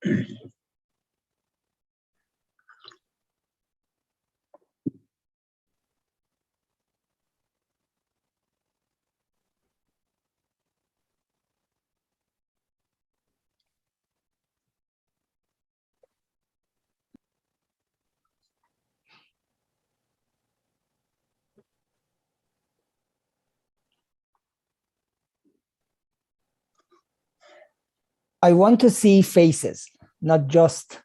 I want to see faces, not just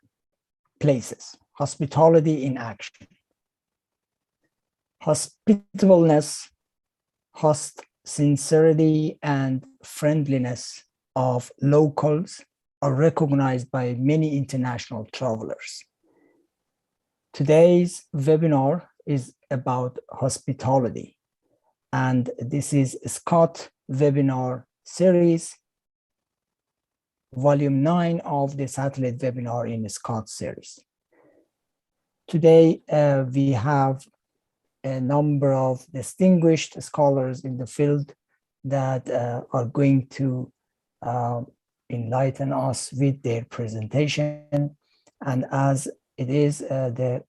places. Hospitality in action. Hospitableness, sincerity, and friendliness of locals are recognized by many international travelers. Today's webinar is about hospitality, and this is SCoT Webinar Series, Volume 9 of the Satellite Webinar in the SCoT series. Today, we have a number of distinguished scholars in the field that are going to enlighten us with their presentation. And as it is the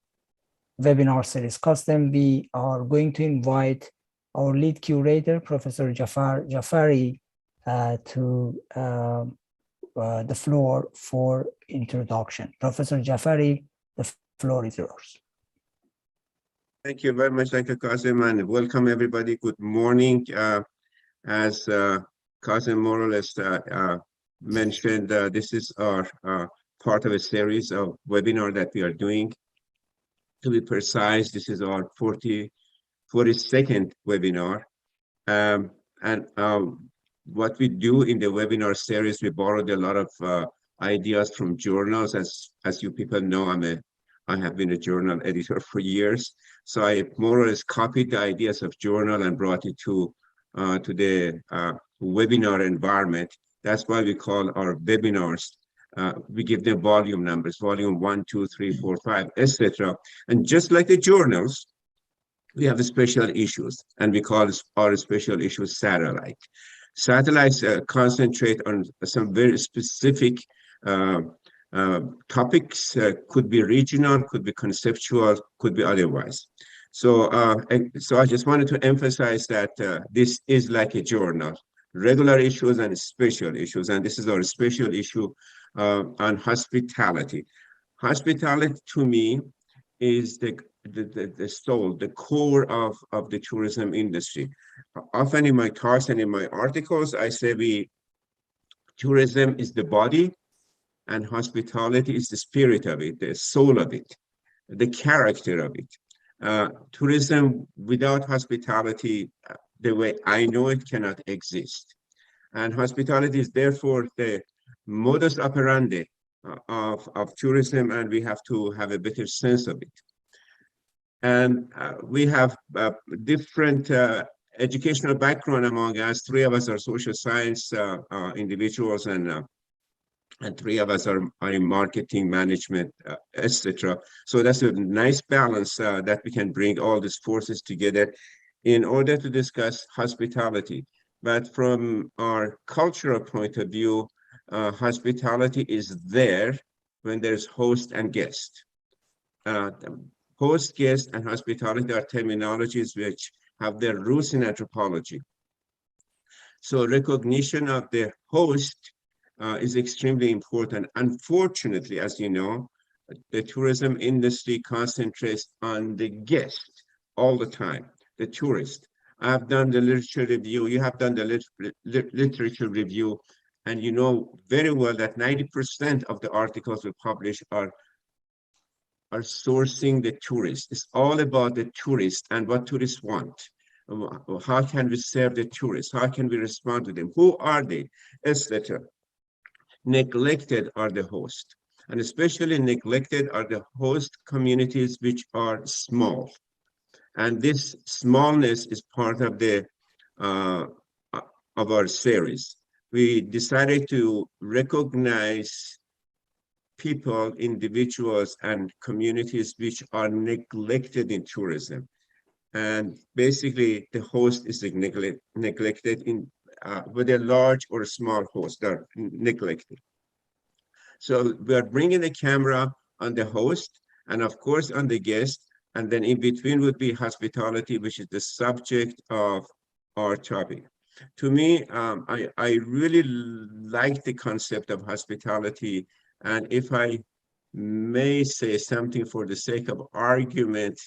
webinar series custom, we are going to invite our lead curator, Professor Jafari, to the floor for introduction. Professor Jafari, the floor is yours. Thank you very much, Dr. Kazem, and welcome everybody. Good morning. As Kazem more or less mentioned, this is our part of a series of webinar that we are doing. To be precise, this is our 42nd webinar. What we do in the webinar series, we borrowed a lot of ideas from journals. As you people know, I have been a journal editor for years. So I more or less copied the ideas of journal and brought it to the webinar environment. That's why we call our webinars. We give them volume numbers, volume 1, 2, 3, 4, 5, etc. And just like the journals, we have special issues, and we call our special issues satellite. Satellites concentrate on some very specific topics, could be regional, could be conceptual, could be otherwise. So I just wanted to emphasize that this is like a journal, regular issues and special issues, and this is our special issue on hospitality. Hospitality, to me, is the soul, the core of the tourism industry. Often in my talks and in my articles, I say tourism is the body and hospitality is the spirit of it, the soul of it, the character of it. Tourism without hospitality, the way I know it, cannot exist. And hospitality is therefore the modus operandi of tourism, and we have to have a better sense of it. And we have different educational background among us. 3 of us are social science individuals, and 3 of us are in marketing, management, etc. So that's a nice balance that we can bring all these forces together in order to discuss hospitality. But from our cultural point of view, hospitality is there when there's host and guest. Host, guest, and hospitality are terminologies which have their roots in anthropology. So recognition of the host is extremely important. Unfortunately, as you know, the tourism industry concentrates on the guest all the time, the tourist. I've done the literature review, you have done the literature review, and you know very well that 90% of the articles we publish are sourcing the tourist. It's all about the tourist and what tourists want. How can we serve the tourists? How can we respond to them? Who are they? Etc. Neglected are the host, and especially neglected are the host communities which are small. And this smallness is part of the of our series. We decided to recognize people, individuals, and communities which are neglected in tourism. And basically, the host is neglected in whether large or small hosts are neglected. So we are bringing the camera on the host and of course on the guest, and then in between would be hospitality, which is the subject of our topic. To me, I really like the concept of hospitality, and if I may say something for the sake of argument,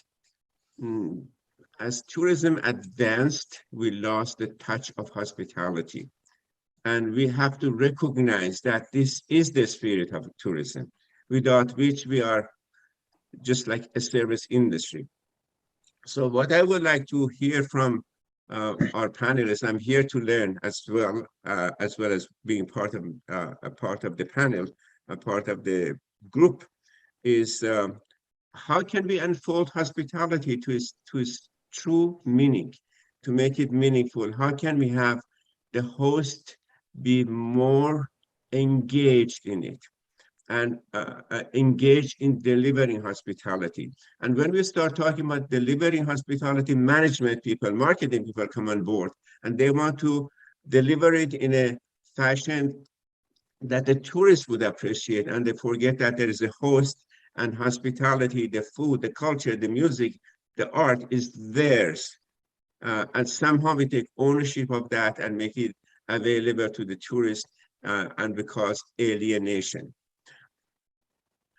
as tourism advanced, we lost the touch of hospitality. And we have to recognize that this is the spirit of tourism, without which we are just like a service industry. So what I would like to hear from our panelists, I'm here to learn as well as being part of a part of the panel, a part of the group, is how can we unfold hospitality to its true meaning, to make it meaningful? How can we have the host be more engaged in it and engaged in delivering hospitality? And when we start talking about delivering hospitality, management people, marketing people come on board, and they want to deliver it in a fashion that the tourists would appreciate, and they forget that there is a host, and hospitality, the food, the culture, the music, the art is theirs. And somehow we take ownership of that and make it available to the tourist, and because alienation.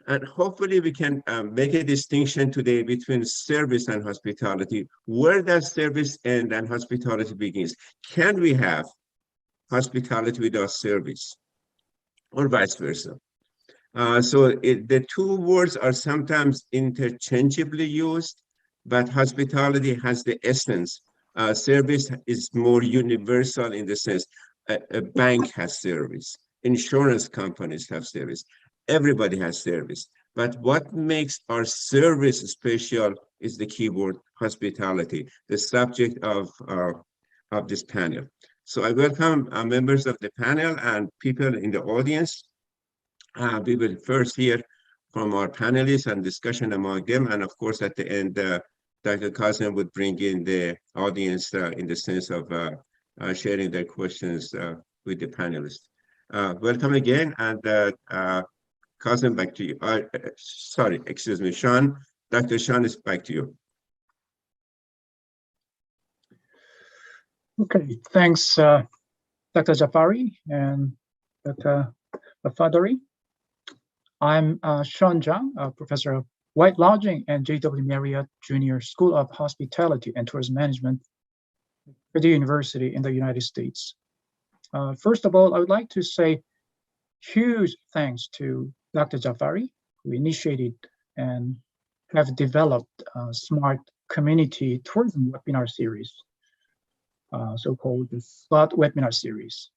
And hopefully we can make a distinction today between service and hospitality. Where does service end and hospitality begins? Can we have hospitality without service, or vice versa? The two words are sometimes interchangeably used, but hospitality has the essence. Service is more universal in the sense a bank has service, insurance companies have service, everybody has service. But what makes our service special is the keyword hospitality, the subject of this panel. So I welcome members of the panel and people in the audience. We will first hear from our panelists and discussion among them. And of course, at the end, Dr. Kazem would bring in the audience in the sense of sharing their questions with the panelists. Welcome again. And Kazem, back to you. Sorry, excuse me, Sean. Dr. Sean is back to you. Okay, thanks, Dr. Jafari and Dr. Fadari. I'm Sean Zhang, a professor of White Lodging and J.W. Marriott Junior School of Hospitality and Tourism Management at Purdue University in the United States. First of all, I would like to say huge thanks to Dr. Jafari, who initiated and have developed a smart community tourism webinar series, so-called the SCoT webinar series.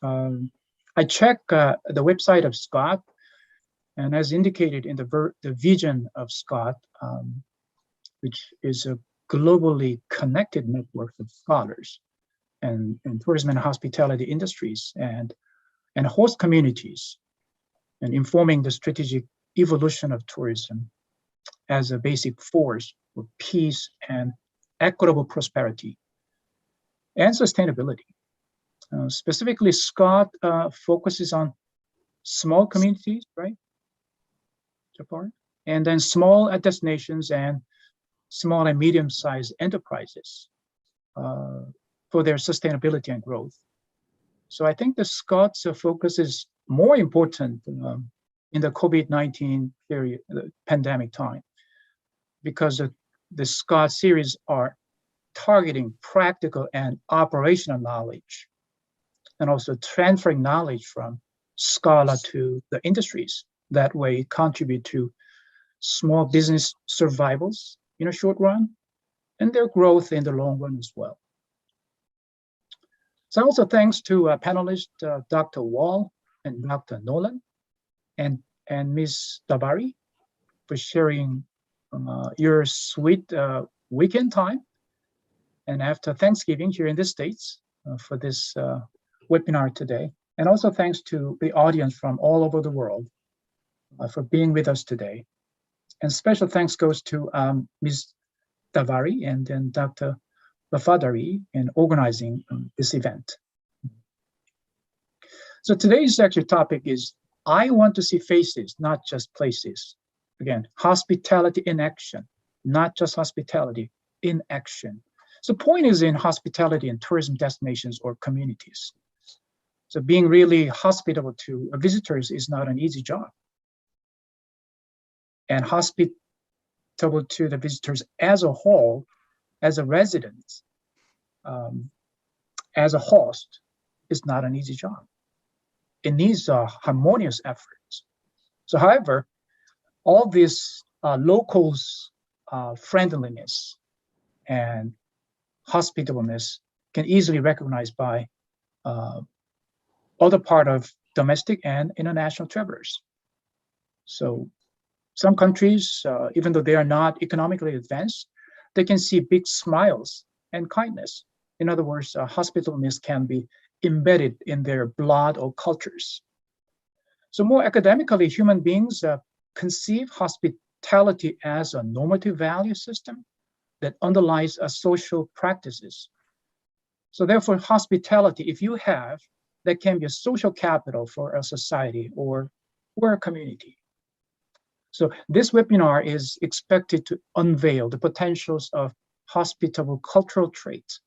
I checked the website of SCoT, and as indicated in the vision of SCoT, which is a globally connected network of scholars and tourism and hospitality industries and host communities, and informing the strategic evolution of tourism as a basic force for peace and equitable prosperity and sustainability. Specifically, SCoT focuses on small communities, right? And then small destinations and small and medium-sized enterprises for their sustainability and growth. So I think the SCoT's focus is more important in the COVID-19 period, the pandemic time, because the SCoT series are targeting practical and operational knowledge, and also transferring knowledge from scholar to the industries. That way contribute to small business survivals in a short run and their growth in the long run as well. So also thanks to panelists Dr. Wall and Dr. Nolan and Ms. Dabari for sharing your sweet weekend time and after Thanksgiving here in the States for this webinar today. And also thanks to the audience from all over the world for being with us today. And special thanks goes to Ms. Davari and then Dr. Fadari in organizing this event. So today's actual topic is I want to see faces, not just places. Again, hospitality in action, not just hospitality in action. So the point is in hospitality and tourism destinations or communities. So being really hospitable to visitors is not an easy job. And hospitable to the visitors as a whole, as a resident, as a host, is not an easy job. It needs harmonious efforts. So however, all this locals' friendliness and hospitableness can easily be recognized by other part of domestic and international travelers. So some countries, even though they are not economically advanced, they can see big smiles and kindness. In other words, hospitableness can be embedded in their blood or cultures. So more academically, human beings conceive hospitality as a normative value system that underlies social practices. So therefore, hospitality, if you have, that can be a social capital for a society or a community. So this webinar is expected to unveil the potentials of hospitable cultural traits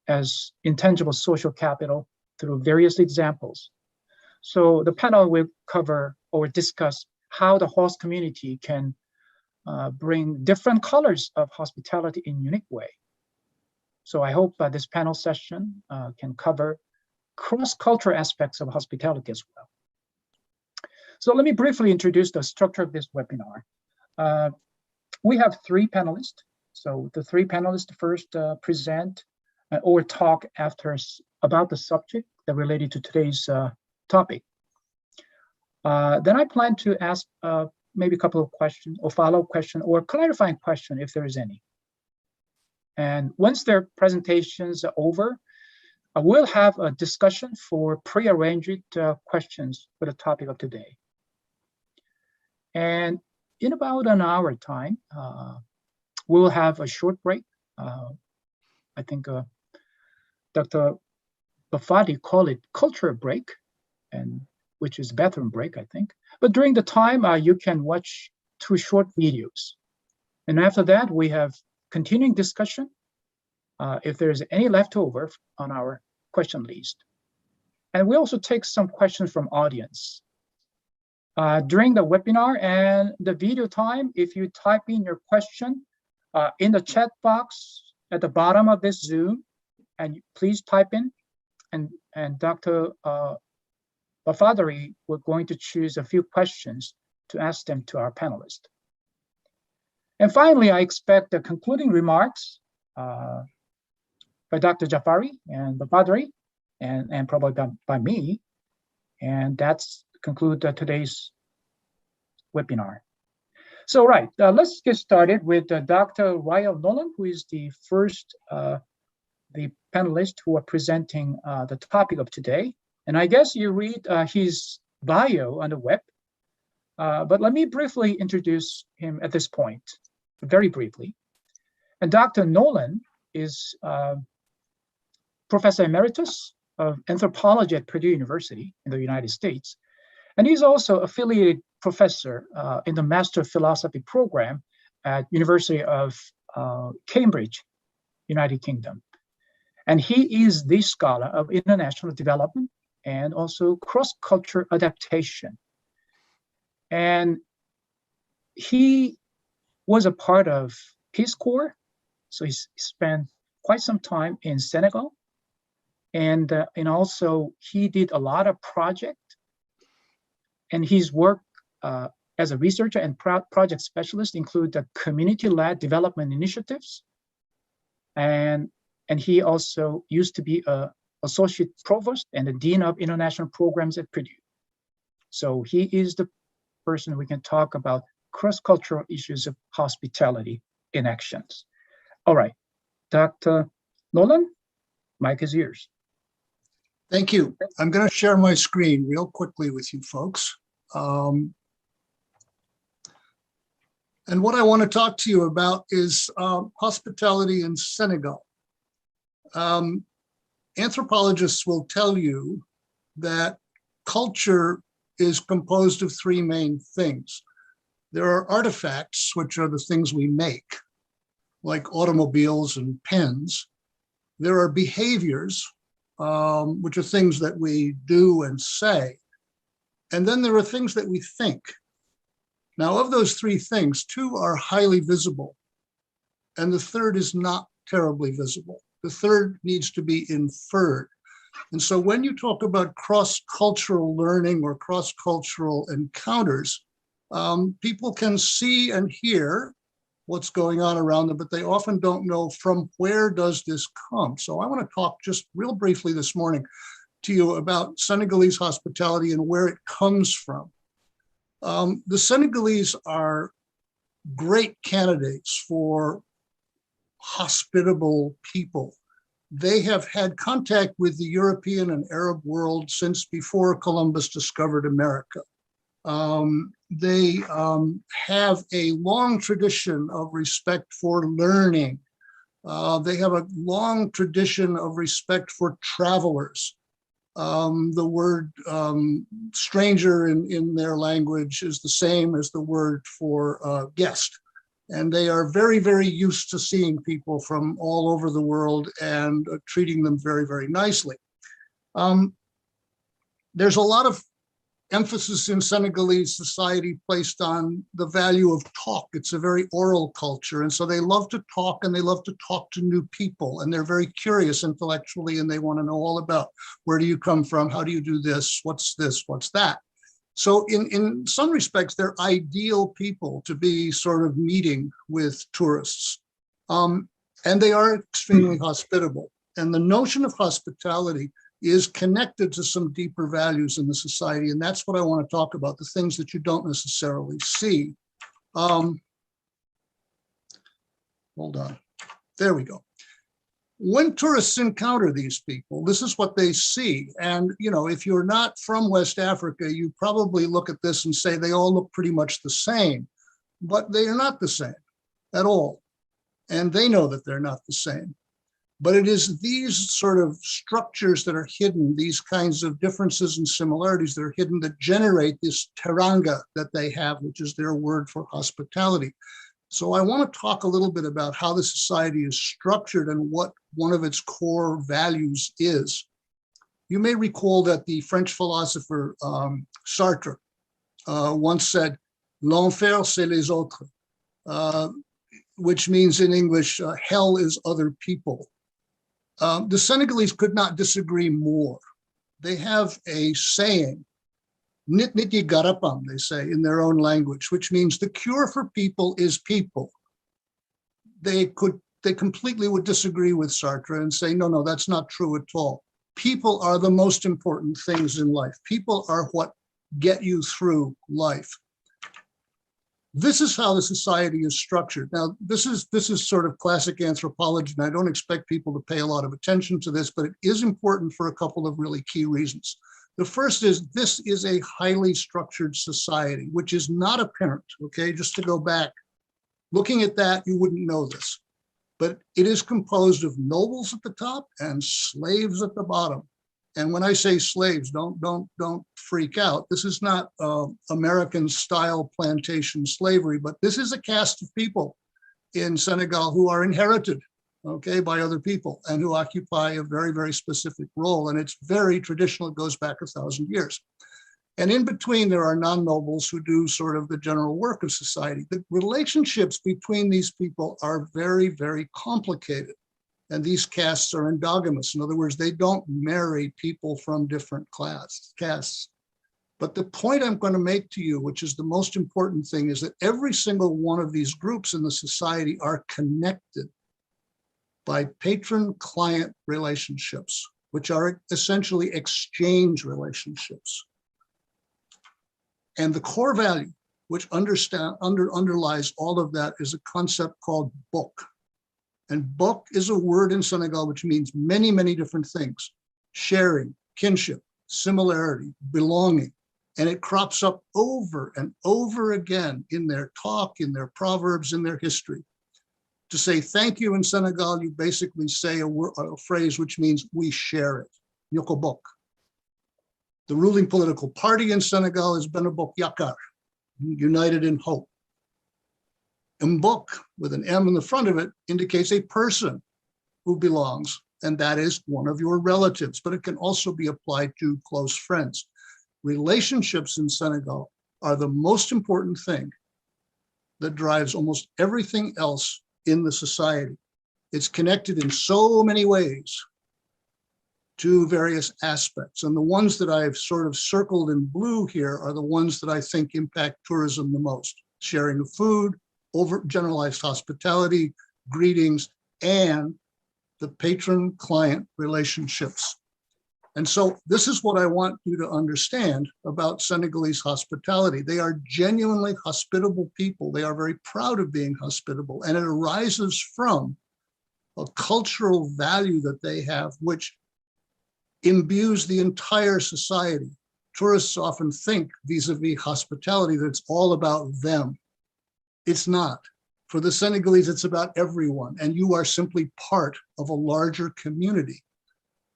as intangible social capital through various examples. So the panel will cover or discuss how the host community can bring different colors of hospitality in a unique way. So I hope this panel session can cover cross-cultural aspects of hospitality as well. So let me briefly introduce the structure of this webinar. We have three panelists. So the three panelists first present or talk after about the subject that related to today's topic. Then I plan to ask maybe a couple of questions or follow-up question or clarifying question if there is any. And once their presentations are over, I will have a discussion for pre-arranged questions for the topic of today. And in about an hour time, we will have a short break. I think Dr. Bafadi called it culture break, and which is bathroom break, I think. But during the time, you can watch 2 short videos. And after that, we have continuing discussion if there's any leftover on our question list. And we also take some questions from audience. During the webinar and the video time, if you type in your question in the chat box at the bottom of this Zoom, and please type in, and Dr. Bafadari, we're going to choose a few questions to ask them to our panelists. And finally, I expect the concluding remarks by Dr. Jafari and Bafadari, and probably by me, and that's conclude today's webinar. So right, let's get started with Dr. Ryan Nolan, who is the first the panelist who are presenting the topic of today. And I guess you read his bio on the web, but let me briefly introduce him at this point, very briefly. And Dr. Nolan is Professor Emeritus of Anthropology at Purdue University in the United States. And he's also affiliated professor in the Master of Philosophy program at University of Cambridge, United Kingdom. And he is the scholar of international development and also cross-cultural adaptation. And he was a part of Peace Corps. So he spent quite some time in Senegal. And also he did a lot of projects. And his work as a researcher and project specialist include the community-led development initiatives. And he also used to be an associate provost and the dean of international programs at Purdue. So he is the person we can talk about cross-cultural issues of hospitality in actions. All right, Dr. Nolan, mic is yours. Thank you. I'm going to share my screen real quickly with you folks. And what I want to talk to you about is hospitality in Senegal. Anthropologists will tell you that culture is composed of three main things. There are artifacts, which are the things we make, like automobiles and pens. There are behaviors, which are things that we do and say. And then there are things that we think. Now, of those three things, two are highly visible, and the third is not terribly visible. The third needs to be inferred. And so when you talk about cross-cultural learning or cross-cultural encounters, people can see and hear what's going on around them, but they often don't know from where does this come. So I want to talk just real briefly this morning to you about Senegalese hospitality and where it comes from. The Senegalese are great candidates for hospitable people. They have had contact with the European and Arab world since before Columbus discovered America. They have a long tradition of respect for learning. They have a long tradition of respect for travelers. The word stranger in their language is the same as the word for guest. And they are very, very used to seeing people from all over the world and treating them very, very nicely. There's a lot of emphasis in Senegalese society placed on the value of talk. It's a very oral culture. And so they love to talk, and they love to talk to new people. And they're very curious intellectually, and they want to know all about where do you come from? How do you do this? What's this? What's that? So in some respects, they're ideal people to be sort of meeting with tourists. And they are extremely hospitable. And the notion of hospitality is connected to some deeper values in the society. And that's what I want to talk about, the things that you don't necessarily see. Hold on. There we go. When tourists encounter these people, this is what they see. And, you know, if you're not from West Africa, you probably look at this and say they all look pretty much the same, but they are not the same at all. And they know that they're not the same. But it is these sort of structures that are hidden, these kinds of differences and similarities that are hidden, that generate this teranga that they have, which is their word for hospitality. So I want to talk a little bit about how the society is structured and what one of its core values is. You may recall that the French philosopher Sartre once said, "L'enfer, c'est les autres," which means in English, hell is other people. The Senegalese could not disagree more. They have a saying, "Nit niti garapam," they say in their own language, which means the cure for people is people. They completely would disagree with Sartre and say, no, that's not true at all. People are the most important things in life. People are what get you through life. This is how the society is structured. Now, this is sort of classic anthropology, and I don't expect people to pay a lot of attention to this, but it is important for a couple of really key reasons. The first is this is a highly structured society, which is not apparent, okay? Just to go back, looking at that, you wouldn't know this, but it is composed of nobles at the top and slaves at the bottom. And when I say slaves, don't freak out. This is not American style plantation slavery, but this is a caste of people in Senegal who are inherited, okay, by other people and who occupy a very, very specific role. And it's very traditional. It goes back 1,000 years. And in between, there are non-nobles who do sort of the general work of society. The relationships between these people are very, very complicated. And these castes are endogamous. In other words, they don't marry people from different castes. But the point I'm going to make to you, which is the most important thing, is that every single one of these groups in the society are connected by patron-client relationships, which are essentially exchange relationships. And the core value, which underlies all of that, is a concept called book. And book is a word in Senegal which means many, many different things: sharing, kinship, similarity, belonging. And it crops up over and over again in their talk, in their proverbs, in their history. To say thank you in Senegal, you basically say a phrase which means we share it. Nyoko bok. The ruling political party in Senegal is Benno Yakar, United in Hope. Mbok, with an M in the front of it, indicates a person who belongs, and that is one of your relatives, but it can also be applied to close friends. Relationships in Senegal are the most important thing that drives almost everything else in the society. It's connected in so many ways to various aspects. And the ones that I've sort of circled in blue here are the ones that I think impact tourism the most. Sharing of food, overgeneralized hospitality, greetings, and the patron-client relationships. And so this is what I want you to understand about Senegalese hospitality. They are genuinely hospitable people. They are very proud of being hospitable, and it arises from a cultural value that they have, which imbues the entire society. Tourists often think vis-a-vis hospitality that it's all about them. It's not. For the Senegalese, it's about everyone, and you are simply part of a larger community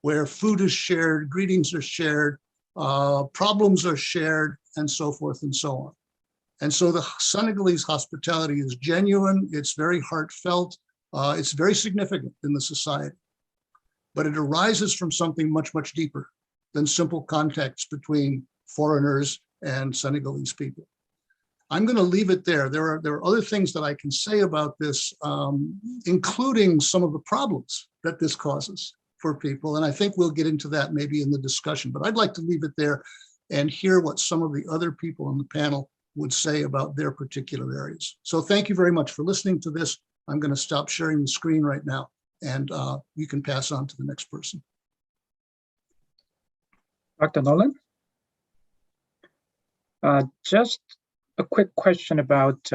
where food is shared, greetings are shared, problems are shared, and so forth and so on. And so the Senegalese hospitality is genuine, it's very heartfelt, it's very significant in the society, but it arises from something much, much deeper than simple contacts between foreigners and Senegalese people. I'm going to leave it there. There are other things that I can say about this, including some of the problems that this causes for people. And I think we'll get into that maybe in the discussion, but I'd like to leave it there and hear what some of the other people on the panel would say about their particular areas. So thank you very much for listening to this. I'm going to stop sharing the screen right now, and you can pass on to the next person. Dr. Nolan? Just a quick question about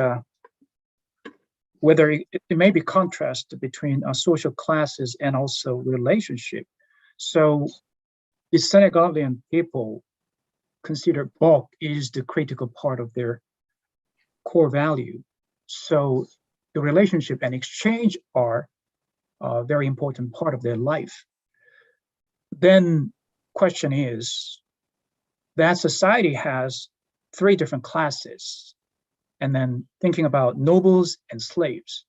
whether it may be contrast between social classes and also relationship. So the Senegalian people consider bulk is the critical part of their core value. So the relationship and exchange are a very important part of their life. Then question is, that society has 3 different classes, and then thinking about nobles and slaves.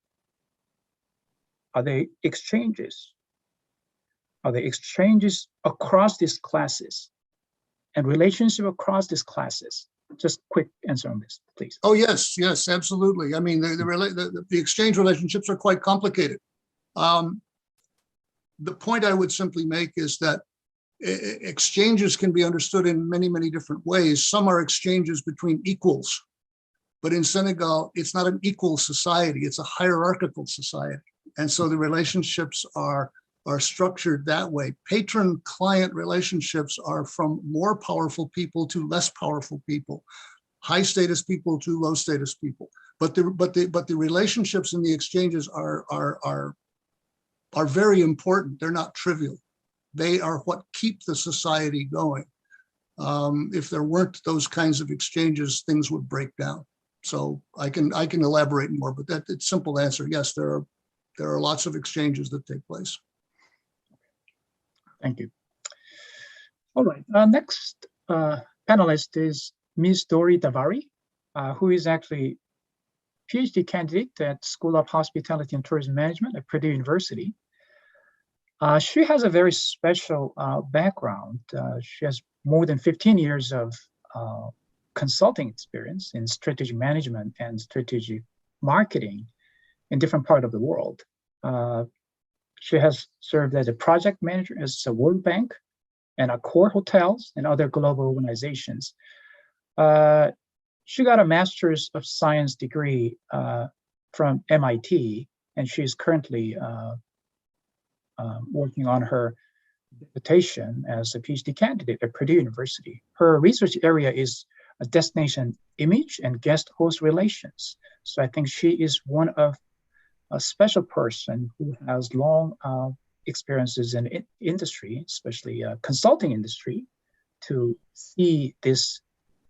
Are they exchanges? Are they exchanges across these classes and relationship across these classes? Just quick answer on this, please. Oh, yes, yes, absolutely. I mean, the exchange relationships are quite complicated. The point I would simply make is that exchanges can be understood in many, many different ways. Some are exchanges between equals, but in Senegal, it's not an equal society, it's a hierarchical society. And so the relationships are structured that way. Patron-client relationships are from more powerful people to less powerful people, high status people to low status people. But the relationships and the exchanges are very important. They're not trivial. They are what keep the society going. If there weren't those kinds of exchanges, things would break down. So I can elaborate more, but it's a simple answer. Yes, there are lots of exchanges that take place. Thank you. All right, next panelist is Ms. Dori Davari, who is actually PhD candidate at School of Hospitality and Tourism Management at Purdue University. She has a very special background. She has more than 15 years of consulting experience in strategic management and strategic marketing in different parts of the world. She has served as a project manager at the World Bank and Accor Hotels and other global organizations. She got a Master's of Science degree from MIT, and she's currently working on her dissertation as a PhD candidate at Purdue University. Her research area is destination image and guest host relations. So I think she is one of a special person who has long experiences in industry, especially consulting industry, to see this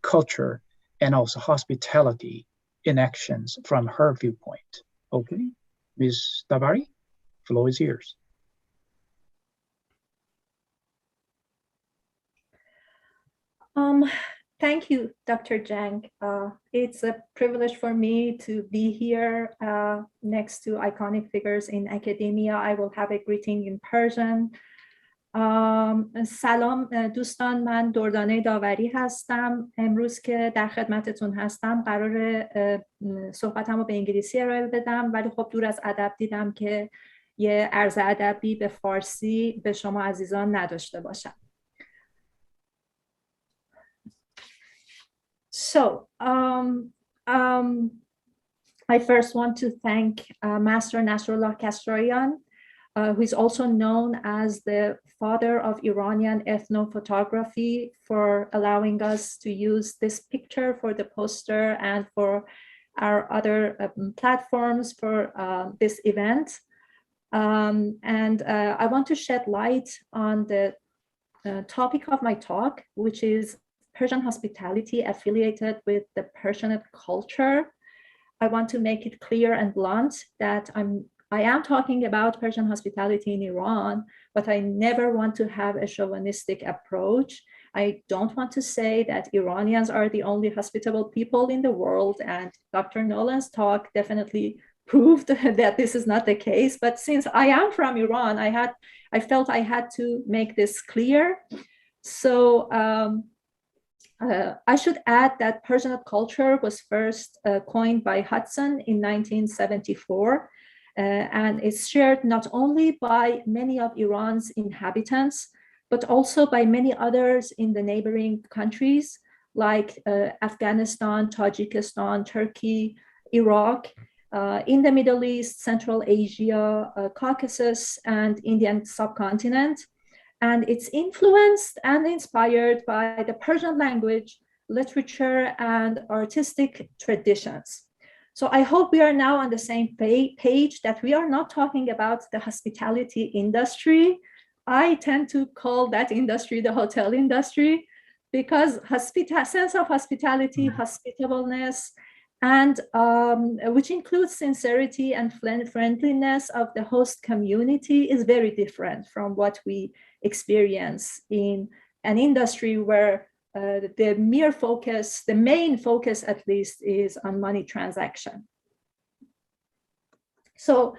culture and also hospitality in actions from her viewpoint. Okay, Ms. Davari, floor is yours. Thank you, Dr. Jang. It's a privilege for me to be here next to iconic figures in academia. I will have a greeting in Persian. سلام دوستان، من دردانه داوری هستم. امروز که در خدمتتون هستم قرار صحبتمو به انگلیسی ارائه بدم، ولی خب دور از ادب دیدم که یه عرض ادبی به فارسی به شما عزیزان نداشته باشم. So, I first want to thank Master Nasrullah Kasraian, who is also known as the father of Iranian ethnophotography, for allowing us to use this picture for the poster and for our other platforms for this event. And I want to shed light on the topic of my talk, which is Persian hospitality affiliated with the Persian culture. I want to make it clear and blunt that I am talking about Persian hospitality in Iran, but I never want to have a chauvinistic approach. I don't want to say that Iranians are the only hospitable people in the world, and Dr. Nolan's talk definitely proved that this is not the case. But since I am from Iran, I felt I had to make this clear. So I should add that Persian culture was first coined by Hudson in 1974. And it's shared not only by many of Iran's inhabitants, but also by many others in the neighboring countries like Afghanistan, Tajikistan, Turkey, Iraq, in the Middle East, Central Asia, Caucasus, and Indian subcontinent. And it's influenced and inspired by the Persian language, literature, and artistic traditions. So I hope we are now on the same page, that we are not talking about the hospitality industry. I tend to call that industry the hotel industry, because sense of hospitality, hospitableness, and which includes sincerity and friendliness of the host community, is very different from what we experience in an industry where the mere focus, the main focus at least, is on money transaction. So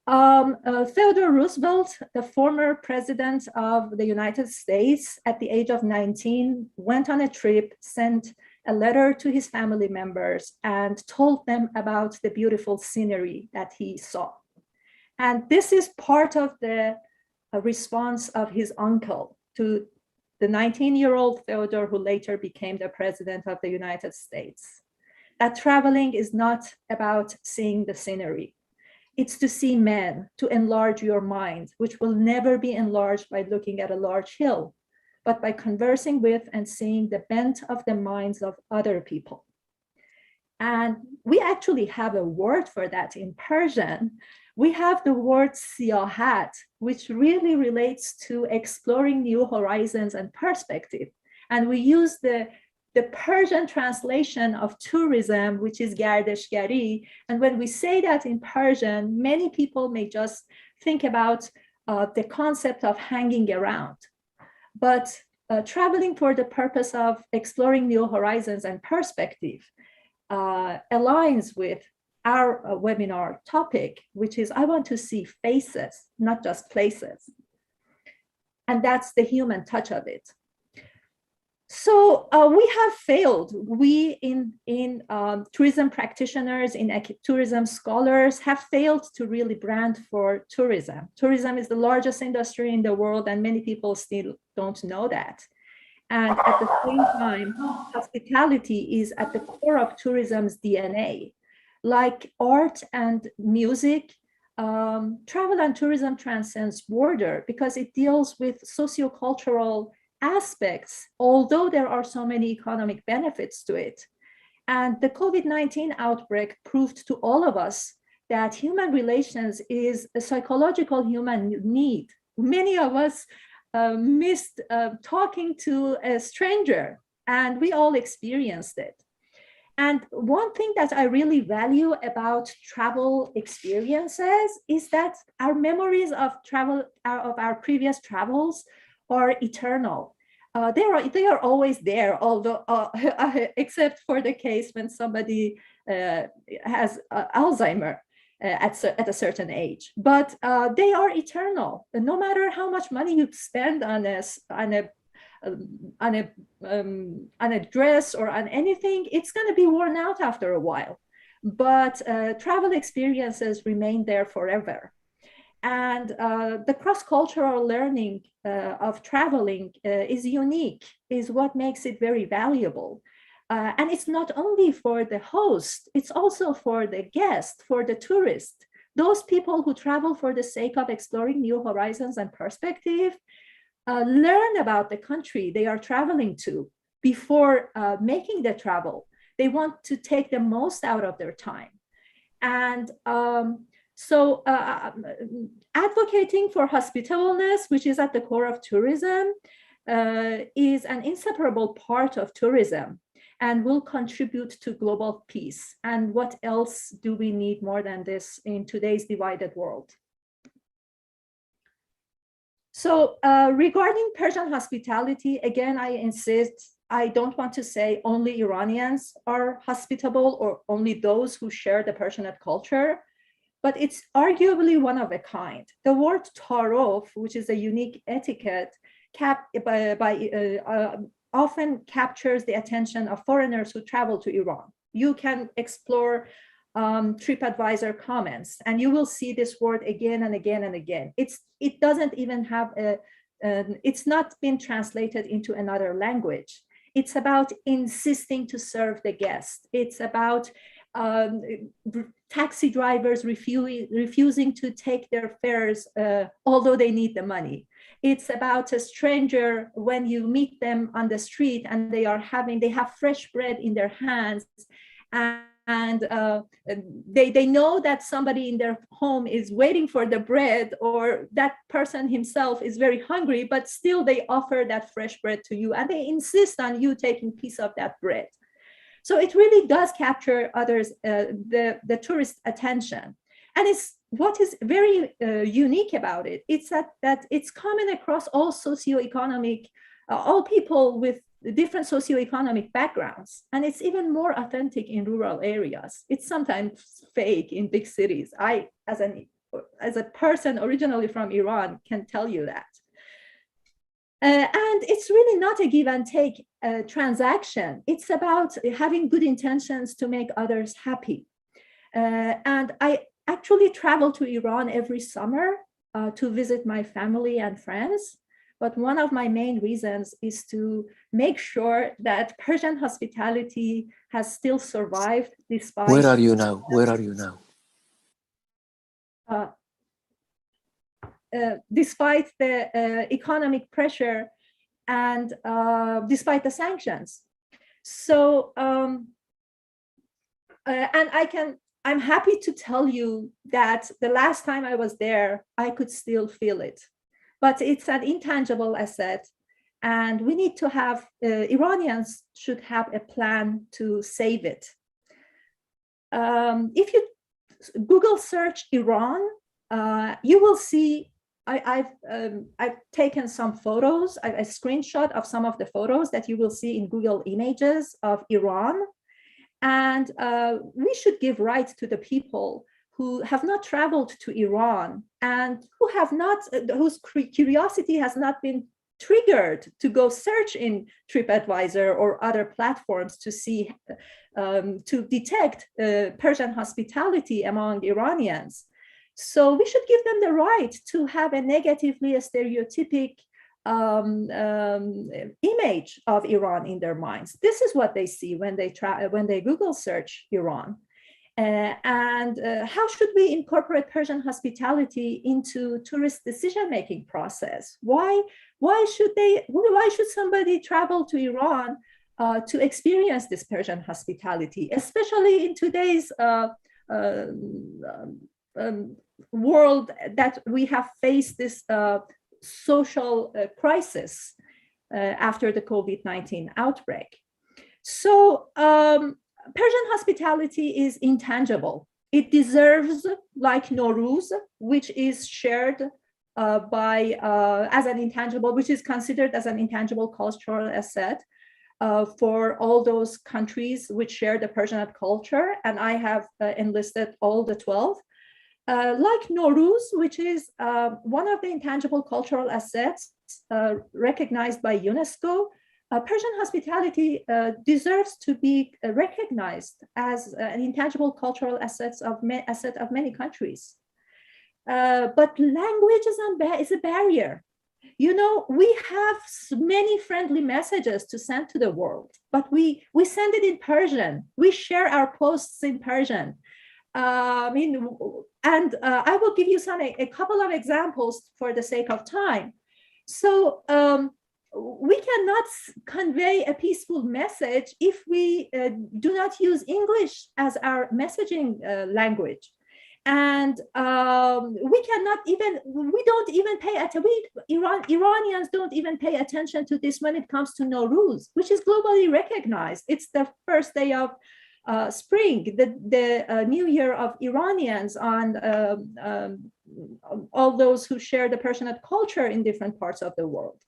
Theodore Roosevelt, the former president of the United States, at the age of 19, went on a trip, sent a letter to his family members, and told them about the beautiful scenery that he saw. And this is part of the response of his uncle to the 19-year-old Theodore, who later became the president of the United States, that traveling is not about seeing the scenery. It's to see men, to enlarge your mind, which will never be enlarged by looking at a large hill, but by conversing with and seeing the bent of the minds of other people. And we actually have a word for that in Persian. We have the word siyahat, which really relates to exploring new horizons and perspective. And we use the Persian translation of tourism, which is gerdshgeri. And when we say that in Persian, many people may just think about the concept of hanging around. But traveling for the purpose of exploring new horizons and perspective aligns with our webinar topic, which is I want to see faces, not just places. And that's the human touch of it. So we have failed. We in tourism practitioners, in tourism scholars, have failed to really brand for tourism. Tourism is the largest industry in the world, and many people still don't know that. And at the same time, hospitality is at the core of tourism's DNA. Like art and music, travel and tourism transcends border because it deals with sociocultural aspects, although there are so many economic benefits to it. And the COVID-19 outbreak proved to all of us that human relations is a psychological human need. Many of us missed talking to a stranger, and we all experienced it. And one thing that I really value about travel experiences is that our memories of travel, of our previous travels, are eternal. they are always there, although except for the case when somebody has Alzheimer at a certain age. But they are eternal. No matter how much money you spend on a dress or on anything, it's going to be worn out after a while. But travel experiences remain there forever. And the cross-cultural learning of traveling is unique, is what makes it very valuable. And it's not only for the host, it's also for the guest, for the tourist. Those people who travel for the sake of exploring new horizons and perspective learn about the country they are traveling to before making the travel. They want to take the most out of their time. And so advocating for hospitableness, which is at the core of tourism, is an inseparable part of tourism and will contribute to global peace. And what else do we need more than this in today's divided world? So regarding Persian hospitality, again, I insist, I don't want to say only Iranians are hospitable or only those who share the Persianate culture, but it's arguably one of a kind. The word tarof, which is a unique etiquette, often captures the attention of foreigners who travel to Iran. You can explore TripAdvisor comments, and you will see this word again and again and again. It doesn't even have it's not been translated into another language. It's about insisting to serve the guest. It's about taxi drivers refusing to take their fares, although they need the money. It's about a stranger when you meet them on the street and they have fresh bread in their hands, and they know that somebody in their home is waiting for the bread, or that person himself is very hungry, but still they offer that fresh bread to you and they insist on you taking a piece of that bread. So it really does capture others, the tourist attention. And it's what is very unique about it. It's that it's common across all socioeconomic, all people with different socioeconomic backgrounds. And it's even more authentic in rural areas. It's sometimes fake in big cities. I, as a person originally from Iran, can tell you that. And it's really not a give and take transaction. It's about having good intentions to make others happy. And I actually travel to Iran every summer to visit my family and friends. But one of my main reasons is to make sure that Persian hospitality has still survived despite— Where are you now? Where are you now? Despite the economic pressure and despite the sanctions. So, and I'm happy to tell you that the last time I was there, I could still feel it. But it's an intangible asset, and we need to have, Iranians should have a plan to save it. If you Google search Iran, you will see I've taken some photos, a screenshot of some of the photos that you will see in Google Images of Iran. And we should give rights to the people who have not traveled to Iran and who have not, whose curiosity has not been triggered to go search in TripAdvisor or other platforms to see, to detect Persian hospitality among Iranians. So we should give them the right to have a negatively stereotypic image of Iran in their minds. This is what they see when they Google search Iran. And how should we incorporate Persian hospitality into tourist decision-making process? Why should somebody travel to Iran to experience this Persian hospitality, especially in today's world that we have faced this social crisis after the COVID-19 outbreak? So Persian hospitality is intangible. It deserves, like Nowruz, which is shared as an intangible, which is considered as an intangible cultural asset for all those countries which share the Persian culture. And I have enlisted all the 12. Like Nowruz, which is one of the intangible cultural assets recognized by UNESCO, Persian hospitality deserves to be recognized as an intangible cultural asset of many countries. But language is a barrier. You know, we have many friendly messages to send to the world, but we send it in Persian. We share our posts in Persian. I will give you a couple of examples for the sake of time. So we cannot convey a peaceful message if we do not use English as our messaging language. And Iranians don't even pay attention to this when it comes to Nowruz, which is globally recognized. It's the first day of spring, the New Year of Iranians, on all those who share the Persian culture in different parts of the world.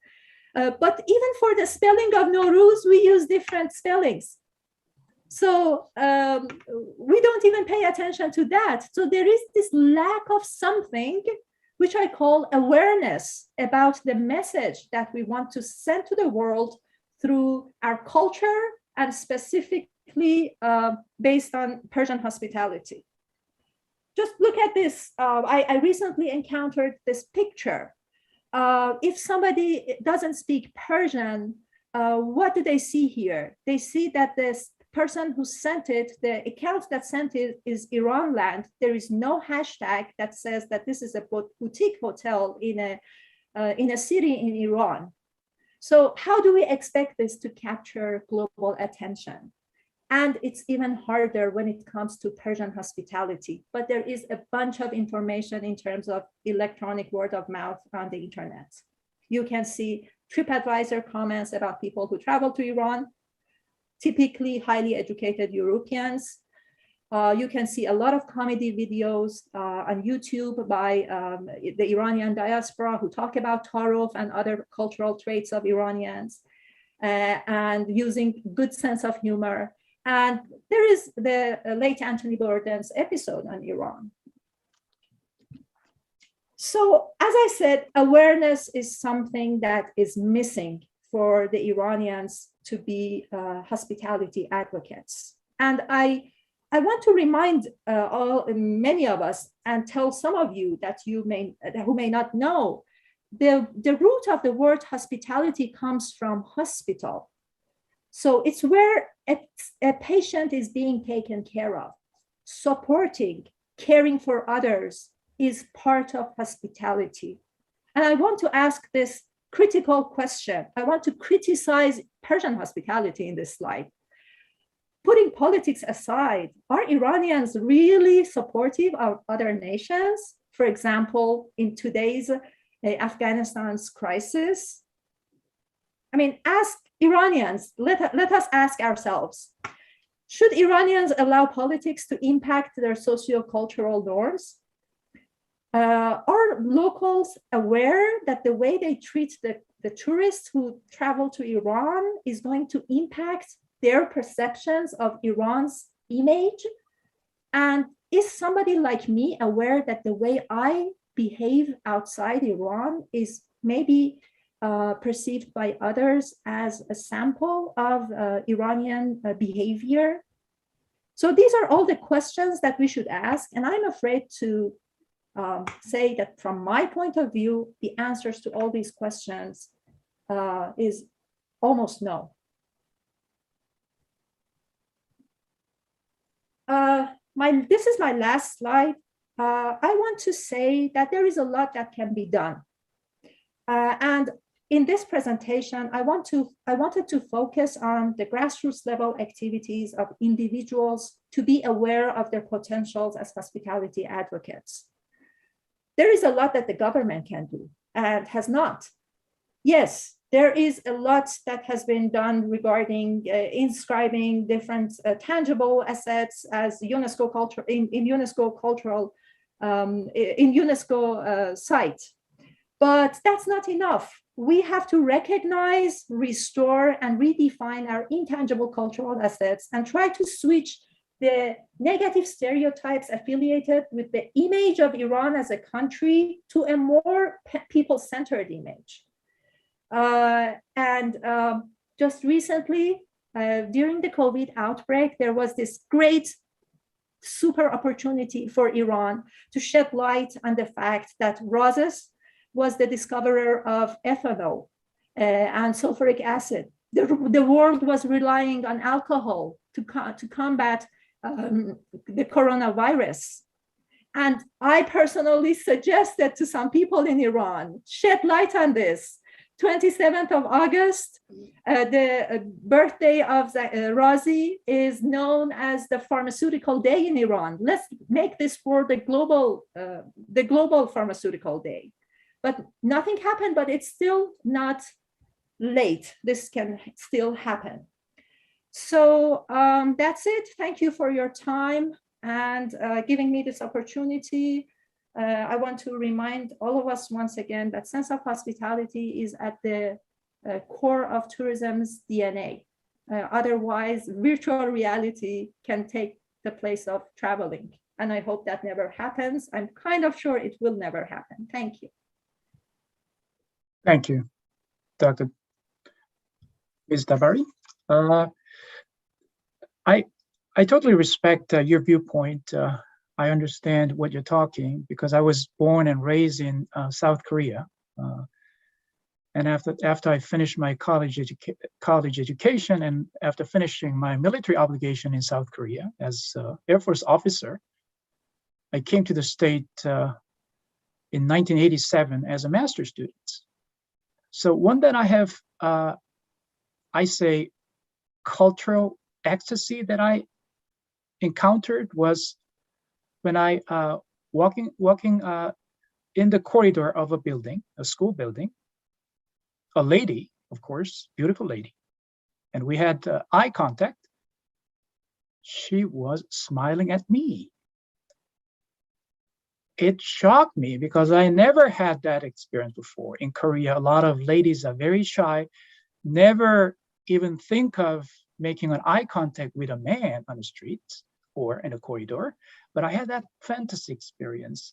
But even for the spelling of Nowruz, we use different spellings. So we don't even pay attention to that. So there is this lack of something which I call awareness about the message that we want to send to the world through our culture, and specifically based on Persian hospitality. Just look at this. I recently encountered this picture. If somebody doesn't speak Persian, what do they see here? They see that this person who sent it, the account that sent it, is Iran land. There is no hashtag that says that this is a boutique hotel in a city in Iran. So how do we expect this to capture global attention? And it's even harder when it comes to Persian hospitality. But there is a bunch of information in terms of electronic word of mouth on the internet. You can see TripAdvisor comments about people who travel to Iran, typically highly educated Europeans. You can see a lot of comedy videos on YouTube by the Iranian diaspora who talk about tarof and other cultural traits of Iranians, and using good sense of humor. And there is the late Anthony Bourdain's episode on Iran. So as I said, awareness is something that is missing for the Iranians to be hospitality advocates. And I want to remind many of us, and tell some of you that who may not know, the root of the word hospitality comes from hospital. So it's where a patient is being taken care of. Supporting, caring for others is part of hospitality. And I want to ask this critical question. I want to criticize Persian hospitality in this slide. Putting politics aside, are Iranians really supportive of other nations? For example, in today's Afghanistan's crisis? I mean, ask Iranians, let us ask ourselves, should Iranians allow politics to impact their socio-cultural norms? Are locals aware that the way they treat the tourists who travel to Iran is going to impact their perceptions of Iran's image? And is somebody like me aware that the way I behave outside Iran is maybe perceived by others as a sample of Iranian behavior? So these are all the questions that we should ask. And I'm afraid to say that from my point of view, the answers to all these questions is almost no. This is my last slide. I want to say that there is a lot that can be done. And in this presentation, I wanted to focus on the grassroots level activities of individuals to be aware of their potentials as hospitality advocates. There is a lot that the government can do and has not. Yes, there is a lot that has been done regarding inscribing different tangible assets as UNESCO culture in UNESCO cultural in UNESCO site. But that's not enough. We have to recognize, restore, and redefine our intangible cultural assets and try to switch the negative stereotypes affiliated with the image of Iran as a country to a more people-centered image. Just recently, during the COVID outbreak, there was this great super opportunity for Iran to shed light on the fact that Roses was the discoverer of ethanol and sulfuric acid. The world was relying on alcohol to combat the coronavirus. And I personally suggested to some people in Iran, shed light on this. 27th of August, the birthday of Razi is known as the Pharmaceutical Day in Iran. Let's make this for the global pharmaceutical day. But nothing happened, but it's still not late. This can still happen. So that's it. Thank you for your time and giving me this opportunity. I want to remind all of us once again that sense of hospitality is at the core of tourism's DNA. Otherwise, virtual reality can take the place of traveling. And I hope that never happens. I'm kind of sure it will never happen. Thank you. Thank you, Dr. Ms. Dabari. I totally respect your viewpoint. I understand what you're talking because I was born and raised in South Korea. And after I finished my college education and after finishing my military obligation in South Korea as an Air Force officer, I came to the state in 1987 as a master's student. So one that I have, I say, cultural ecstasy that I encountered was when I walking in the corridor of a building, a school building, a lady, of course, beautiful lady, and we had eye contact. She was smiling at me. It shocked me because I never had that experience before. In Korea, a lot of ladies are very shy, never even think of making an eye contact with a man on the street or in a corridor, but I had that fantasy experience.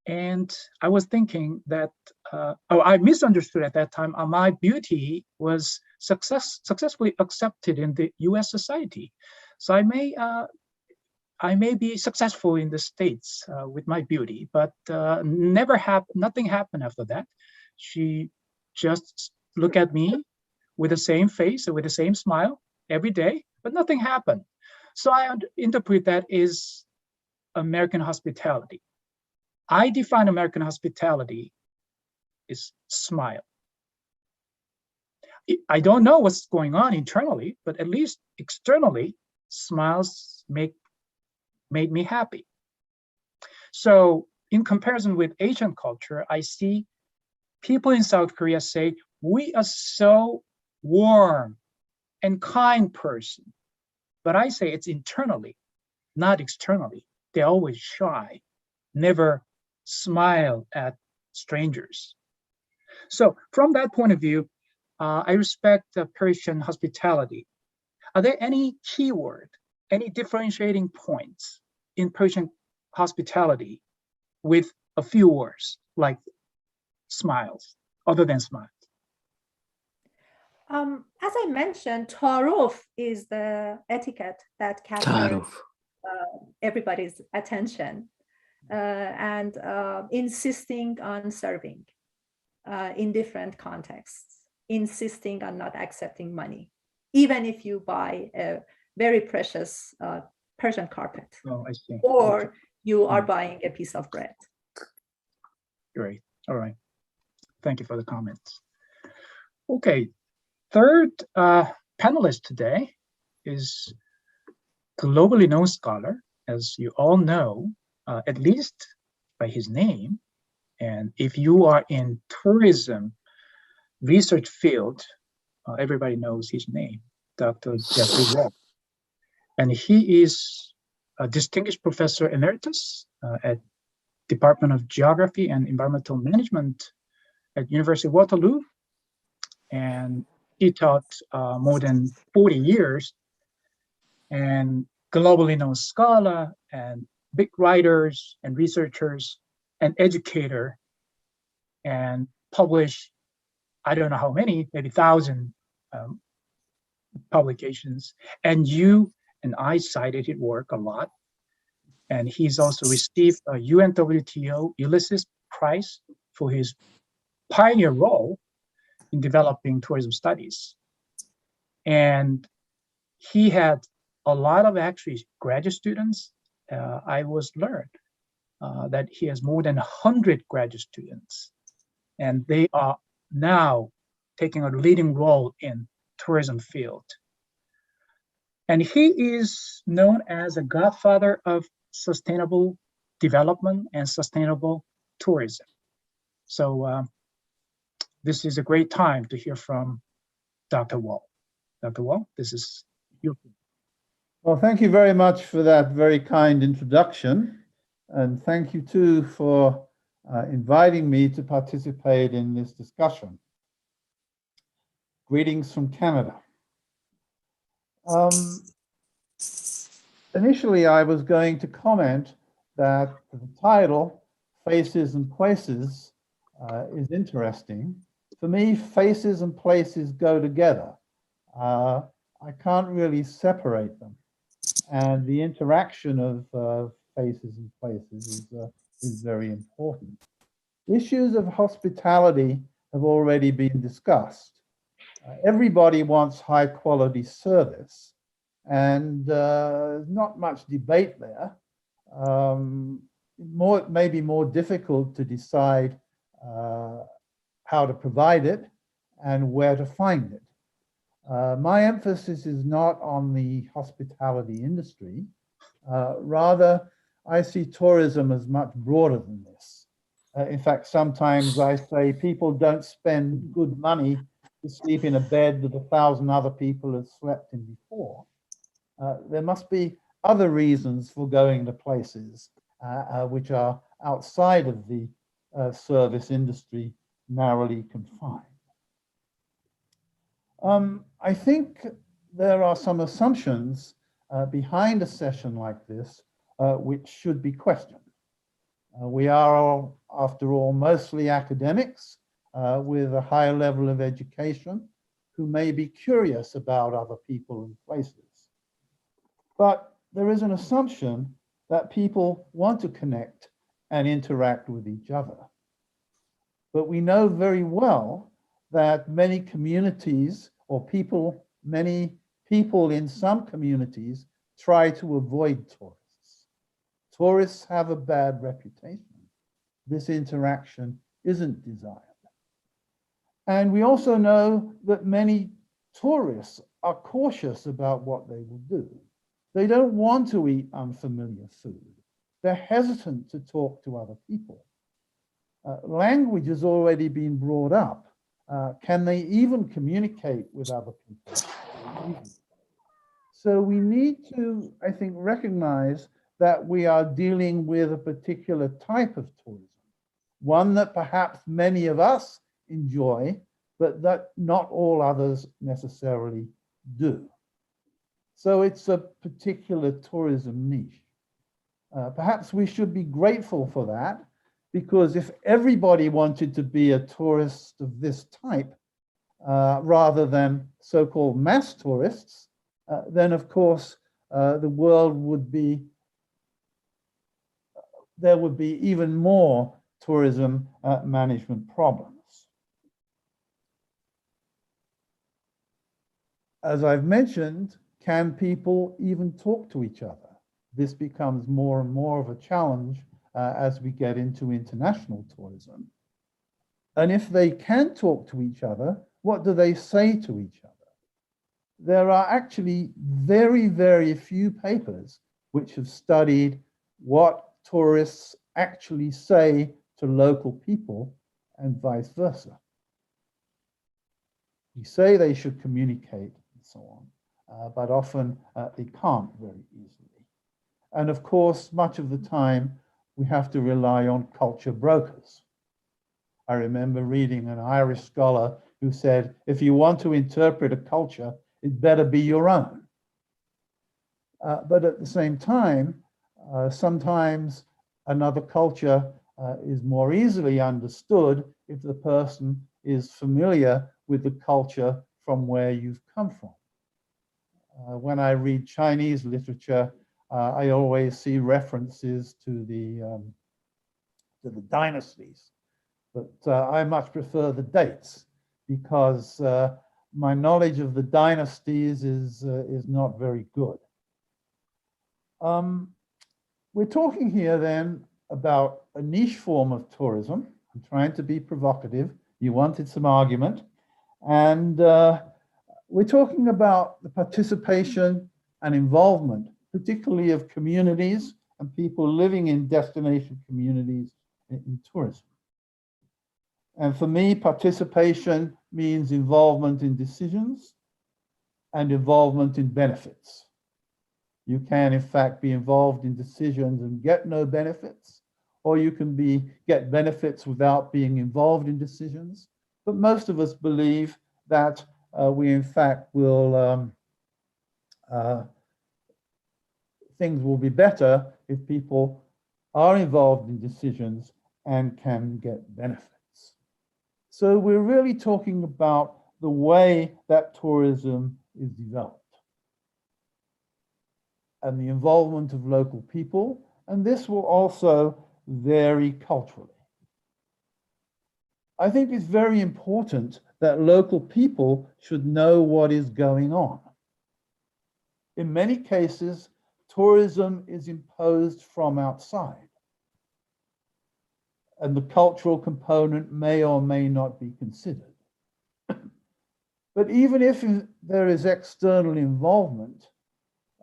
And I was thinking that, I misunderstood at that time, my beauty was successfully accepted in the US society. So I may be successful in the States with my beauty, but nothing happened after that. She just looked at me with the same face, with the same smile every day, but nothing happened. So I interpret that as American hospitality. I define American hospitality as smile. I don't know what's going on internally, but at least externally, smiles made me happy. So in comparison with Asian culture, I see people in South Korea say, we are so warm and kind person. But I say it's internally, not externally. They're always shy, never smile at strangers. So from that point of view, I respect Persian hospitality. Are there any keyword, any differentiating points in Persian hospitality with a few words like smiles, other than smiles? As I mentioned, ta'aruf is the etiquette that captures everybody's attention and insisting on serving in different contexts, insisting on not accepting money, even if you buy a very precious Persian carpet, I see. or you are buying a piece of bread. Great. All right. Thank you for the comments. Okay. Third panelist today is globally known scholar, as you all know, at least by his name. And if you are in tourism research field, everybody knows his name, Dr. Jeffrey Webb. And he is a distinguished professor emeritus at Department of Geography and Environmental Management at University of Waterloo, and he taught more than 40 years, and globally known scholar and big writers and researchers and educator, and published, I don't know how many, maybe 1,000 publications. And you and I cited his work a lot. And he's also received a UNWTO Ulysses Prize for his pioneer role in developing tourism studies. And he had a lot of actually graduate students. I was learned that he has more than 100 graduate students, and they are now taking a leading role in tourism field. And he is known as a godfather of sustainable development and sustainable tourism. So this is a great time to hear from Dr. Wall. Dr. Wall, this is you. Well, thank you very much for that very kind introduction. And thank you too for inviting me to participate in this discussion. Greetings from Canada. Initially, I was going to comment that the title, Faces and Places, is interesting. For me, faces and places go together. I can't really separate them. And the interaction of faces and places is very important. Issues of hospitality have already been discussed. Everybody wants high quality service, and not much debate there. It may be more difficult to decide how to provide it and where to find it. My emphasis is not on the hospitality industry. Rather, I see tourism as much broader than this. In fact, sometimes I say people don't spend good money to sleep in a bed that 1,000 other people have slept in before. There must be other reasons for going to places which are outside of the service industry, narrowly confined. I think there are some assumptions behind a session like this which should be questioned. We are, after all, mostly academics with a high level of education who may be curious about other people and places. But there is an assumption that people want to connect and interact with each other. But we know very well that many communities or many people in some communities try to avoid tourists. Tourists have a bad reputation. This interaction isn't desired. And we also know that many tourists are cautious about what they will do. They don't want to eat unfamiliar food. They're hesitant to talk to other people. Language has already been brought up. Can they even communicate with other people? So we need to, I think, recognize that we are dealing with a particular type of tourism, one that perhaps many of us enjoy, but that not all others necessarily do. So it's a particular tourism niche. Perhaps we should be grateful for that, because if everybody wanted to be a tourist of this type, rather than so-called mass tourists, then of course the world would be, there would be even more tourism management problems. As I've mentioned, can people even talk to each other? This becomes more and more of a challenge as we get into international tourism. And if they can talk to each other, what do they say to each other? There are actually very, very few papers which have studied what tourists actually say to local people and vice versa. We say they should communicate and so on, but often they can't very easily. And of course, much of the time, we have to rely on culture brokers. I remember reading an Irish scholar who said, if you want to interpret a culture, it better be your own. But at the same time, sometimes another culture is more easily understood if the person is familiar with the culture from where you've come from. When I read Chinese literature, I always see references to the dynasties, but I much prefer the dates because my knowledge of the dynasties is not very good. We're talking here then about a niche form of tourism. I'm trying to be provocative. You wanted some argument. And we're talking about the participation and involvement, particularly of communities and people living in destination communities in tourism. And for me, participation means involvement in decisions and involvement in benefits. You can, in fact, be involved in decisions and get no benefits, or you can get benefits without being involved in decisions. But most of us believe that we, in fact, will things will be better if people are involved in decisions and can get benefits. So we're really talking about the way that tourism is developed and the involvement of local people, and this will also vary culturally. I think it's very important that local people should know what is going on. In many cases, tourism is imposed from outside, and the cultural component may or may not be considered. But even if there is external involvement,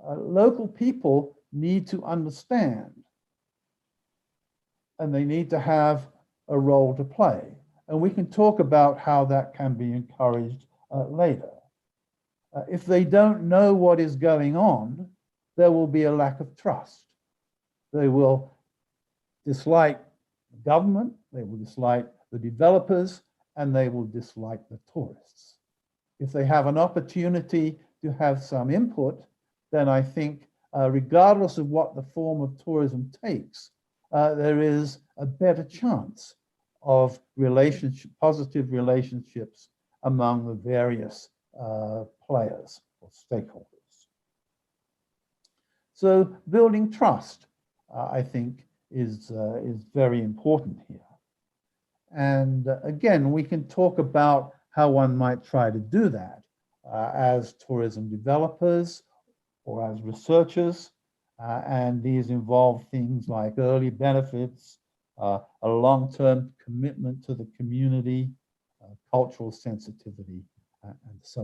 local people need to understand, and they need to have a role to play. And we can talk about how that can be encouraged later. If they don't know what is going on, there will be a lack of trust. They will dislike the government, they will dislike the developers, and they will dislike the tourists. If they have an opportunity to have some input, then I think, regardless of what the form of tourism takes, there is a better chance of positive relationships among the various players or stakeholders. So building trust, I think, is very important here. And again, we can talk about how one might try to do that as tourism developers or as researchers, and these involve things like early benefits, a long-term commitment to the community, cultural sensitivity, and so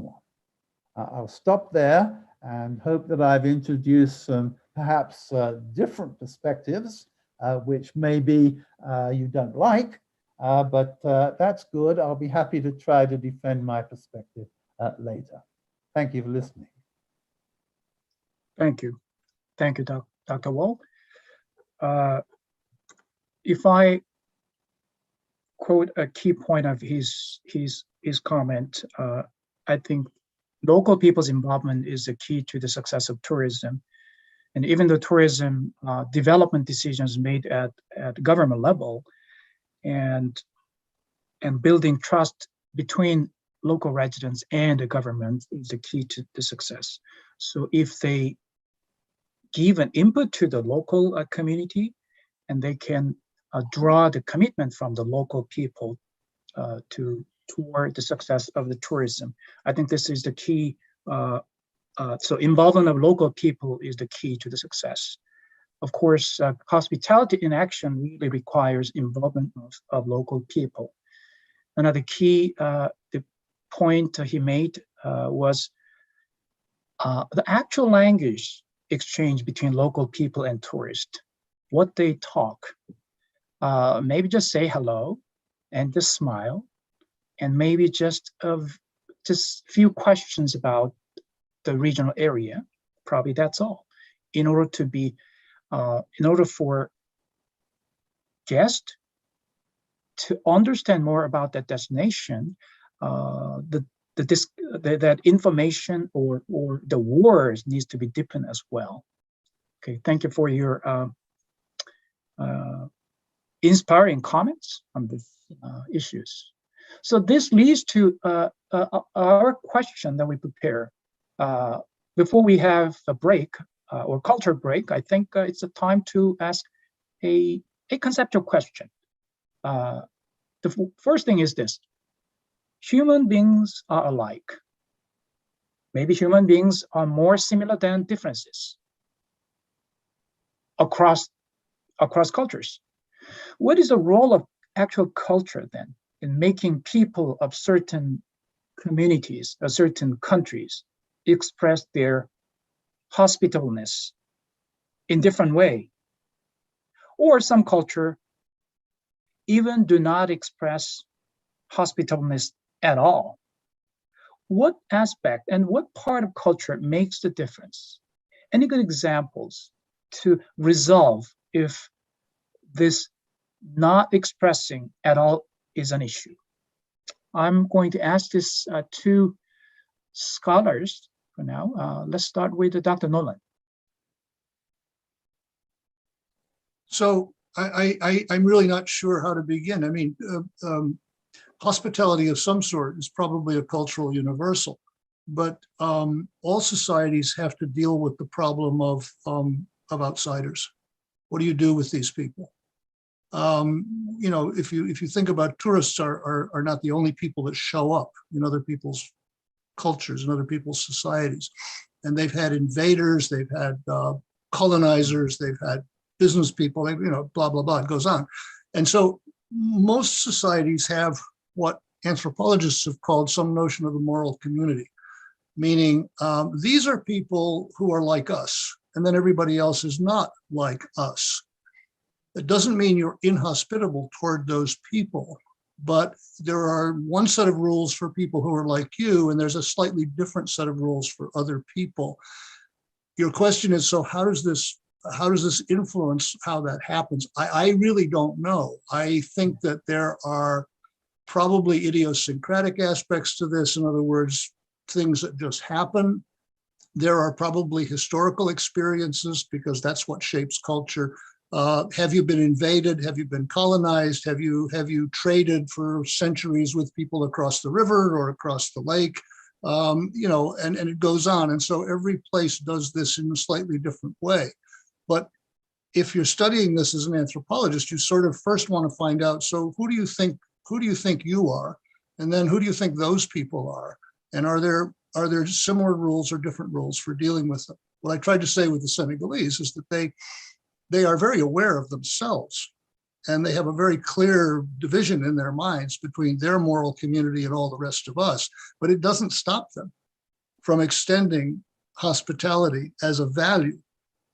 on. I'll stop there and hope that I've introduced some perhaps different perspectives, which maybe you don't like, but that's good. I'll be happy to try to defend my perspective later. Thank you for listening. Thank you. Thank you, Dr. Wall. If I quote a key point of his comment, I think local people's involvement is the key to the success of tourism. And even though tourism development decisions made at government level and building trust between local residents and the government is the key to the success. So if they give an input to the local community, and they can draw the commitment from the local people toward the success of the tourism. I think this is the key. So involvement of local people is the key to the success. Of course, hospitality in action really requires involvement of local people. Another key the point he made was the actual language exchange between local people and tourists, what they talk. Maybe just say hello and just smile, and maybe just few questions about the regional area. Probably that's all. In order for guests to understand more about that destination, that information or the words needs to be deepened as well. Okay, thank you for your inspiring comments on these issues. So this leads to our question that we prepare. Before we have a break or culture break, I think it's a time to ask a conceptual question. The first thing is this: human beings are alike. Maybe human beings are more similar than differences across cultures. What is the role of actual culture then in making people of certain communities or certain countries express their hospitableness in different way? Or some culture even do not express hospitableness at all. What aspect and what part of culture makes the difference? Any good examples to resolve if this not expressing at all is an issue? I'm going to ask this two scholars for now. Let's start with Dr. Nolan. So I'm really not sure how to begin. I mean, hospitality of some sort is probably a cultural universal, but all societies have to deal with the problem of outsiders. What do you do with these people? You know, if you think about tourists are not the only people that show up in other people's cultures and other people's societies, and they've had invaders, they've had colonizers, they've had business people, you know, blah blah blah. It goes on, and so most societies have what anthropologists have called some notion of the moral community, meaning these are people who are like us, and then everybody else is not like us. It doesn't mean you're inhospitable toward those people, but there are one set of rules for people who are like you, and there's a slightly different set of rules for other people. Your question is, so how does this influence how that happens? I really don't know. I think that there are probably idiosyncratic aspects to this. In other words, things that just happen. There are probably historical experiences, because that's what shapes culture. Have you been invaded? Have you been colonized? Have you traded for centuries with people across the river or across the lake? You know, and it goes on. And so every place does this in a slightly different way. But if you're studying this as an anthropologist, you sort of first want to find out, so who do you think you are? And then who do you think those people are? And are there similar rules or different rules for dealing with them? What I tried to say with the Senegalese is that they are very aware of themselves, and they have a very clear division in their minds between their moral community and all the rest of us, but it doesn't stop them from extending hospitality as a value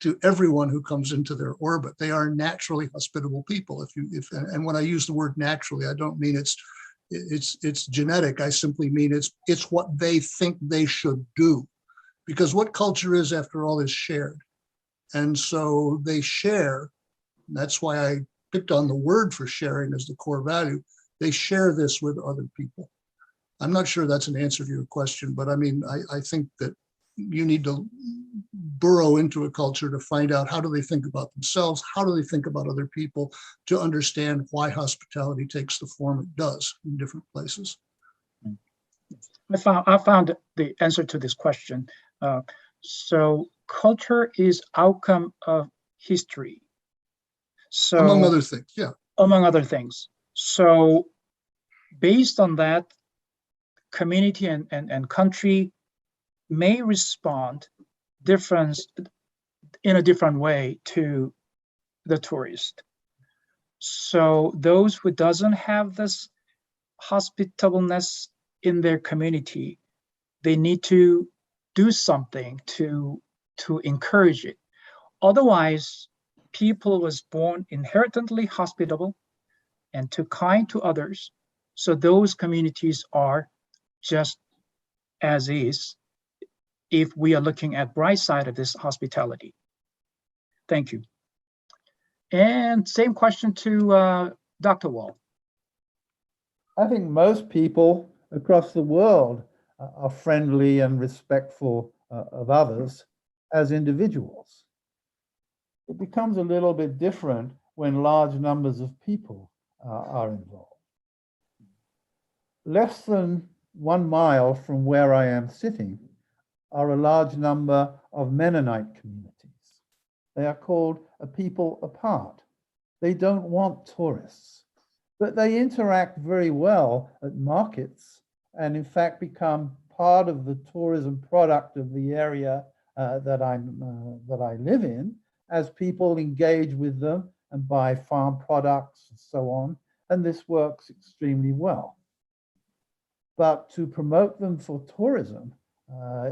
to everyone who comes into their orbit. They are naturally hospitable people. And when I use the word naturally, I don't mean it's genetic. I simply mean it's what they think they should do, because what culture is, after all, is shared. And so they share. That's why I picked on the word for sharing as the core value. They share this with other people. I'm not sure that's an answer to your question, but I mean, I think that you need to burrow into a culture to find out, how do they think about themselves? How do they think about other people, to understand why hospitality takes the form it does in different places? I found the answer to this question. So culture is outcome of history. So among other things, yeah. Among other things. So based on that, community and country may respond in a different way to the tourist. So those who doesn't have this hospitableness in their community, they need to do something to encourage it. Otherwise, people was born inherently hospitable and too kind to others. So those communities are just as is, if we are looking at bright side of this hospitality. Thank you. And same question to Dr. Wall. I think most people across the world are friendly and respectful of others as individuals. It becomes a little bit different when large numbers of people are involved. Less than 1 mile from where I am sitting are a large number of Mennonite communities. They are called a people apart. They don't want tourists, but they interact very well at markets and in fact become part of the tourism product of the area that I live in, as people engage with them and buy farm products and so on, and this works extremely well. But to promote them for tourism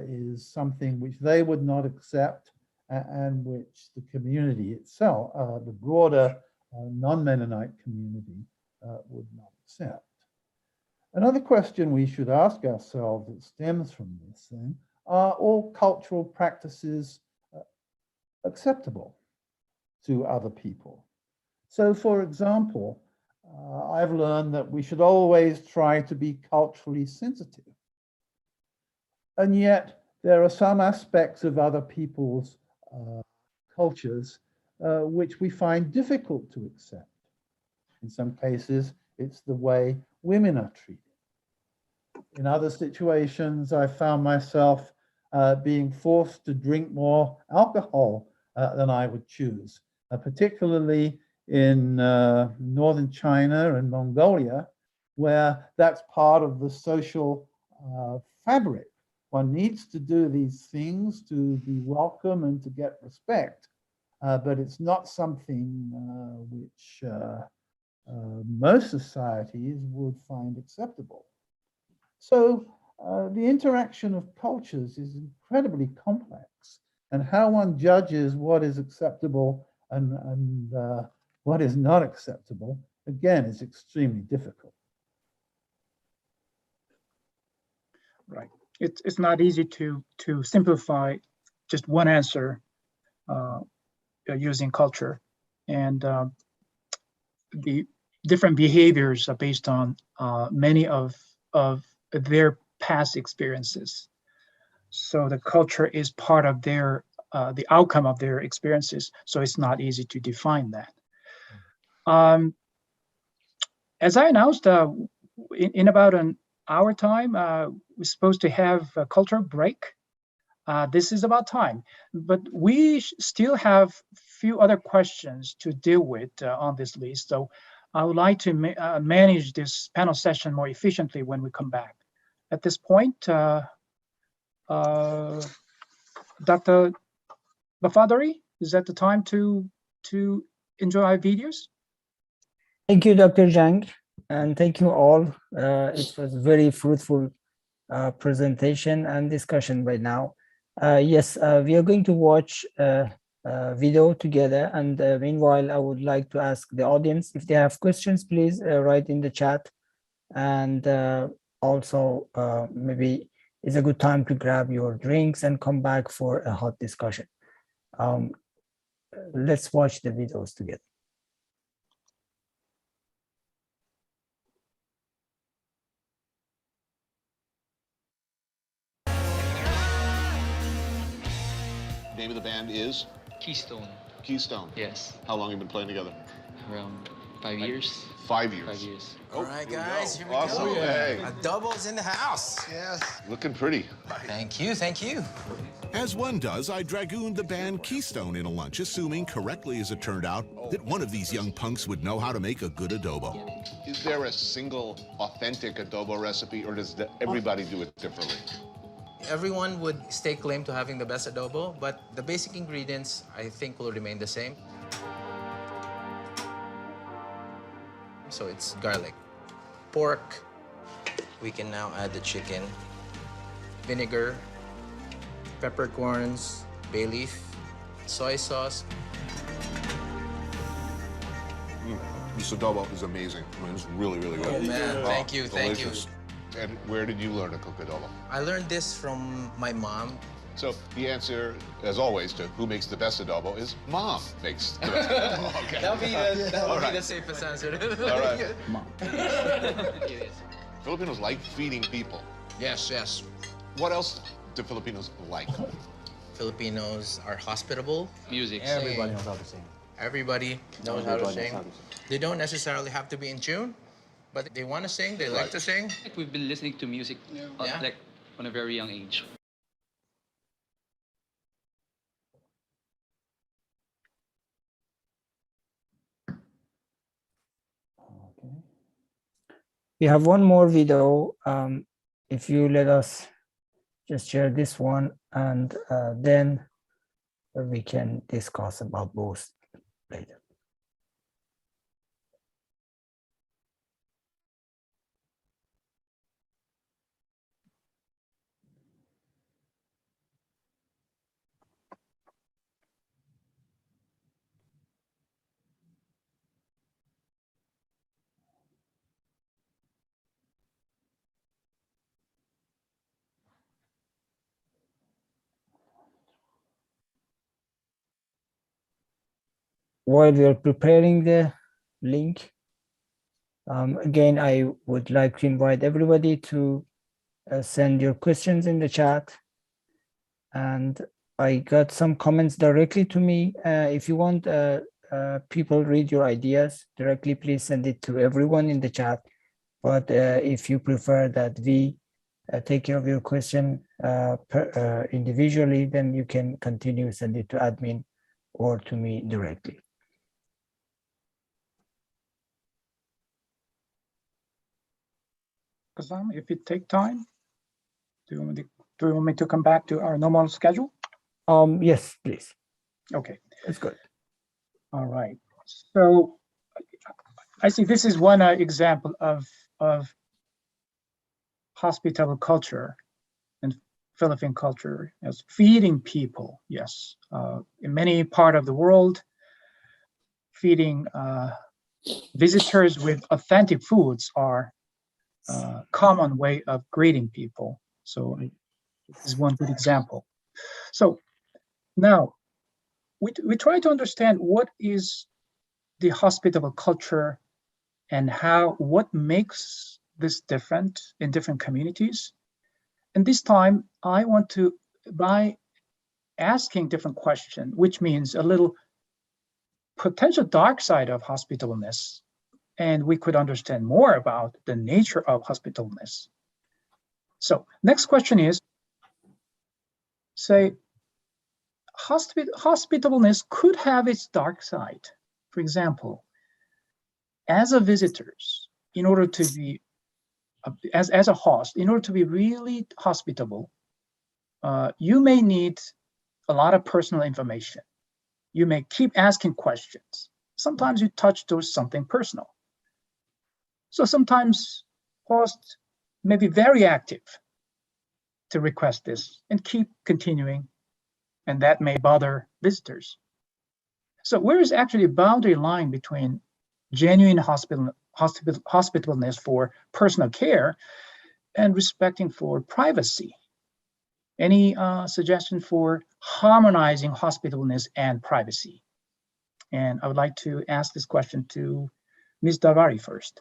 is something which they would not accept and which the community itself, the broader non-Mennonite community, would not accept. Another question we should ask ourselves that stems from this then, are all cultural practices acceptable to other people? So for example, I've learned that we should always try to be culturally sensitive. And yet there are some aspects of other people's cultures which we find difficult to accept. In some cases, it's the way women are treated. In other situations, I found myself being forced to drink more alcohol than I would choose, particularly in northern China and Mongolia, where that's part of the social fabric. One needs to do these things to be welcome and to get respect, but it's not something which most societies would find acceptable. So the interaction of cultures is incredibly complex, and how one judges what is acceptable and what is not acceptable, again, is extremely difficult. Right. It's not easy to simplify just one answer using culture, and the different behaviors are based on many of their past experiences. So the culture is part of their the outcome of their experiences. So it's not easy to define that. As I announced, in about an hour time, we're supposed to have a cultural break. This is about time, but we still have a few other questions to deal with on this list. So I would like to manage this panel session more efficiently when we come back. At this point, Dr. Bafadari, is that the time to enjoy our videos? Thank you, Dr. Zhang, and thank you all. It was a very fruitful presentation and discussion right now. Yes, we are going to watch a video together, and meanwhile, I would like to ask the audience if they have questions, please write in the chat, and also maybe it's a good time to grab your drinks and come back for a hot discussion. Let's watch the videos together. Name of the band is? Keystone. Keystone. Yes. How long have you been playing together? Around 5 years. 5 years. 5 years. All right, guys, here we Awesome. go. Hey. A double's in the house. Yes. Looking pretty. Thank you, thank you. As one does, I dragooned the band Keystone in a lunch, assuming correctly as it turned out, that one of these young punks would know how to make a good adobo. Is there a single authentic adobo recipe, or does everybody do it differently? Everyone would stake claim to having the best adobo, but the basic ingredients, I think, will remain the same. So it's garlic, pork. We can now add the chicken, vinegar, peppercorns, bay leaf, soy sauce. This adobo is amazing. I mean, it's really, really good. Oh, man. Thank you, thank you. Delicious. And where did you learn to cook adobo? I learned this from my mom. So the answer, as always, to who makes the best adobo is mom makes the best adobo. Okay. That would be the safest answer. All right. Mom. It is. Filipinos like feeding people. Yes, yes. What else do Filipinos like? Filipinos are hospitable. Music. Everybody knows how to sing. Everybody knows how to sing. They don't necessarily have to be in tune, but they want to sing. They like to sing. Like we've been listening to music like on a very young age. Okay. We have one more video. If you let us just share this one, and then we can discuss about both later. While we are preparing the link, again, I would like to invite everybody to send your questions in the chat. And I got some comments directly to me. If you want people read your ideas directly, please send it to everyone in the chat. But if you prefer that we take care of your question individually, then you can continue send it to admin or to me directly. Kazam, if it take time, do you want me to come back to our normal schedule? Yes, please. Okay. That's good. All right. So I see this is one example of hospitable culture and Philippine culture as feeding people. Yes, in many parts of the world, feeding visitors with authentic foods are common way of greeting people. So this is one good example. So now we try to understand what is the hospitable culture and what makes this different in different communities. And this time I want to, by asking different questions, which means a little potential dark side of hospitableness, and we could understand more about the nature of hospitableness. So next question is, say, hospitableness could have its dark side. For example, as a visitors, in order to be, as a host, in order to be really hospitable, you may need a lot of personal information. You may keep asking questions. Sometimes you touch to something personal. So sometimes hosts may be very active to request this and keep continuing, and that may bother visitors. So where is actually a boundary line between genuine hospitableness for personal care and respecting for privacy? Any suggestion for harmonizing hospitableness and privacy? And I would like to ask this question to Ms. Davari first.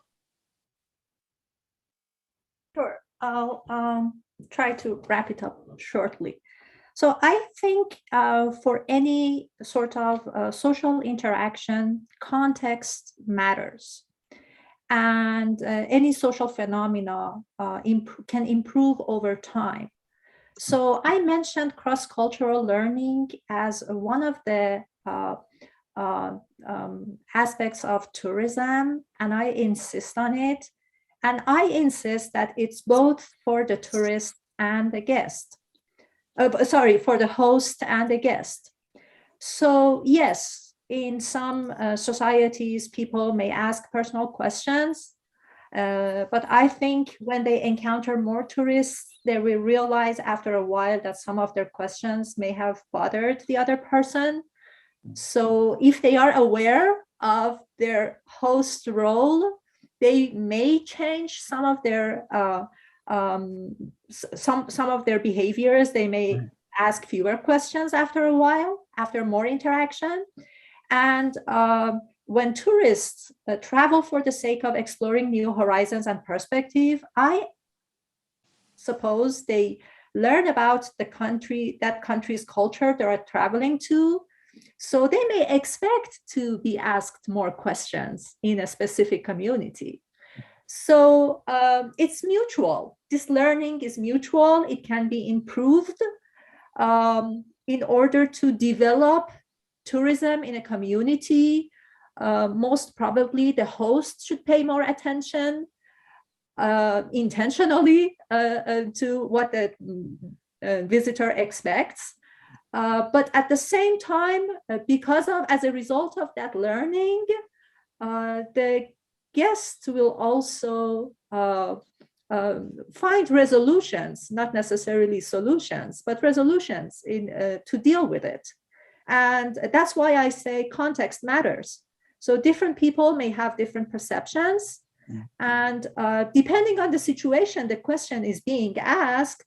Sure, I'll try to wrap it up shortly. So I think for any sort of social interaction, context matters. And any social phenomena can improve over time. So I mentioned cross-cultural learning as one of the aspects of tourism, and I insist on it. And I insist that it's both for the tourist and the guest. For the host and the guest. So yes, in some societies, people may ask personal questions, but I think when they encounter more tourists, they will realize after a while that some of their questions may have bothered the other person. So if they are aware of their host role, they may change some of their some of their behaviors. They may ask fewer questions after a while, after more interaction. And when tourists travel for the sake of exploring new horizons and perspective, I suppose they learn about the country, that country's culture they are traveling to. So they may expect to be asked more questions in a specific community. So it's mutual. This learning is mutual. It can be improved in order to develop tourism in a community. Most probably the host should pay more attention intentionally to what the visitor expects. But at the same time, as a result of that learning, the guests will also find resolutions, not necessarily solutions, but resolutions to deal with it. And that's why I say context matters. So different people may have different perceptions. And depending on the situation the question is being asked,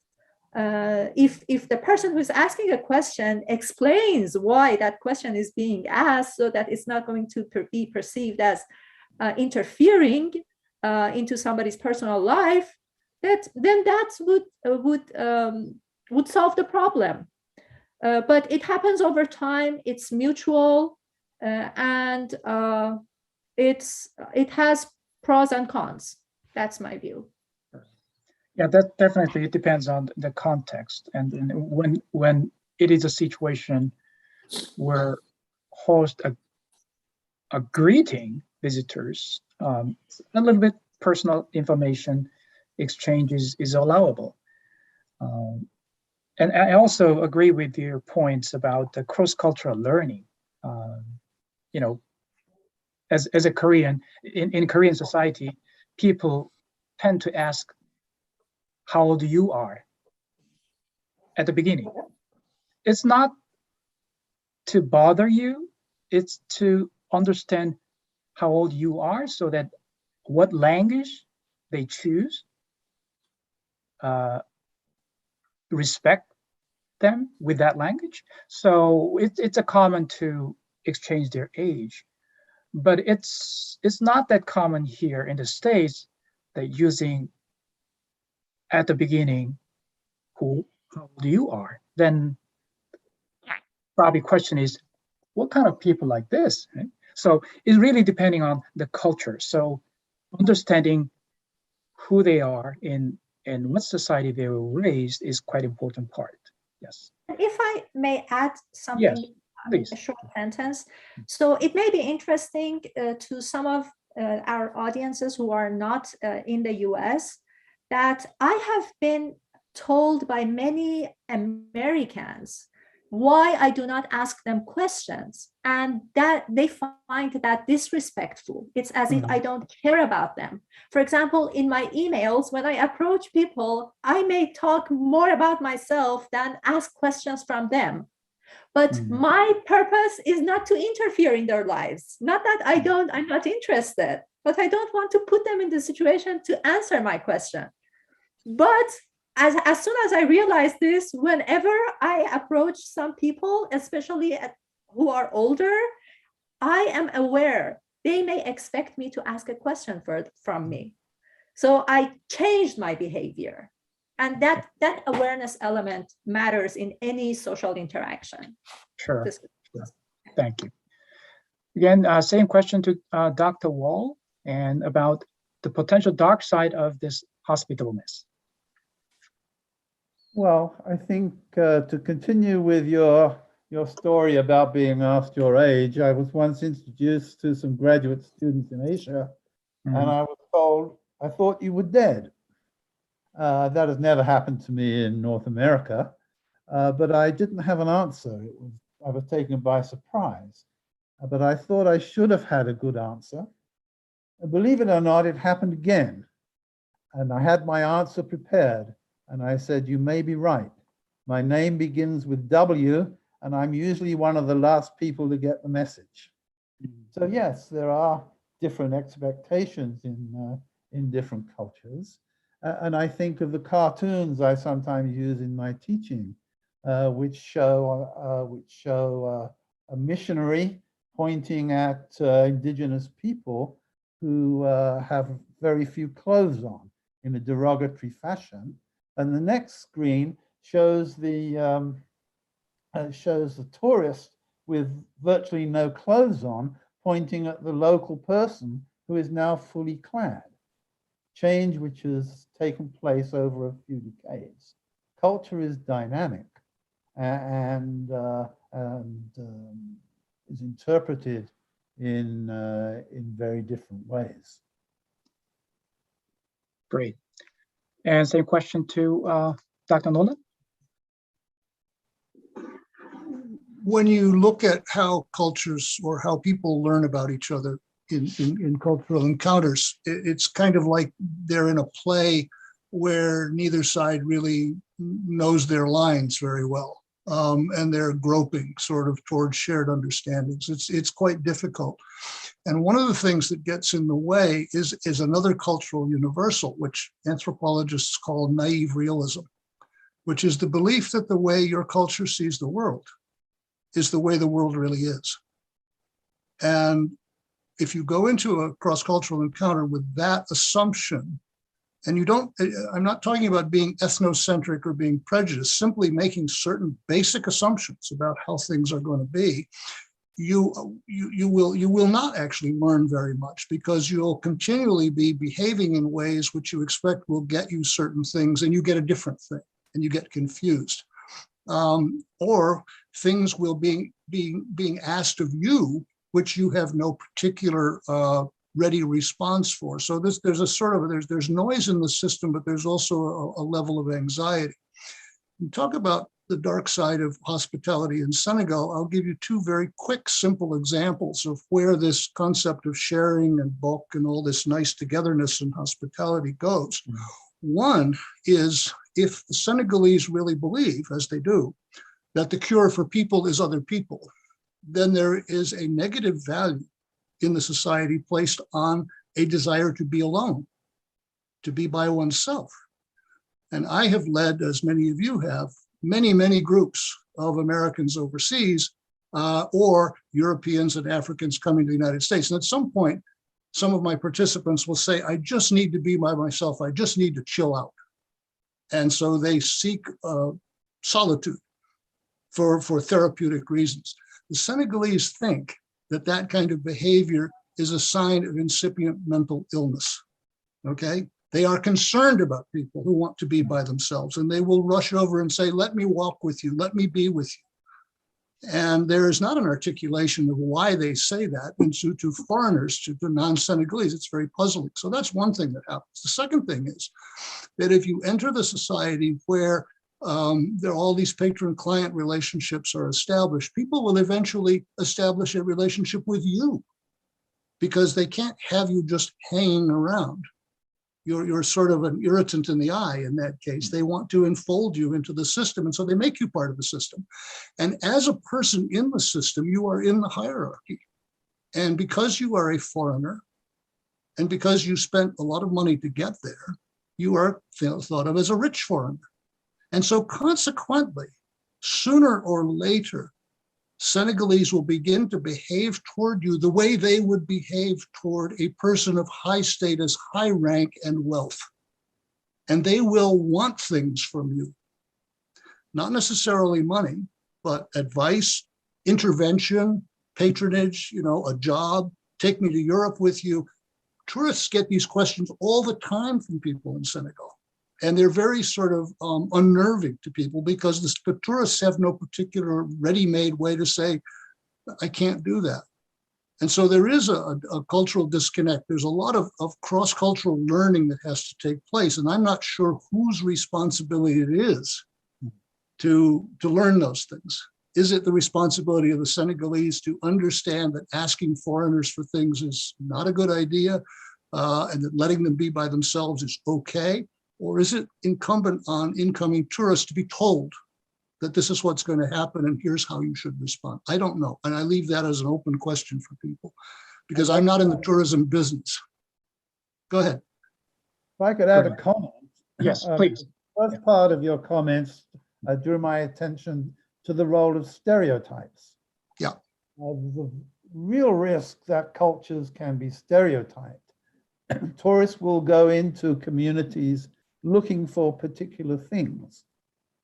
if the person who is asking a question explains why that question is being asked so that it's not going to be perceived as interfering into somebody's personal life, then that would solve the problem. But it happens over time. It's mutual, and it has pros and cons. That's my view. Yeah, that definitely, it depends on the context. And when it is a situation where host are greeting visitors, a little bit personal information exchanges is allowable. And I also agree with your points about the cross-cultural learning. You know, as a Korean, in Korean society, people tend to ask how old you are at the beginning. It's not to bother you, it's to understand how old you are so that what language they choose, respect them with that language. So it's a common to exchange their age, but it's not that common here in the States that using at the beginning how old you are. Then probably question is, what kind of people like this? Right? So it's really depending on the culture. So understanding who they are in what society they were raised is quite important part. Yes. If I may add something, yes, please. A short sentence. So it may be interesting to some of our audiences who are not in the US that I have been told by many Americans why I do not ask them questions, and that they find that disrespectful. It's as if I don't care about them. For example, in my emails, when I approach people, I may talk more about myself than ask questions from them. But my purpose is not to interfere in their lives. Not that I'm not interested, but I don't want to put them in the situation to answer my question. But as soon as I realized this, whenever I approach some people, especially who are older, I am aware they may expect me to ask a question from me. So I changed my behavior. And that awareness element matters in any social interaction. Sure. Thank you. Again, same question to Dr. Wall, and about the potential dark side of this hospitableness. Well, I think to continue with your story about being asked your age, I was once introduced to some graduate students in Asia, and I was told, I thought you were dead. That has never happened to me in North America, but I didn't have an answer. I was taken by surprise, but I thought I should have had a good answer. And believe it or not, it happened again. And I had my answer prepared. And I said, you may be right. My name begins with W, and I'm usually one of the last people to get the message. So yes, there are different expectations in different cultures. And I think of the cartoons I sometimes use in my teaching. which show a missionary pointing at indigenous people who have very few clothes on in a derogatory fashion. And the next screen shows the tourist with virtually no clothes on, pointing at the local person who is now fully clad. Change which has taken place over a few decades. Culture is dynamic and is interpreted in very different ways. Great. And same question to Dr. Nolan. When you look at how cultures or how people learn about each other in cultural encounters, it's kind of like they're in a play where neither side really knows their lines very well. And they're groping sort of towards shared understandings. It's quite difficult. And one of the things that gets in the way is another cultural universal, which anthropologists call naive realism, which is the belief that the way your culture sees the world is the way the world really is. And if you go into a cross-cultural encounter with that assumption, and you don't, I'm not talking about being ethnocentric or being prejudiced, simply making certain basic assumptions about how things are going to be, you will not actually learn very much, because you'll continually be behaving in ways which you expect will get you certain things, and you get a different thing, and you get confused. Or things will be being asked of you, which you have no particular ready response for. So there's a sort of, there's noise in the system, but there's also a level of anxiety. You talk about the dark side of hospitality in Senegal. I'll give you two very quick, simple examples of where this concept of sharing and bulk and all this nice togetherness in hospitality goes. One is, if the Senegalese really believe, as they do, that the cure for people is other people, then there is a negative value in the society placed on a desire to be alone, to be by oneself. And I have led, as many of you have, many groups of Americans overseas or Europeans and Africans coming to the United States. And at some point, some of my participants will say, I just need to be by myself. I just need to chill out. And so they seek solitude for therapeutic reasons. The Senegalese think that that kind of behavior is a sign of incipient mental illness, okay? They are concerned about people who want to be by themselves, and they will rush over and say, let me walk with you, let me be with you. And there is not an articulation of why they say that. And to foreigners, to non-Senegalese, it's very puzzling. So that's one thing that happens. The second thing is that if you enter the society where there are all these patron-client relationships are established, people will eventually establish a relationship with you, because they can't have you just hanging around. You're sort of an irritant in the eye in that case. They want to enfold you into the system, and so they make you part of the system. And as a person in the system, you are in the hierarchy. And because you are a foreigner, and because you spent a lot of money to get there, you are thought of as a rich foreigner. And so consequently, sooner or later, Senegalese will begin to behave toward you the way they would behave toward a person of high status, high rank, and wealth. And they will want things from you. Not necessarily money, but advice, intervention, patronage, a job, take me to Europe with you. Tourists get these questions all the time from people in Senegal. And they're very sort of unnerving to people, because the tourists have no particular ready-made way to say, I can't do that. And so there is a cultural disconnect. There's a lot of cross-cultural learning that has to take place. And I'm not sure whose responsibility it is to learn those things. Is it the responsibility of the Senegalese to understand that asking foreigners for things is not a good idea, and that letting them be by themselves is okay? Or is it incumbent on incoming tourists to be told that this is what's going to happen and here's how you should respond? I don't know. And I leave that as an open question for people, because I'm not in the tourism business. Go ahead. If I could add a comment. Yes, please. The first part of your comments drew my attention to the role of stereotypes. Yeah. The real risk that cultures can be stereotyped. Tourists will go into communities looking for particular things.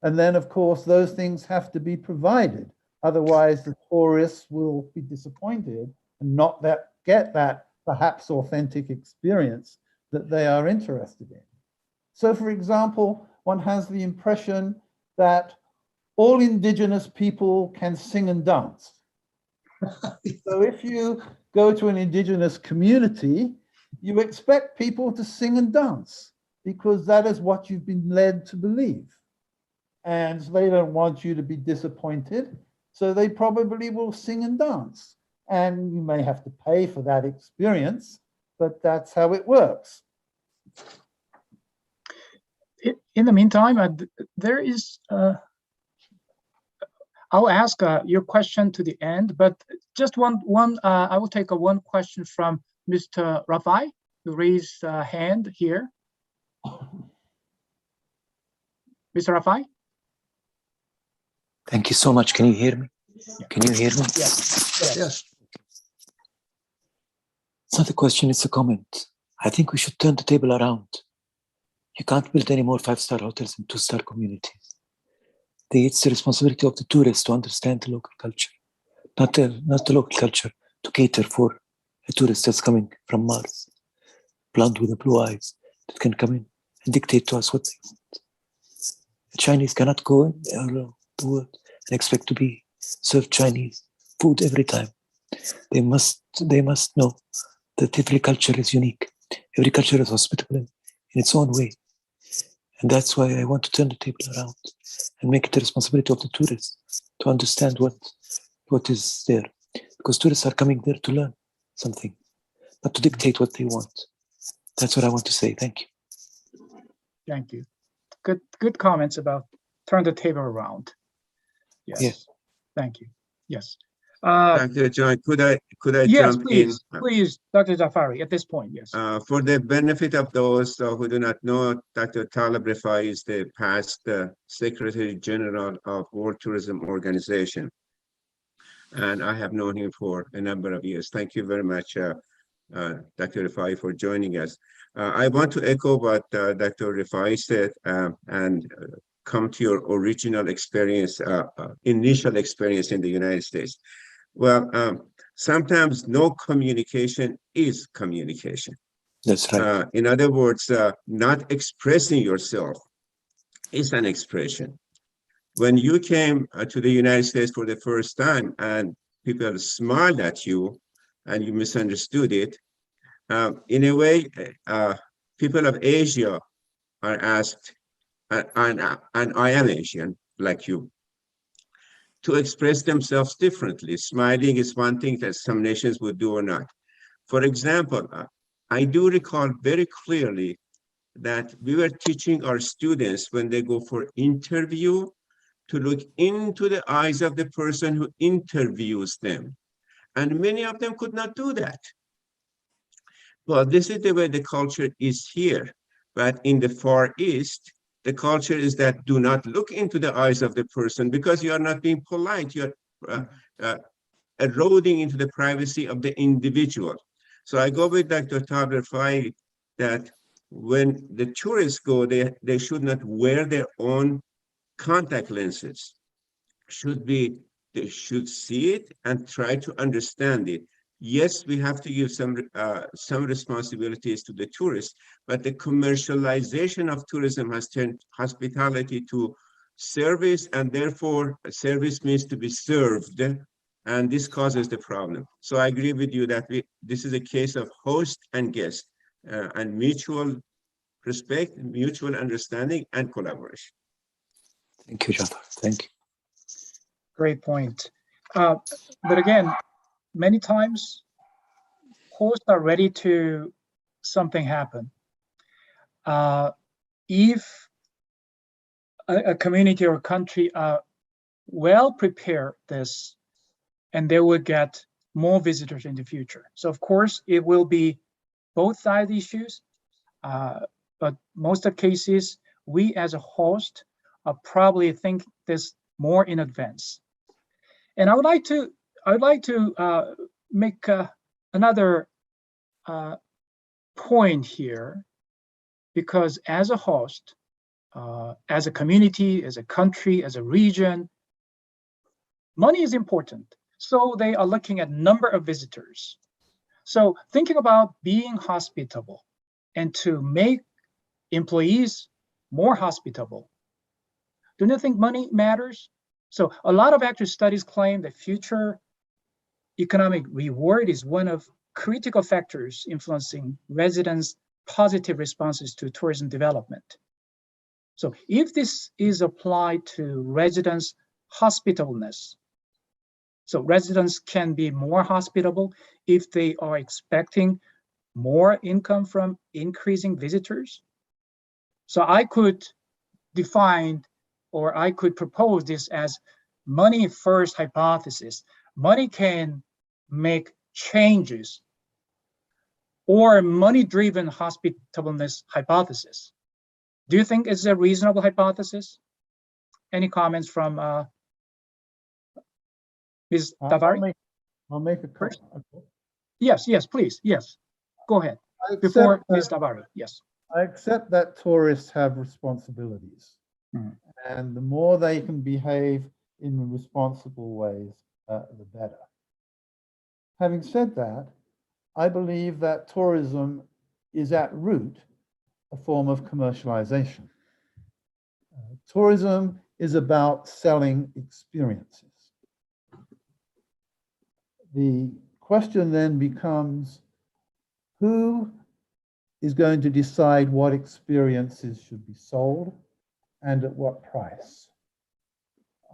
And then, of course, those things have to be provided. Otherwise, the tourists will be disappointed and not get that perhaps authentic experience that they are interested in. So, for example, one has the impression that all indigenous people can sing and dance. So if you go to an indigenous community, you expect people to sing and dance because that is what you've been led to believe. And they don't want you to be disappointed, so they probably will sing and dance. And you may have to pay for that experience, but that's how it works. In the meantime, there is, I'll ask your question to the end, but just one. I will take one question from Mr. Rafai, who raised a hand here. Mr. Rafai? Thank you so much. Can you hear me? Yeah. Can you hear me? Yes. Yes. It's not a question, it's a comment. I think we should turn the table around. You can't build any more 5-star hotels in 2-star communities. It's the responsibility of the tourists to understand the local culture, not the local culture to cater for a tourist that's coming from Mars, blonde with the blue eyes, that can come in and dictate to us what they want. The Chinese cannot go in the world and expect to be served Chinese food every time. They must know that every culture is unique. Every culture is hospitable in its own way. And that's why I want to turn the table around and make it the responsibility of the tourists to understand what is there. Because tourists are coming there to learn something, not to dictate what they want. That's what I want to say. Thank you. Thank you. Good comments about turn the table around. Yes. Yeah. Thank you. Yes. Dr. John, could I yes, jump please, in? Please, Dr. Jafari, at this point, yes. For the benefit of those who do not know, Dr. Talib Rifai is the past Secretary General of World Tourism Organization. And I have known him for a number of years. Thank you very much, Dr. Rifai, for joining us. I want to echo what Dr. Rifai said and come to your original experience, initial experience in the United States. Well, sometimes no communication is communication. That's right. In other words, not expressing yourself is an expression. When you came to the United States for the first time and people smiled at you and you misunderstood it, in a way, people of Asia are asked, and I am Asian, like you, to express themselves differently. Smiling is one thing that some nations would do or not. For example, I do recall very clearly that we were teaching our students when they go for interview to look into the eyes of the person who interviews them. And many of them could not do that. Well, this is the way the culture is here. But in the Far East, the culture is that do not look into the eyes of the person because you are not being polite. You are eroding into the privacy of the individual. So I go with Dr. Talib Rifai that when the tourists go, they should not wear their own contact lenses. They should see it and try to understand it. Yes, we have to give some responsibilities to the tourists, but the commercialization of tourism has turned hospitality to service, and therefore service means to be served, and this causes the problem. So I agree with you that this is a case of host and guest, and mutual respect, mutual understanding, and collaboration. Thank you, Jafar. Thank you. Great point. But again, many times hosts are ready to something happen. If a community or country are well prepared this, and they will get more visitors in the future. So of course it will be both side issues, but most of cases we as a host probably think this more in advance. And I would like to make another point here, because as a host, as a community, as a country, as a region, money is important. So they are looking at number of visitors. So thinking about being hospitable and to make employees more hospitable, don't you think money matters? So a lot of actual studies claim that future economic reward is one of critical factors influencing residents' positive responses to tourism development. So if this is applied to residents' hospitableness, so residents can be more hospitable if they are expecting more income from increasing visitors. So I could define, or I could propose this as money first hypothesis. Money can make changes, or money-driven hospitableness hypothesis. Do you think it's a reasonable hypothesis? Any comments from Ms. Davari? I'll make a comment. Okay. Yes, please. Yes, go ahead. Before Ms. Davari, yes. I accept that tourists have responsibilities. And the more they can behave in responsible ways, the better. Having said that, I believe that tourism is at root a form of commercialization. Tourism is about selling experiences. The question then becomes, who is going to decide what experiences should be sold and at what price?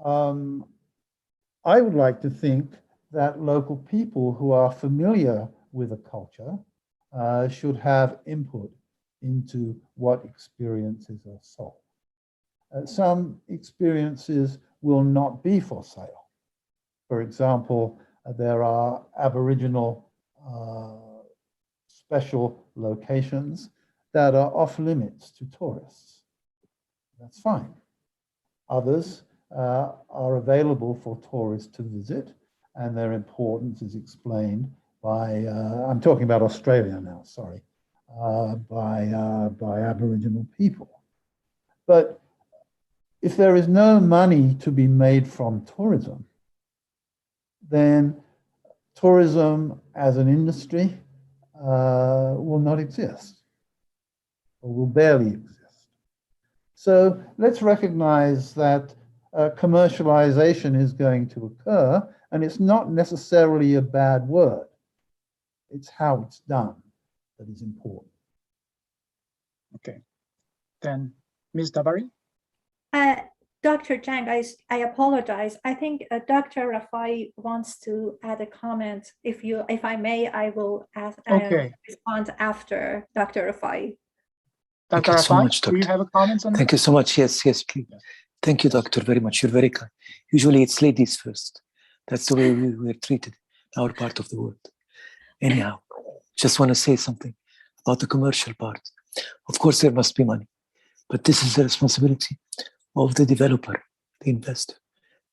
I would like to think that local people who are familiar with a culture should have input into what experiences are sold. Some experiences will not be for sale. For example, there are Aboriginal special locations that are off limits to tourists. That's fine. Others are available for tourists to visit, and their importance is explained by, I'm talking about Australia now, sorry, by Aboriginal people. But if there is no money to be made from tourism, then tourism as an industry will not exist, or will barely exist. So let's recognize that commercialization is going to occur, and it's not necessarily a bad word. It's how it's done that is important. Okay, then Ms. Davari? Dr. Zhang, I apologize. I think Dr. Rafai wants to add a comment. If I may, I will respond after Dr. Rafai. Thank you so much, Doctor. Do you have a comment on that? Thank you so much. Yes, please. Yes. Thank you, Doctor, very much. You're very kind. Usually it's ladies first. That's the way we're treated in our part of the world. Anyhow, just want to say something about the commercial part. Of course, there must be money, but this is the responsibility of the developer, the investor,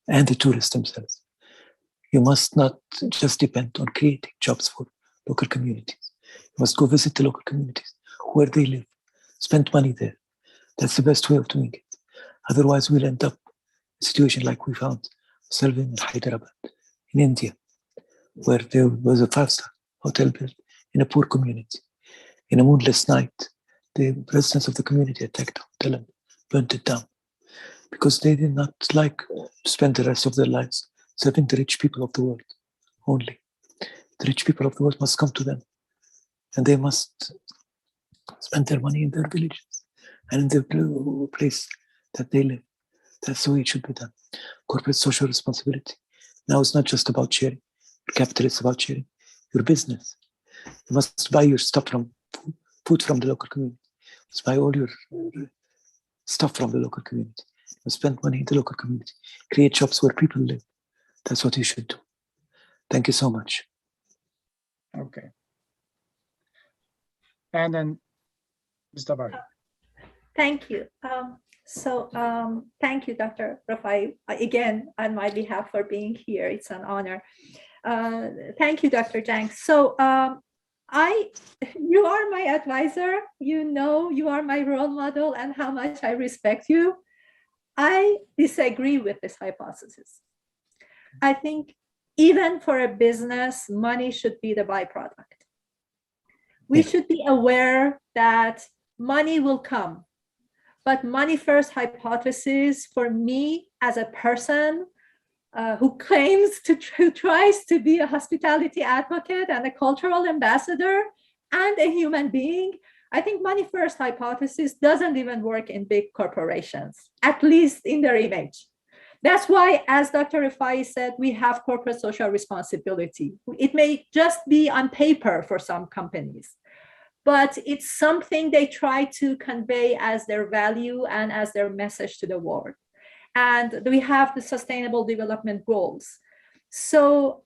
and the tourists themselves. You must not just depend on creating jobs for local communities. You must go visit the local communities where they live, spend money there. That's the best way of doing it. Otherwise, we'll end up in a situation like we found ourselves in Hyderabad, in India, where there was a 5-star hotel built in a poor community. In a moonless night, the residents of the community attacked the hotel and burnt it down, because they did not like to spend the rest of their lives serving the rich people of the world only. The rich people of the world must come to them, and they must spend their money in their villages and in the place that they live. That's the way it should be done. Corporate social responsibility. Now it's not just about sharing. Capital is about sharing your business. You must buy your stuff from food from the local community. You must buy all your stuff from the local community. You must spend money in the local community. Create jobs where people live. That's what you should do. Thank you so much. Okay. And then Ms. Davari. Thank you. So thank you, Dr. Rafai, again, on my behalf for being here. It's an honor. Thank you, Dr. Jang. So you are my advisor. You know, you are my role model and how much I respect you. I disagree with this hypothesis. I think even for a business, money should be the byproduct. We should be aware that money will come, but money first hypothesis for me as a person who claims who tries to be a hospitality advocate and a cultural ambassador and a human being, I think money first hypothesis doesn't even work in big corporations, at least in their image. That's why, as Dr. Rafai said, we have corporate social responsibility. It may just be on paper for some companies, but it's something they try to convey as their value and as their message to the world. And we have the Sustainable Development Goals. So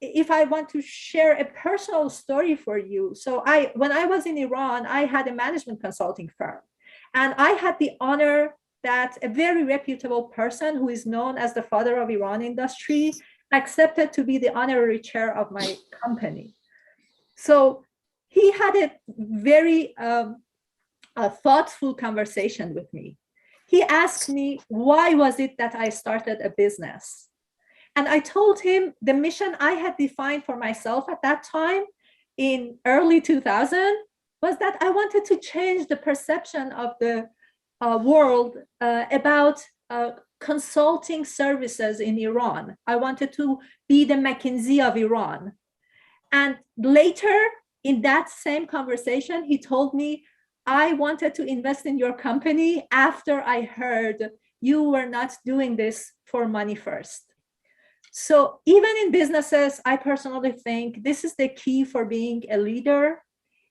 if I want to share a personal story for you, so when I was in Iran, I had a management consulting firm, and I had the honor that a very reputable person who is known as the father of Iran industry accepted to be the honorary chair of my company. So he had a very thoughtful conversation with me. He asked me, why was it that I started a business? And I told him the mission I had defined for myself at that time in early 2000 was that I wanted to change the perception of the world about consulting services in Iran. I wanted to be the McKinsey of Iran. And later in that same conversation, he told me, I wanted to invest in your company after I heard you were not doing this for money first. So even in businesses, I personally think this is the key for being a leader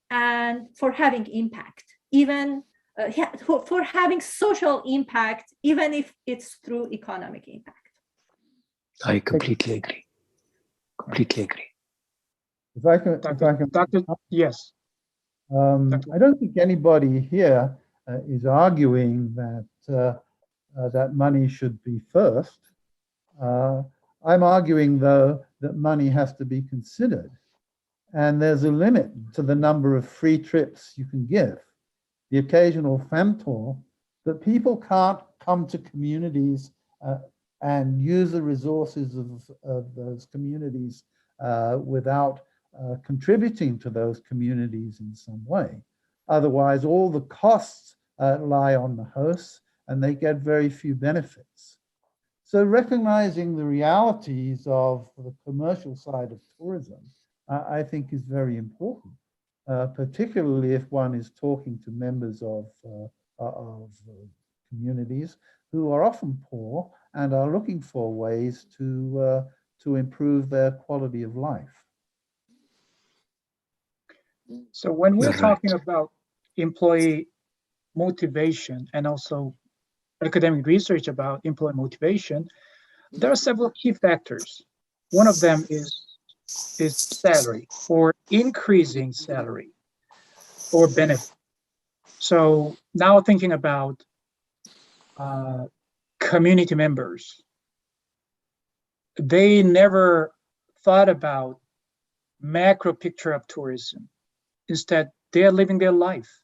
and for having impact, even for having social impact, even if it's through economic impact. I completely agree. Completely agree. If I can, Doctor, yes. I don't think anybody here is arguing that that money should be first. I'm arguing, though, that money has to be considered, and there's a limit to the number of free trips you can give. The occasional femtour, that people can't come to communities and use the resources of those communities without contributing to those communities in some way. Otherwise, all the costs lie on the hosts and they get very few benefits. So recognizing the realities of the commercial side of tourism, I think is very important. Particularly if one is talking to members of communities who are often poor and are looking for ways to improve their quality of life. So when we're talking about employee motivation and also academic research about employee motivation, there are several key factors. One of them is salary, or increasing salary or benefit. So now thinking about community members, they never thought about macro picture of tourism. Instead, they are living their life.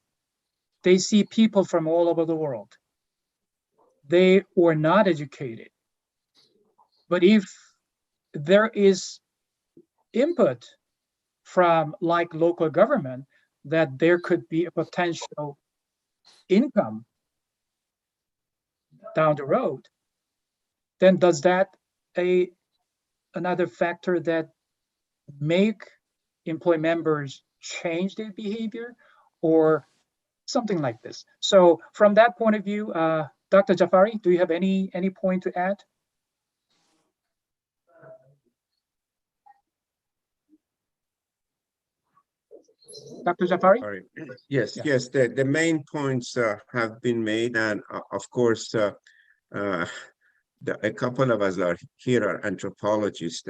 They see people from all over the world. They were not educated. But if there is input from like local government that there could be a potential income down the road, then does that another factor that make employee members change their behavior or something like this? So from that point of view, Dr. Jafari, do you have any point to add? Dr. Jafari? Yes, yes, the main points have been made, and of course, a couple of us are here are anthropologists,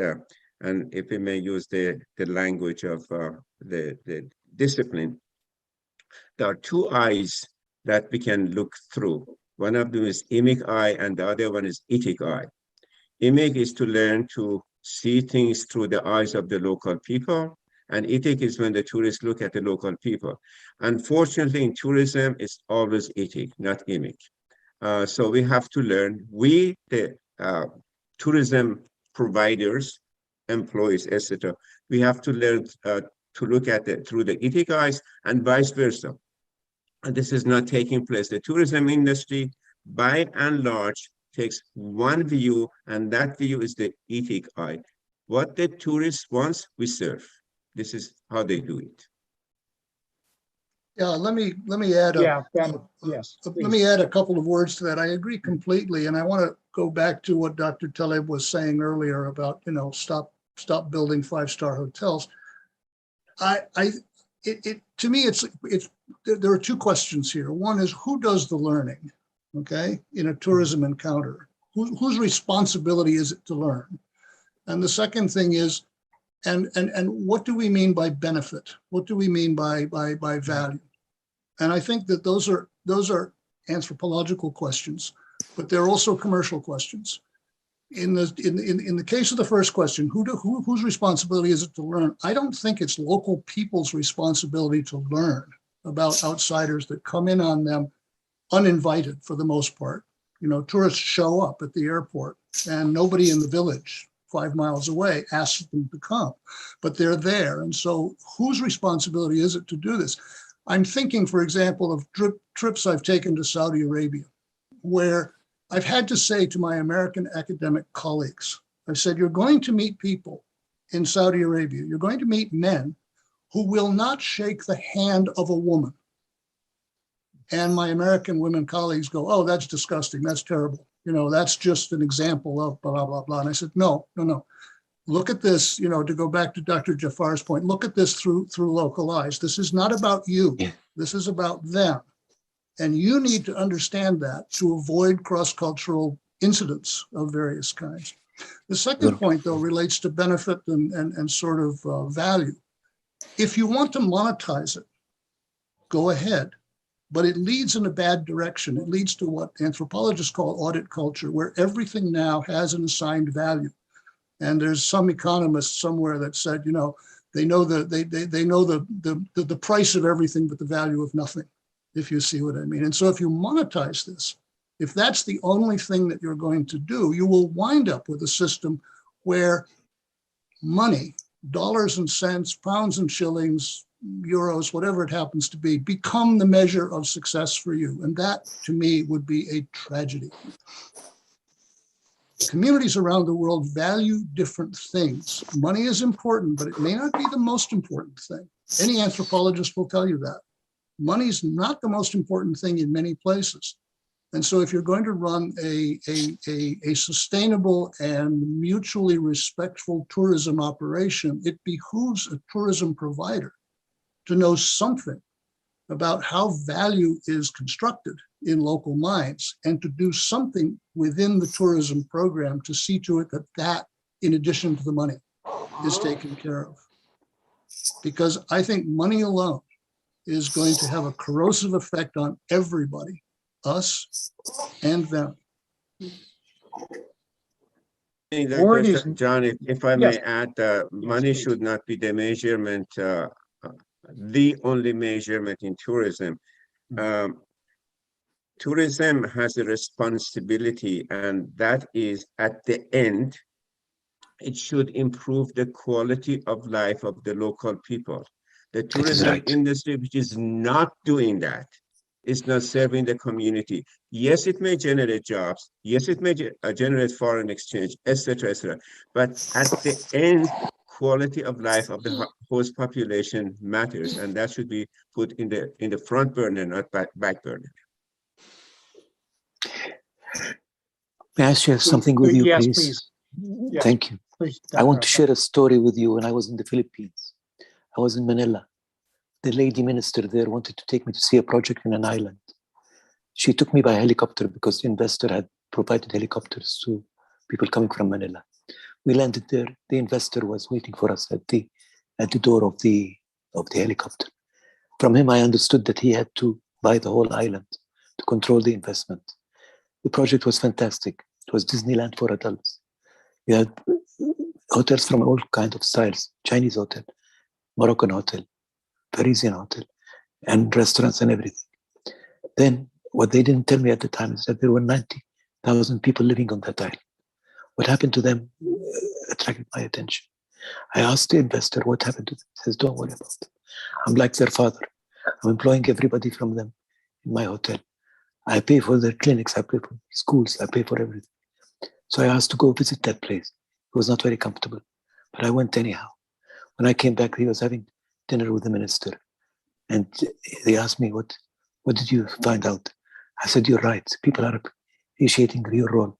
and if we may use the language of the discipline, there are two eyes that we can look through. One of them is emic eye, and the other one is etic eye. Emic is to learn to see things through the eyes of the local people, and etic is when the tourists look at the local people. Unfortunately, in tourism, it's always etic, not emic. So we have to learn, we, the tourism providers, employees, etc., we have to learn to look at it through the etic eyes and vice versa. And this is not taking place. The tourism industry, by and large, takes one view, and that view is the etic eye. What the tourist wants, we serve. This is how they do it. Yeah, let me add let me add a couple of words to that. I agree completely, and I want to go back to what Dr. Taleb was saying earlier about, you know, stop building 5-star hotels. To me, there are two questions here. One is, who does the learning, okay, in a tourism encounter? Whose responsibility is it to learn? And the second thing is, and what do we mean by benefit? What do we mean by value? And I think that those are anthropological questions, but they're also commercial questions. In the case of the first question, whose responsibility is it to learn? I don't think it's local people's responsibility to learn about outsiders that come in on them uninvited for the most part. You know, tourists show up at the airport and nobody in the village 5 miles away asks them to come, but they're there. And so whose responsibility is it to do this? I'm thinking, for example, of trips I've taken to Saudi Arabia, where I've had to say to my American academic colleagues, I've said, you're going to meet people in Saudi Arabia, you're going to meet men who will not shake the hand of a woman. And my American women colleagues go, oh, that's disgusting, that's terrible. You know, that's just an example of blah, blah, blah. And I said, no. Look at this, you know, to go back to Dr. Jafar's point, look at this through local eyes. This is not about you. This is about them. And you need to understand that to avoid cross-cultural incidents of various kinds. The second point, though, relates to benefit and sort of value. If you want to monetize it, go ahead. But it leads in a bad direction. It leads to what anthropologists call audit culture, where everything now has an assigned value. And there's some economist somewhere that said, you know, they know the price of everything, but the value of nothing, if you see what I mean. And so if you monetize this, if that's the only thing that you're going to do, you will wind up with a system where money, dollars and cents, pounds and shillings, euros, whatever it happens to be, become the measure of success for you. And that, to me, would be a tragedy. Communities around the world value different things. Money is important, but it may not be the most important thing. Any anthropologist will tell you that. Money is not the most important thing in many places. And so if you're going to run a sustainable and mutually respectful tourism operation, it behooves a tourism provider to know something about how value is constructed in local minds and to do something within the tourism program to see to it that in addition to the money, is taken care of. Because I think money alone is going to have a corrosive effect on everybody, us and them. John, if I may add, money should not be the measurement, the only measurement in tourism. Tourism has a responsibility, and that is at the end, it should improve the quality of life of the local people. The tourism industry, which is not doing that, is not serving the community. Yes, it may generate jobs. Yes, it may generate foreign exchange, etc., but at the end, quality of life of the host population matters, and that should be put in the front burner, not back burner. May I share something with you, yes, please? Yes, Thank you. please, I want to share a story with you. When I was in the Philippines, I was in Manila. The lady minister there wanted to take me to see a project in an island. She took me by helicopter because the investor had provided helicopters to people coming from Manila. We landed there. The investor was waiting for us at the door of the helicopter. From him, I understood that he had to buy the whole island, to control the investment. The project was fantastic. It was Disneyland for adults. We had hotels from all kinds of styles, Chinese hotel, Moroccan hotel, Parisian hotel, and restaurants and everything. Then what they didn't tell me at the time is that there were 90,000 people living on that island. What happened to them attracted my attention. I asked the investor what happened to them. He says, don't worry about it. I'm like their father. I'm employing everybody from them in my hotel. I pay for their clinics, I pay for schools, I pay for everything. So I asked to go visit that place. It was not very comfortable, but I went anyhow. When I came back, he was having dinner with the minister. And they asked me, what did you find out? I said, you're right. People are appreciating your role,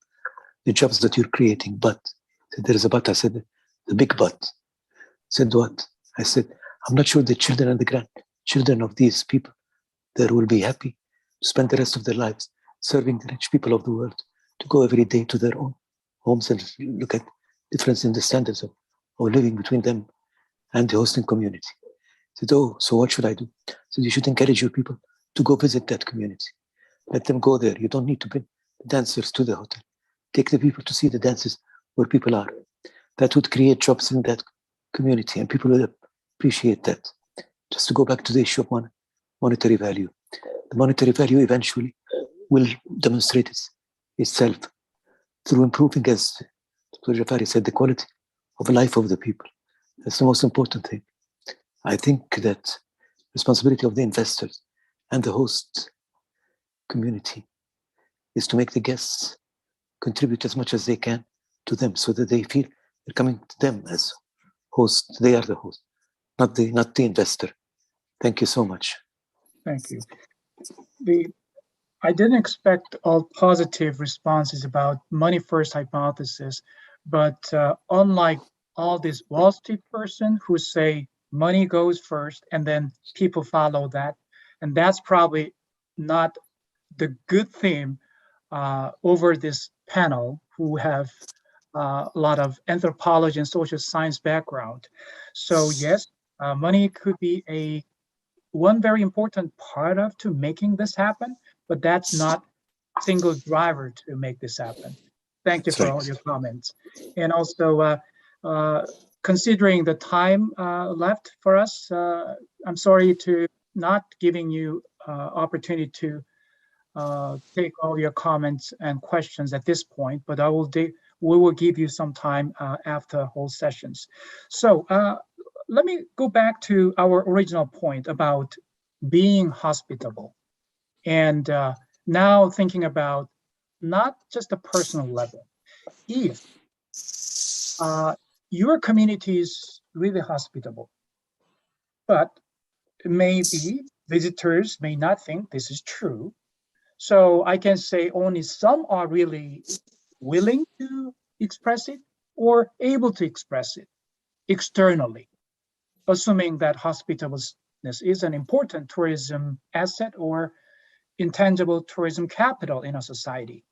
the jobs that you're creating. But said, there is a but. I said, the big but. I said, what? I said, I'm not sure the children and the grandchildren of these people there will be happy to spend the rest of their lives serving the rich people of the world, to go every day to their own homes and look at difference in the standards of living between them and the hosting community. I said, oh, so what should I do? I said, you should encourage your people to go visit that community. Let them go there. You don't need to bring the dancers to the hotel. Take the people to see the dances where people are. That would create jobs in that community and people will appreciate that. Just to go back to the issue of monetary value. The monetary value eventually will demonstrate itself through improving, as Dr. Jafari said, the quality of life of the people. That's the most important thing. I think that responsibility of the investors and the host community is to make the guests contribute as much as they can to them so that they feel they're coming to them as hosts. They are the host, not the investor. Thank you so much. Thank you. I didn't expect all positive responses about money first hypothesis, but unlike all these Wall Street person who say money goes first and then people follow that, and that's probably not the good theme over this panel who have a lot of anthropology and social science background. So yes, money could be one very important part of to making this happen, but that's not single driver to make this happen. Thank you for all your comments. And also, considering the time left for us, I'm sorry to not giving you opportunity to take all your comments and questions at this point, but we will give you some time after whole sessions. So let me go back to our original point about being hospitable. And now thinking about not just a personal level. If your community is really hospitable, but maybe visitors may not think this is true. So I can say only some are really willing to express it or able to express it externally, assuming that hospitableness is an important tourism asset or intangible tourism capital in a society.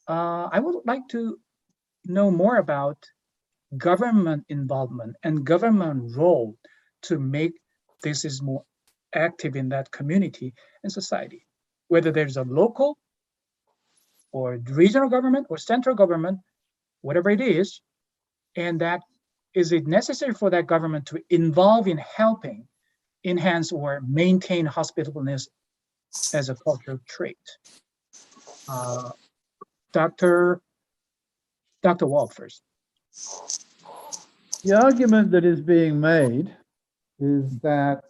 I would like to know more about government involvement and government role to make this is more active in that community and society, whether there's a local or regional government or central government, whatever it is, and that is it necessary for that government to involve in helping enhance or maintain hospitableness as a cultural trait? Dr. Wall first. The argument that is being made is that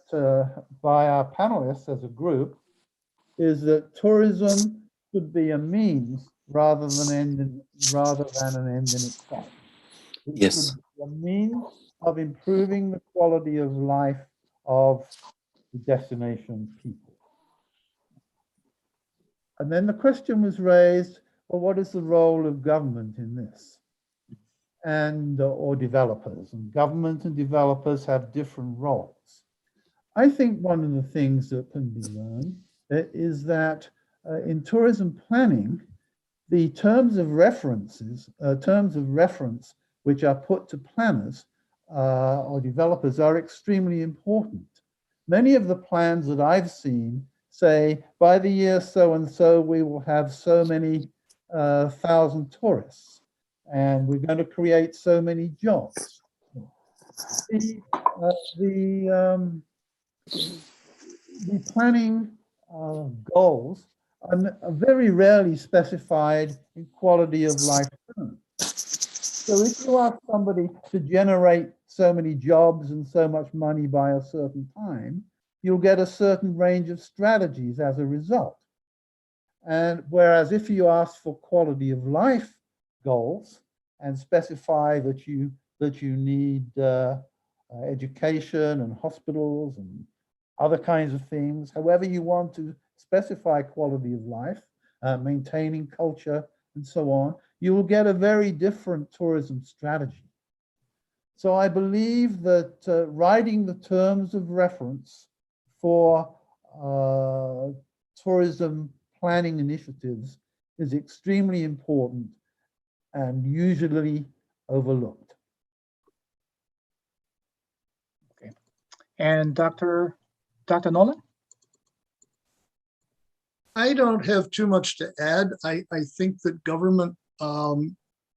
by our panelists as a group is that tourism should be a means rather than an end in itself. It should be a means of improving the quality of life of the destination people. And then the question was raised, well, what is the role of government in this? And or developers, and government and developers have different roles. I think one of the things that can be learned is that in tourism planning, the terms of reference which are put to planners or developers are extremely important. Many of the plans that I've seen say, by the year so-and-so, we will have so many thousand tourists, and we're going to create so many jobs. The planning goals are very rarely specified in quality of life terms. So if you ask somebody to generate so many jobs and so much money by a certain time, you'll get a certain range of strategies as a result. And whereas if you ask for quality of life goals and specify that you need education and hospitals and other kinds of things, however you want to specify quality of life, maintaining culture and so on, you will get a very different tourism strategy. So I believe that writing the terms of reference for tourism planning initiatives is extremely important and usually overlooked. Okay. And Dr. Nolan? I don't have too much to add. I think that government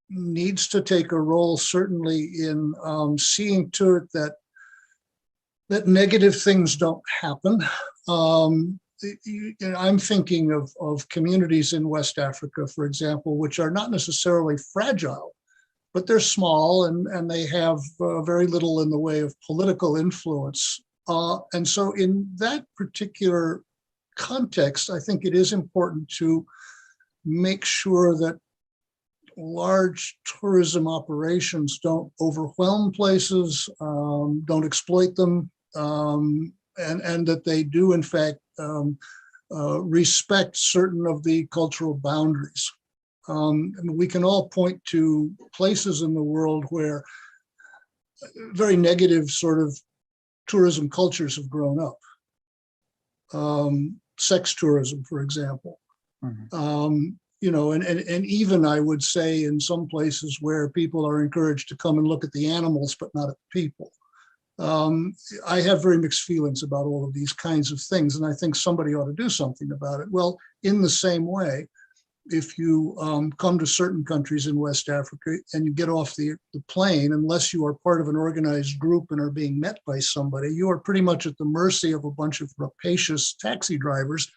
needs to take a role, certainly in seeing to it that negative things don't happen. I'm thinking of communities in West Africa, for example, which are not necessarily fragile, but they're small and they have very little in the way of political influence. And so in that particular context, I think it is important to make sure that large tourism operations don't overwhelm places, don't exploit them, and that they do, in fact, respect certain of the cultural boundaries. And we can all point to places in the world where very negative sort of tourism cultures have grown up. Sex tourism, for example. Mm-hmm. You know, and even I would say in some places where people are encouraged to come and look at the animals, but not at the people. I have very mixed feelings about all of these kinds of things, and I think somebody ought to do something about it. Well, in the same way, if you come to certain countries in West Africa and you get off the plane, unless you are part of an organized group and are being met by somebody, you are pretty much at the mercy of a bunch of rapacious taxi drivers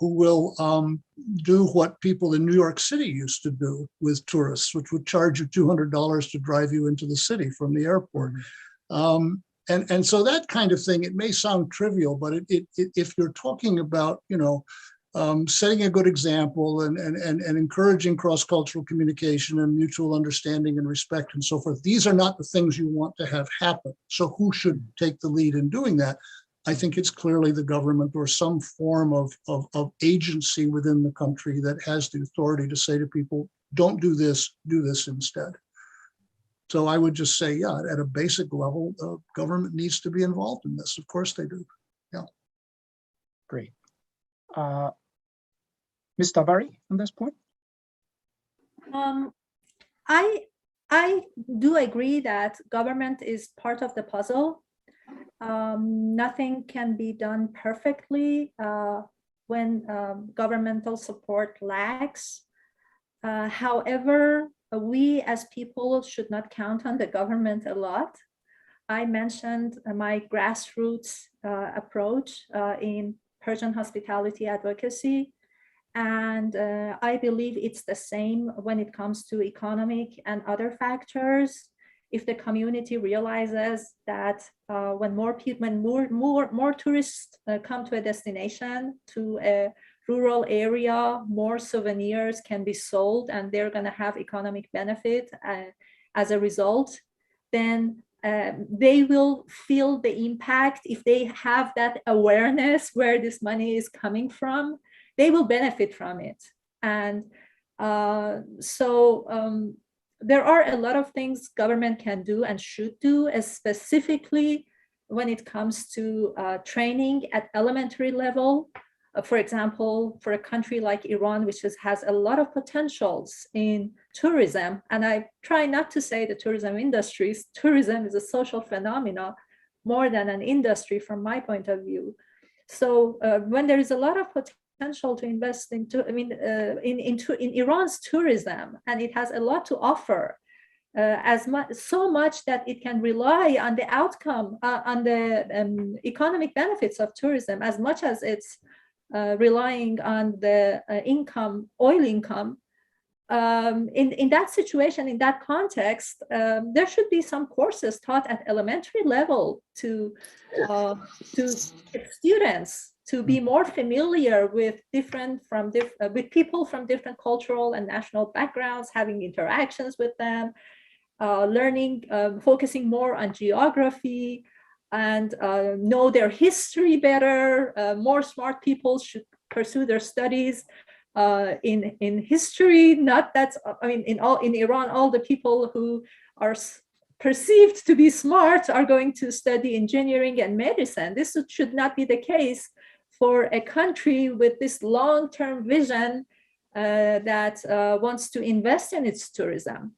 who will do what people in New York City used to do with tourists, which would charge you $200 to drive you into the city from the airport. And so that kind of thing, it may sound trivial, but if you're talking about, you know, setting a good example and encouraging cross-cultural communication and mutual understanding and respect and so forth, these are not the things you want to have happen. So who should take the lead in doing that? I think it's clearly the government or some form of agency within the country that has the authority to say to people, don't do this instead. So I would just say, yeah, at a basic level, government needs to be involved in this. Of course they do. Yeah. Great. Ms. Tabari, on this point? I do agree that government is part of the puzzle. Nothing can be done perfectly when governmental support lacks. However, we as people should not count on the government a lot. I mentioned my grassroots approach in Persian hospitality advocacy, and I believe it's the same when it comes to economic and other factors. If the community realizes that when more tourists come to a destination, to a rural area, more souvenirs can be sold and they're going to have economic benefit as a result, then they will feel the impact. If they have that awareness where this money is coming from, they will benefit from it. And there are a lot of things government can do and should do, specifically when it comes to training at elementary level. For example, for a country like Iran, which has a lot of potentials in tourism, and I try not to say the tourism industry, tourism is a social phenomenon more than an industry from my point of view. So when there is a lot of potential to invest into, in Iran's tourism, and it has a lot to offer, so much that it can rely on the outcome, on the economic benefits of tourism, as much as it's relying on the oil income. In that situation, in that context, there should be some courses taught at elementary level to students to be more familiar with with people from different cultural and national backgrounds, having interactions with them, learning, focusing more on geography, and know their history better. More smart people should pursue their studies in history. Not that, in Iran, all the people who are perceived to be smart are going to study engineering and medicine. This should not be the case for a country with this long-term vision that wants to invest in its tourism.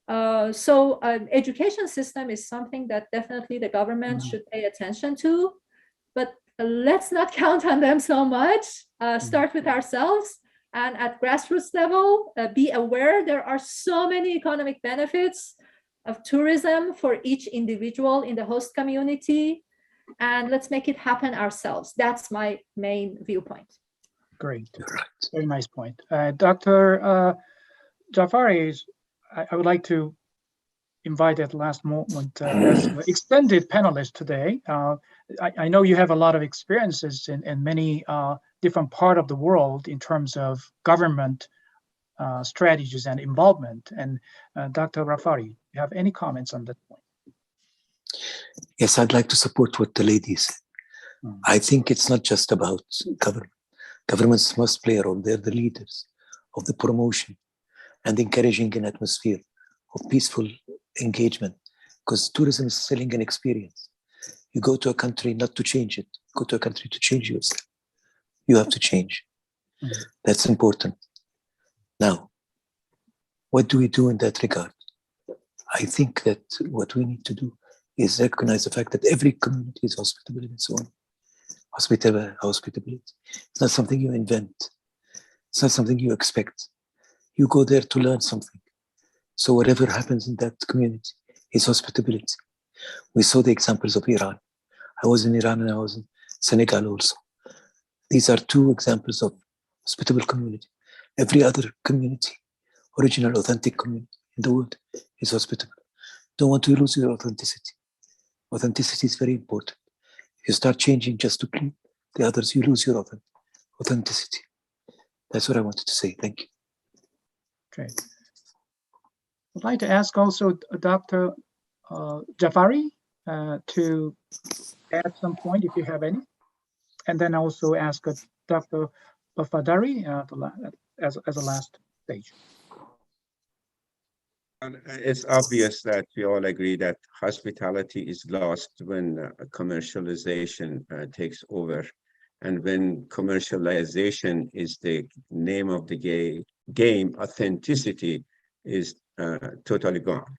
So education system is something that definitely the government should pay attention to, but let's not count on them so much. Start with ourselves, and at grassroots level, be aware there are so many economic benefits of tourism for each individual in the host community, and let's make it happen ourselves. That's my main viewpoint. Great, very nice point. Dr. Jafari, I would like to invite at the last moment as an extended panelist today. I know you have a lot of experiences in many different parts of the world in terms of government strategies and involvement. And Dr. Jafari, you have any comments on that point? Yes, I'd like to support what the lady said. I think it's not just about government. Governments must play a role. They're the leaders of the promotion and encouraging an atmosphere of peaceful engagement, because tourism is selling an experience. You go to a country not to change it, you go to a country to change yourself. You have to change. That's important. Now, what do we do in that regard? I think that what we need to do is recognize the fact that every community is hospitable and so on. Hospitality. It's not something you invent. It's not something you expect. You go there to learn something. So whatever happens in that community is hospitality. We saw the examples of Iran. I was in Iran and I was in Senegal also. These are two examples of hospitable community. Every other community, original, authentic community in the world is hospitable. Don't want to lose your authenticity. Authenticity is very important. If you start changing just to please the others, you lose your authenticity. That's what I wanted to say. Thank you. Okay. I'd like to ask also Dr. Jafari to add some point if you have any, and then also ask Dr. Fadari as a last stage. It's obvious that we all agree that hospitality is lost when commercialization takes over, and when commercialization is the name of the game, authenticity is totally gone.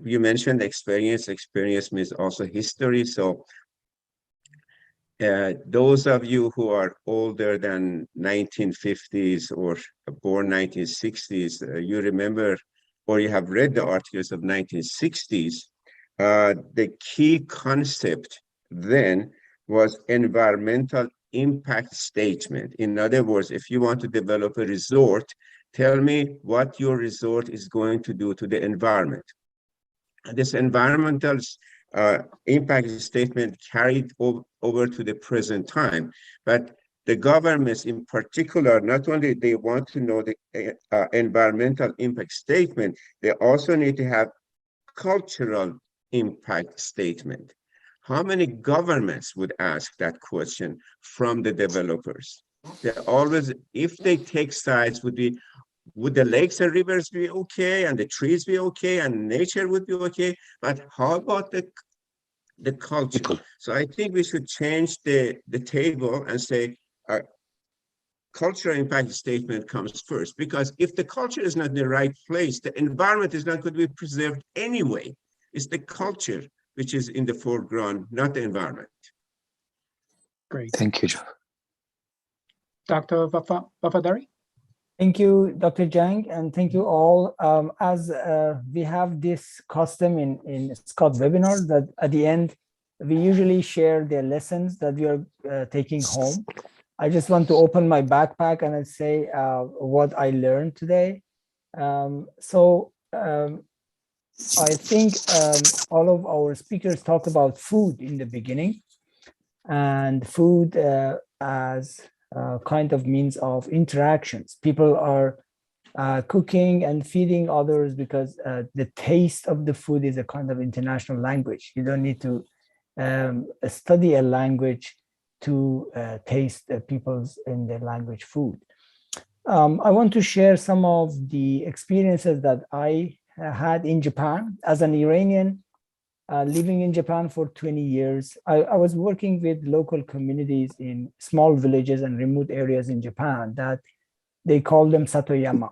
You mentioned experience. Experience means also history. So those of you who are older than 1950s or born 1960s, you remember, or you have read the articles of 1960s. The key concept then was environmental impact statement. In other words, if you want to develop a resort, tell me what your resort is going to do to the environment. This environmental impact statement carried over to the present time, but the governments in particular, not only they want to know the environmental impact statement, they also need to have cultural impact statement. How many governments would ask that question from the developers? They always, if they take sides, would the lakes and rivers be okay, and the trees be okay, and nature would be okay? But how about the culture? So I think we should change the table and say cultural impact statement comes first, because if the culture is not in the right place, the environment is not going to be preserved anyway. It's the culture which is in the foreground, not the environment. Great. Thank you, Joe. Dr. Vafadari? Thank you, Dr. Jang, and thank you all. As we have this custom in SCoT webinars that at the end, we usually share the lessons that we are taking home. I just want to open my backpack and I'd say what I learned today. I think all of our speakers talked about food in the beginning, and food as kind of means of interactions. People are cooking and feeding others because the taste of the food is a kind of international language. You don't need to study a language to taste people's in their language food. I want to share some of the experiences that I had in Japan. As an Iranian living in Japan for 20 years, I was working with local communities in small villages and remote areas in Japan that they call them satoyama.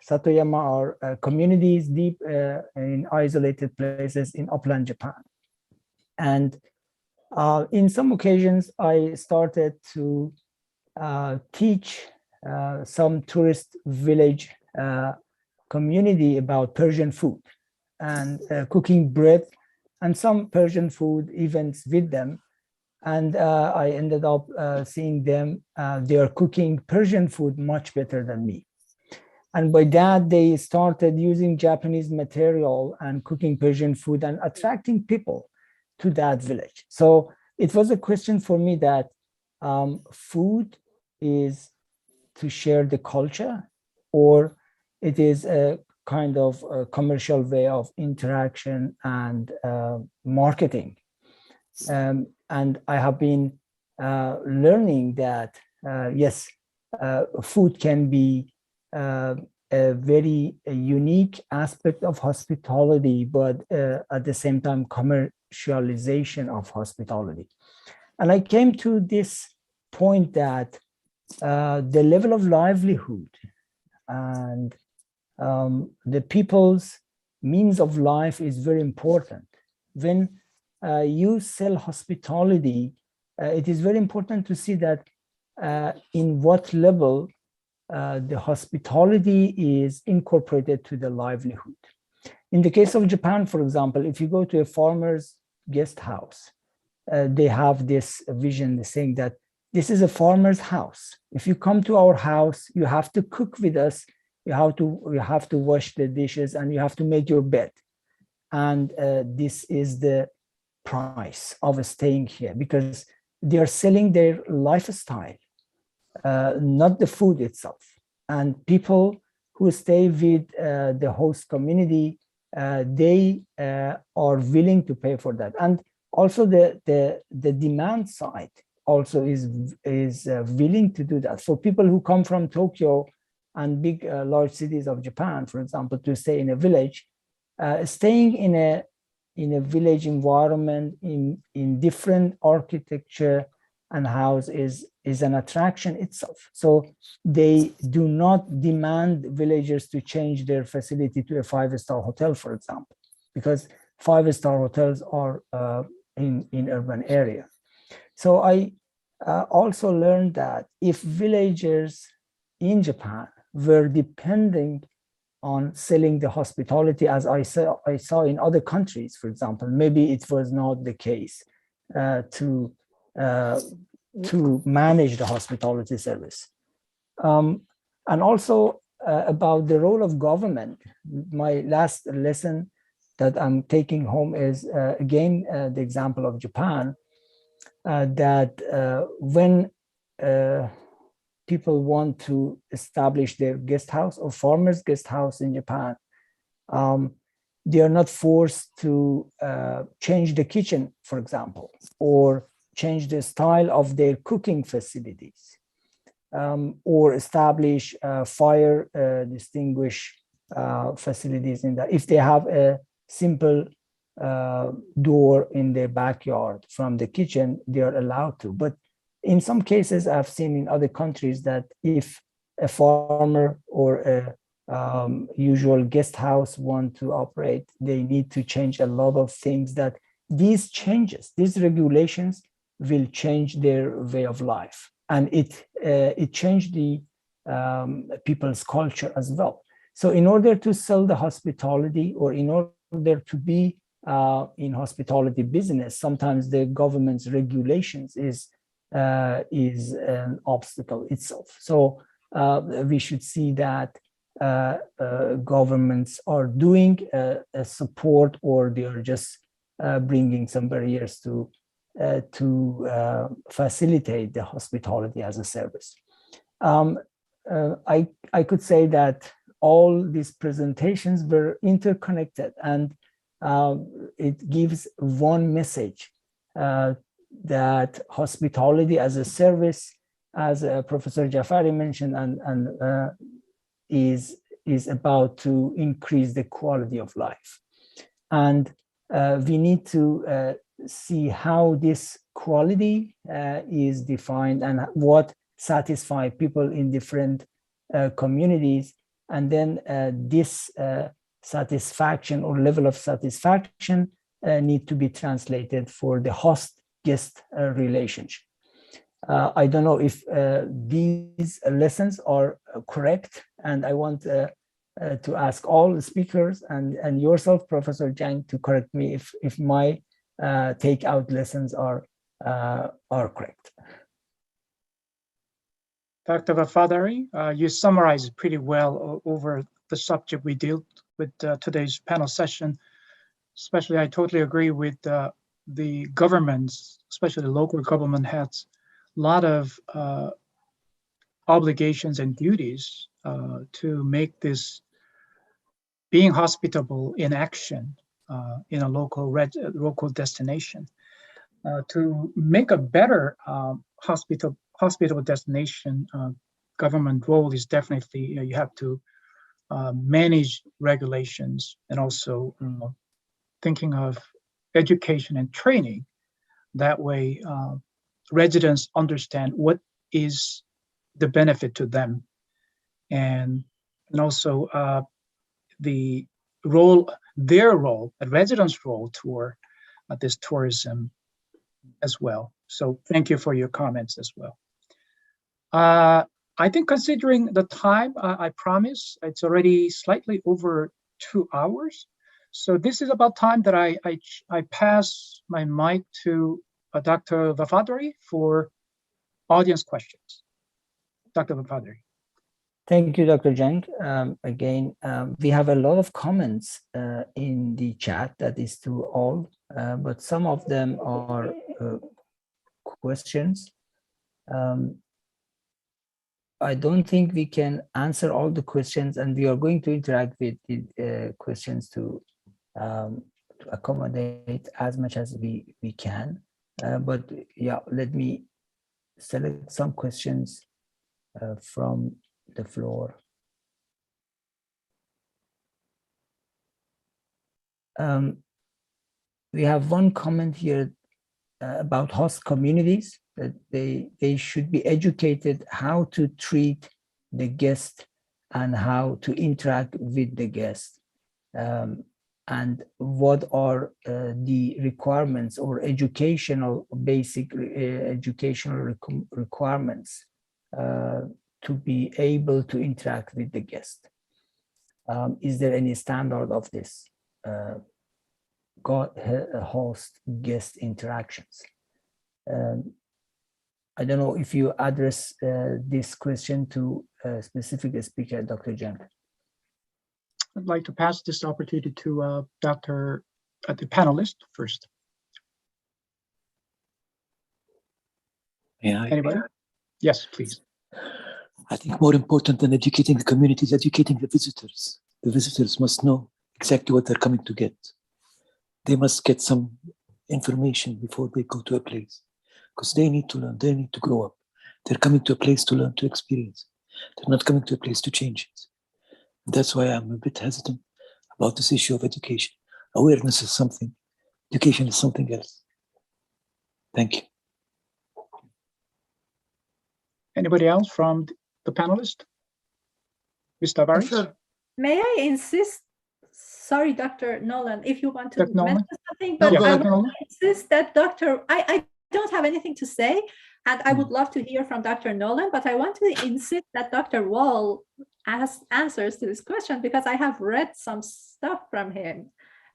Satoyama are communities deep in isolated places in upland Japan. And in some occasions, I started to teach some tourist village community about Persian food and cooking bread and some Persian food events with them. And I ended up seeing them, they are cooking Persian food much better than me. And by that, they started using Japanese material and cooking Persian food and attracting people to that village. So it was a question for me that food is to share the culture, or it is a kind of a commercial way of interaction and marketing. And I have been learning that, yes, food can be a very unique aspect of hospitality, but at the same time, commercialization of hospitality. And I came to this point that the level of livelihood and the people's means of life is very important. When you sell hospitality, it is very important to see that in what level the hospitality is incorporated to the livelihood. In the case of Japan, for example, if you go to a farmer's guest house, they have this vision saying that this is a farmer's house. If you come to our house, you have to cook with us, you have to wash the dishes, and you have to make your bed. And this is the price of staying here, because they are selling their lifestyle, not the food itself. And people who stay with the host community, they are willing to pay for that. And also the demand side also is willing to do that. For people who come from Tokyo and big large cities of Japan, for example, to stay in a village, staying in a village environment in different architecture and house is an attraction itself. So they do not demand villagers to change their facility to a 5-star hotel, for example, because 5-star hotels are in urban area. So I also learned that if villagers in Japan were depending on selling the hospitality, as I saw in other countries, for example, maybe it was not the case to manage the hospitality service. And also about the role of government, my last lesson that I'm taking home is, again, the example of Japan, that when people want to establish their guest house or farmers' guest house in Japan, they are not forced to change the kitchen, for example, or change the style of their cooking facilities, or establish fire distinguish facilities in that. If they have a simple door in their backyard from the kitchen, they are allowed to. But in some cases, I've seen in other countries that if a farmer or a usual guest house want to operate, they need to change a lot of things that these changes, these regulations will change their way of life, and it changed the people's culture as well. So in order to sell the hospitality, or in order to be in hospitality business, sometimes the government's regulations is an obstacle itself. So we should see that governments are doing a support, or they are just bringing some barriers to facilitate the hospitality as a service. I could say that all these presentations were interconnected, and it gives one message, that hospitality as a service, as Professor Jafari mentioned, and is about to increase the quality of life. And we need to see how this quality is defined, and what satisfies people in different communities. And then this satisfaction, or level of satisfaction, need to be translated for the host-guest relationship. I don't know if these lessons are correct, and I want to ask all the speakers and yourself, Professor Jang, to correct me if my takeout lessons are correct. Dr. Vafadari, you summarized pretty well over the subject we dealt with today's panel session. Especially, I totally agree with the governments, especially the local government has a lot of obligations and duties to make this being hospitable in action in a local destination. To make a better hospital destination, government role is definitely, you have to manage regulations, and also thinking of education and training. That way, residents understand what is the benefit to them, and also their role, a resident's role toward this tourism as well. So thank you for your comments as well. I think, considering the time, I promise it's already slightly over 2 hours. So this is about time that I pass my mic to Dr. Vafadari for audience questions. Dr. Vafadari. Thank you, Dr. Jang. Again, we have a lot of comments in the chat, that is to all, but some of them are questions. I don't think we can answer all the questions, and we are going to interact with the questions to accommodate as much as we can. But yeah, let me select some questions from the floor. We have one comment here about host communities, that they should be educated how to treat the guest and how to interact with the guest, and what are the requirements or basic educational requirements to be able to interact with the guest. Is there any standard of this host guest interactions? I don't know if you address this question to a specific speaker, Dr. Jang. I'd like to pass this opportunity to the panelist first. Yeah. Anybody? Yes, please. I think more important than educating the community is educating the visitors. The visitors must know exactly what they're coming to get. They must get some information before they go to a place, because they need to learn, they need to grow up. They're coming to a place to learn, to experience. They're not coming to a place to change it. And that's why I'm a bit hesitant about this issue of education. Awareness is something, education is something else. Thank you. Anybody else from the panelists? Mr. Tavares? May I insist? Sorry, Dr. Nolan, if you want to mention something, but No, go I ahead, want Nolan. to insist that I don't have anything to say, and I would love to hear from Dr. Nolan, but I want to insist that Dr. Wall answers to this question because I have read some stuff from him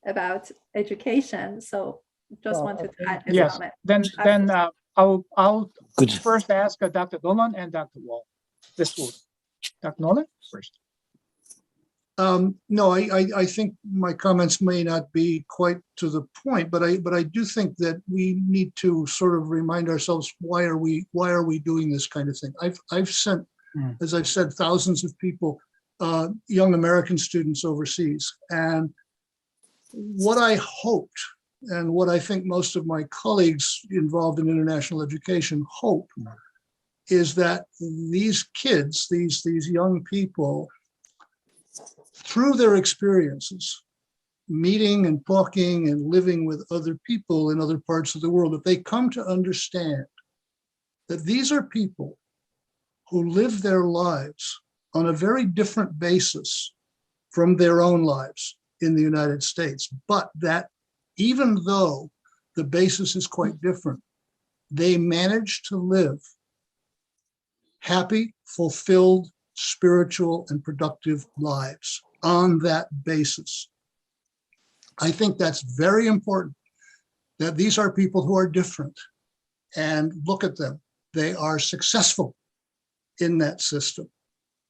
about education. So just wanted to add his Yes. comment. Then I'll Good. first ask Dr. Nolan and Dr. Wall. This will. Dr. Nolan first. No, I think my comments may not be quite to the point, but I do think that we need to sort of remind ourselves why are we doing this kind of thing. I've sent, as I've said, thousands of people, young American students overseas, and what I hoped and what I think most of my colleagues involved in international education hope is that these kids, these young people, through their experiences, meeting and talking and living with other people in other parts of the world, that they come to understand that these are people who live their lives on a very different basis from their own lives in the United States, but that even though the basis is quite different, they manage to live happy, fulfilled, spiritual, and productive lives on that basis. I think that's very important, that these are people who are different, and look at them. They are successful in that system.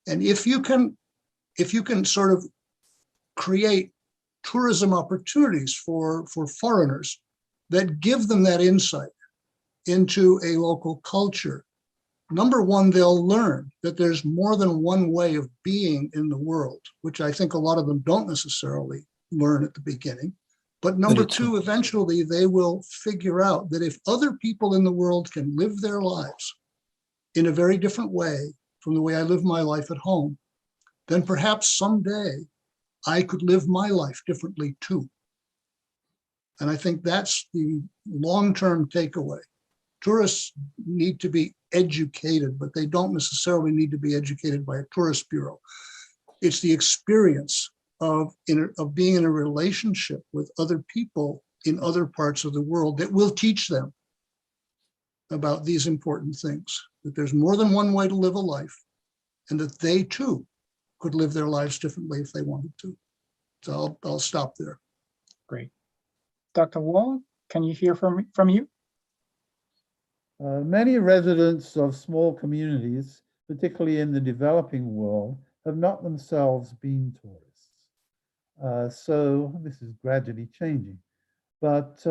And if you can sort of create tourism opportunities for foreigners that give them that insight into a local culture, number one, they'll learn that there's more than one way of being in the world, which I think a lot of them don't necessarily learn at the beginning. But number two, eventually they will figure out that if other people in the world can live their lives in a very different way from the way I live my life at home, then perhaps someday I could live my life differently too. And I think that's the long-term takeaway. Tourists need to be educated, but they don't necessarily need to be educated by a tourist bureau. It's the experience of being in a relationship with other people in other parts of the world that will teach them about these important things, that there's more than one way to live a life, and that they too could live their lives differently if they wanted to. So I'll stop there. Great. Dr. Wall, can you hear from you? Many residents of small communities, particularly in the developing world, have not themselves been tourists. So this is gradually changing. But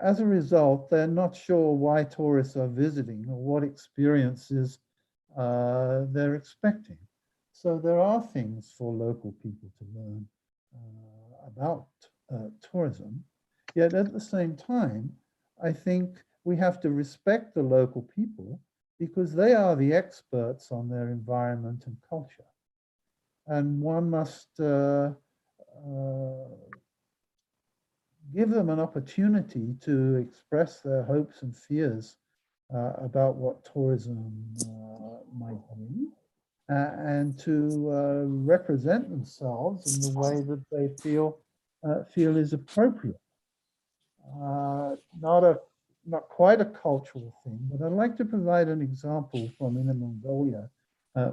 as a result, they're not sure why tourists are visiting or what experiences they're expecting. So there are things for local people to learn about tourism. Yet at the same time, I think we have to respect the local people because they are the experts on their environment and culture. And one must give them an opportunity to express their hopes and fears about what tourism might bring, and to represent themselves in the way that they feel is appropriate. Not quite a cultural thing, but I'd like to provide an example from Inner Mongolia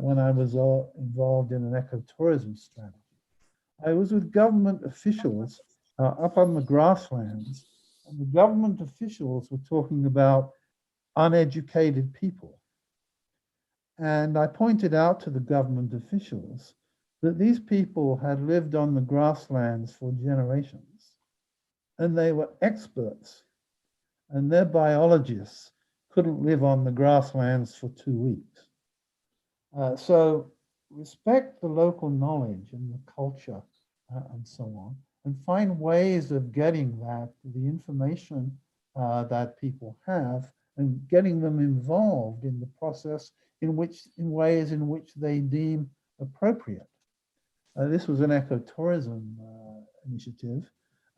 when I was involved in an ecotourism strategy. I was with government officials up on the grasslands, and the government officials were talking about uneducated people. And I pointed out to the government officials that these people had lived on the grasslands for generations, and they were experts, and their biologists couldn't live on the grasslands for 2 weeks. So respect the local knowledge and the culture and so on, and find ways of getting the information that people have, and getting them involved in the process in ways in which they deem appropriate. This was an ecotourism initiative.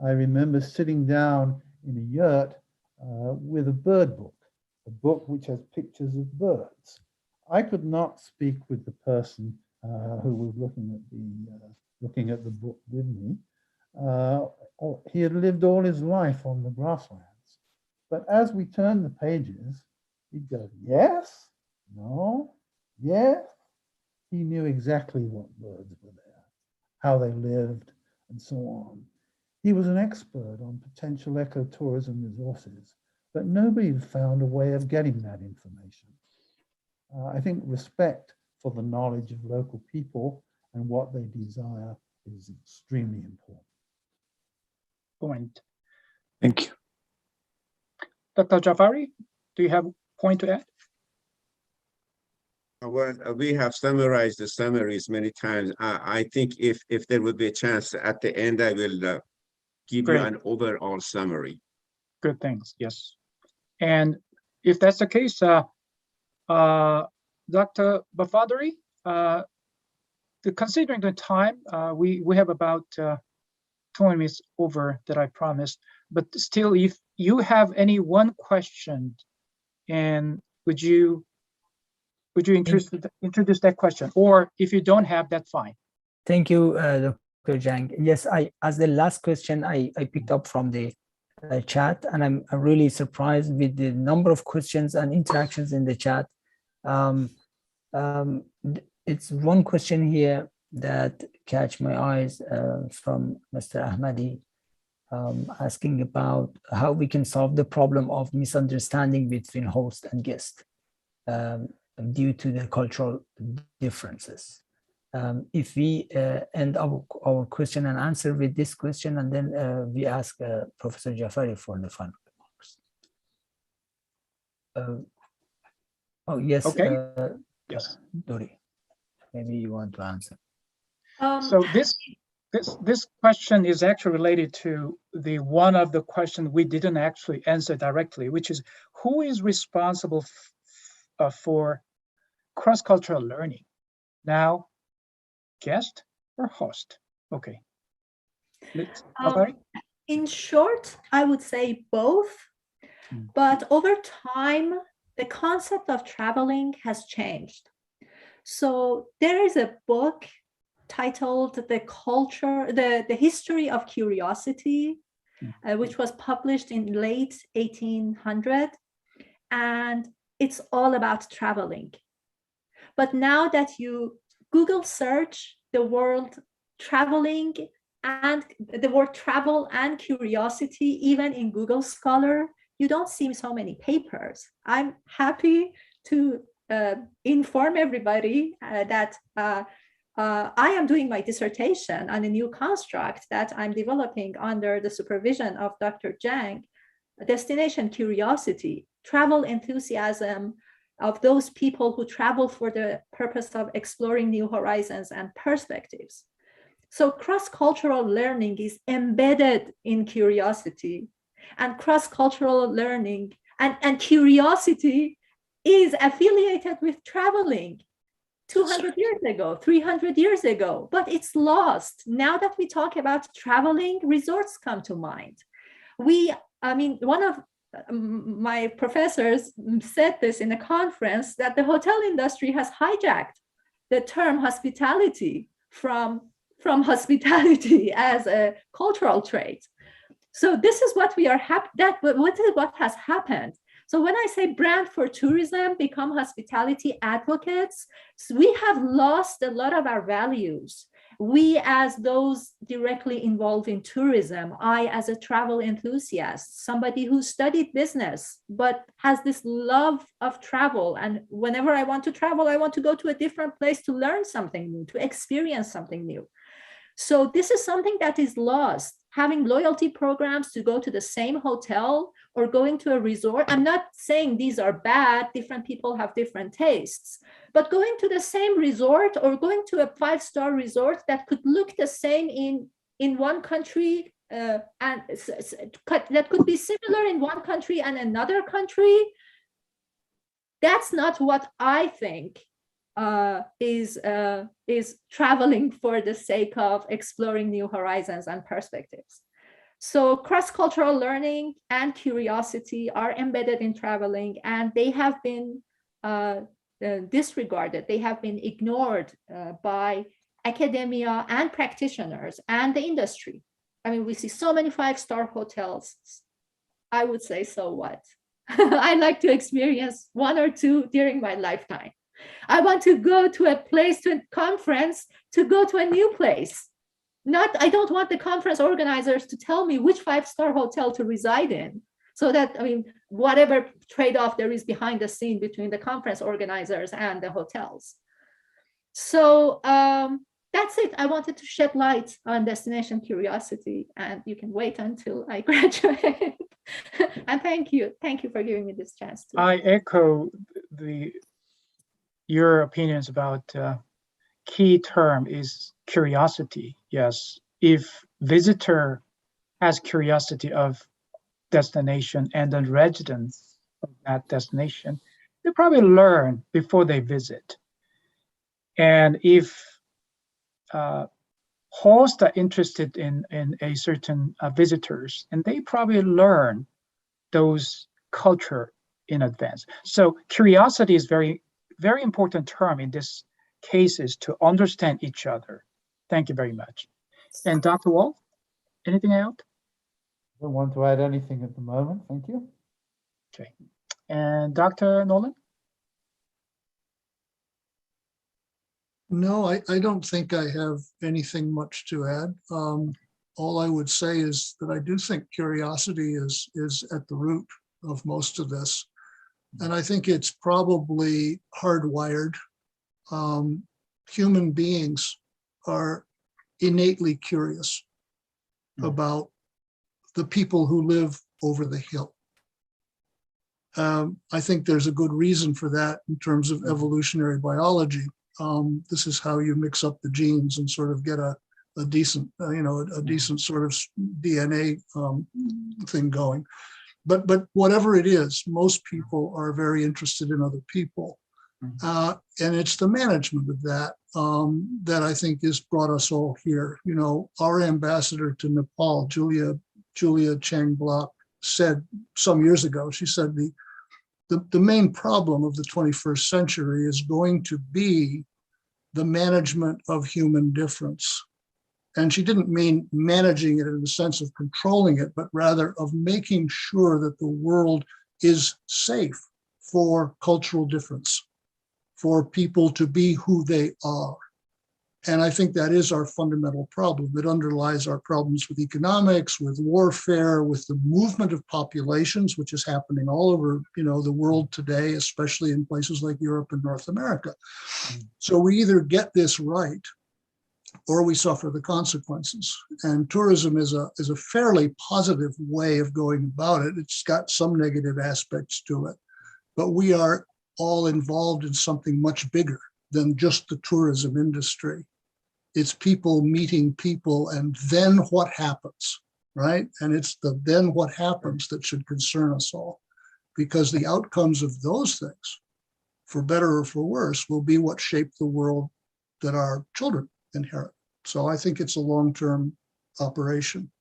I remember sitting down in a yurt with a bird book, a book which has pictures of birds. I could not speak with the person who was looking at the book with me, He had lived all his life on the grasslands. But as we turned the pages, he'd go, yes, no, yes. He knew exactly what birds were there, how they lived, and so on. He was an expert on potential ecotourism resources, but nobody had found a way of getting that information. I think respect for the knowledge of local people and what they desire is extremely important. Point. Thank you. Dr. Jafari, do you have a point to add? Well, we have summarized the summaries many times. I think if there would be a chance at the end, I will give you an overall summary. Good, thanks. Yes. And if that's the case, Dr. Bafadari, considering the time, we have about 20 minutes over that I promised, but still, if you have any one question, and would you introduce that question, or if you don't have, that's fine. Thank you, Dr. Jang. Yes, as the last question, I picked up from the chat, and I'm really surprised with the number of questions and interactions in the chat. It's one question here that catch my eyes from Mr. Ahmadi, asking about how we can solve the problem of misunderstanding between host and guest due to the cultural differences. If we end our question and answer with this question, and then we ask Professor Jafari for the final remarks. Oh, yes. Okay. Yes. Dori, maybe you want to answer. So this question is actually related to the one of the questions we didn't actually answer directly, which is who is responsible for cross-cultural learning? Now, guest or host? Okay. In short, I would say both, but over time, the concept of traveling has changed. So there is a book titled The History of Curiosity, which was published in late 1800, and it's all about traveling. But now that you Google search the word traveling and the word travel and curiosity, even in Google Scholar, you don't see so many papers. I'm happy to inform everybody that I am doing my dissertation on a new construct that I'm developing under the supervision of Dr. Jang, Destination Curiosity, travel enthusiasm of those people who travel for the purpose of exploring new horizons and perspectives. So cross-cultural learning is embedded in curiosity, and cross-cultural learning and curiosity is affiliated with traveling 200 years ago, 300 years ago, but it's lost. Now that we talk about traveling, resorts come to mind. One of my professors said this in a conference, that the hotel industry has hijacked the term hospitality from hospitality as a cultural trait. So this is what we are what has happened. So when I say brand for tourism, become hospitality advocates, so we have lost a lot of our values. We as those directly involved in tourism, I as a travel enthusiast, somebody who studied business, but has this love of travel. And whenever I want to travel, I want to go to a different place to learn something new, to experience something new. So this is something that is lost. Having loyalty programs to go to the same hotel or going to a resort. I'm not saying these are bad, different people have different tastes, but going to the same resort or going to a 5-star resort that could look the same in one country and that could be similar in one country and another country, that's not what I think is traveling for the sake of exploring new horizons and perspectives. So cross-cultural learning and curiosity are embedded in traveling, and they have been disregarded. They have been ignored by academia and practitioners and the industry. I mean, we see so many 5-star hotels. I would say, so what? I like to experience 1 or 2 during my lifetime. I want to go to a place, to a conference, to go to a new place. I don't want the conference organizers to tell me which 5-star hotel to reside in. So that, I mean, whatever trade-off there is behind the scene between the conference organizers and the hotels. So that's it. I wanted to shed light on destination curiosity, and you can wait until I graduate. And thank you for giving me this chance. I echo your opinions about key term is curiosity. Yes, if visitor has curiosity of destination and the residents of that destination, they probably learn before they visit. And if hosts are interested in a certain visitors, and they probably learn those culture in advance. So curiosity is very, very important term in this case, is to understand each other. Thank you very much. And Dr. Wolf, anything else? I don't want to add anything at the moment. Thank you. Okay. And Dr. Nolan? No, I don't think I have anything much to add. All I would say is that I do think curiosity is at the root of most of this. And I think it's probably hardwired. Human beings are innately curious about the people who live over the hill. I think there's a good reason for that in terms of evolutionary biology. This is how you mix up the genes and sort of get a decent, a decent sort of DNA thing going. But whatever it is, most people are very interested in other people. And it's the management of that that I think has brought us all here. You know, our ambassador to Nepal, Julia Cheng Block, said some years ago, she said the main problem of the 21st century is going to be the management of human difference. And she didn't mean managing it in the sense of controlling it, but rather of making sure that the world is safe for cultural difference, for people to be who they are. And I think that is our fundamental problem. It underlies our problems with economics, with warfare, with the movement of populations, which is happening all over, the world today, especially in places like Europe and North America. So we either get this right or we suffer the consequences. And tourism is a fairly positive way of going about it. It's got some negative aspects to it, but we are all involved in something much bigger than just the tourism industry. It's people meeting people, and then what happens, right? And it's the then what happens that should concern us all, because the outcomes of those things, for better or for worse, will be what shape the world that our children inherit. So I think it's a long-term operation.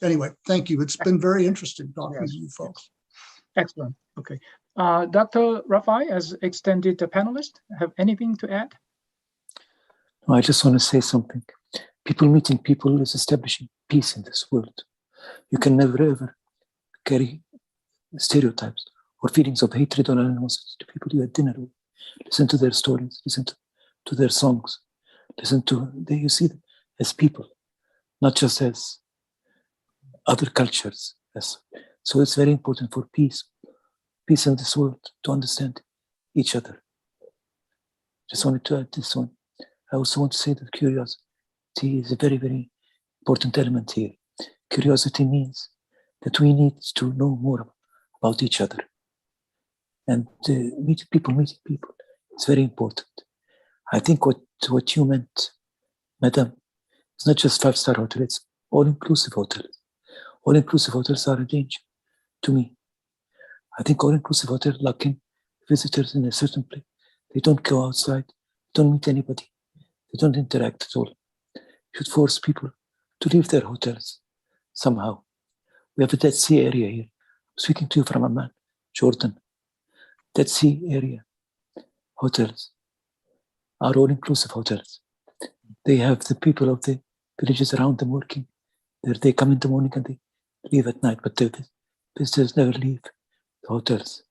Anyway, thank you. It's been very interesting talking to you folks. Excellent. Okay. Dr. Rafai, as extended panelist, have anything to add? No, I just want to say something. People meeting people is establishing peace in this world. You can never ever carry stereotypes or feelings of hatred or animosity to people you had dinner with. Listen to their stories, listen to their songs, you see them as people, not just as other cultures. So it's very important for peace in this world, to understand each other. Just wanted to add this one. I also want to say that curiosity is a very, very important element here. Curiosity means that we need to know more about each other. And meeting people, it's very important. I think what you meant, Madam, it's not just 5-star hotel, it's all-inclusive hotels. All-inclusive hotels are a danger to me. I think all-inclusive hotels locking visitors in a certain place. They don't go outside, don't meet anybody, they don't interact at all. You should force people to leave their hotels somehow. We have a Dead Sea area here. I'm speaking to you from Amman, Jordan. Dead Sea area hotels are all-inclusive hotels. They have the people of the villages around them working They come in the morning and they leave at night, but the visitors never leave the hotels.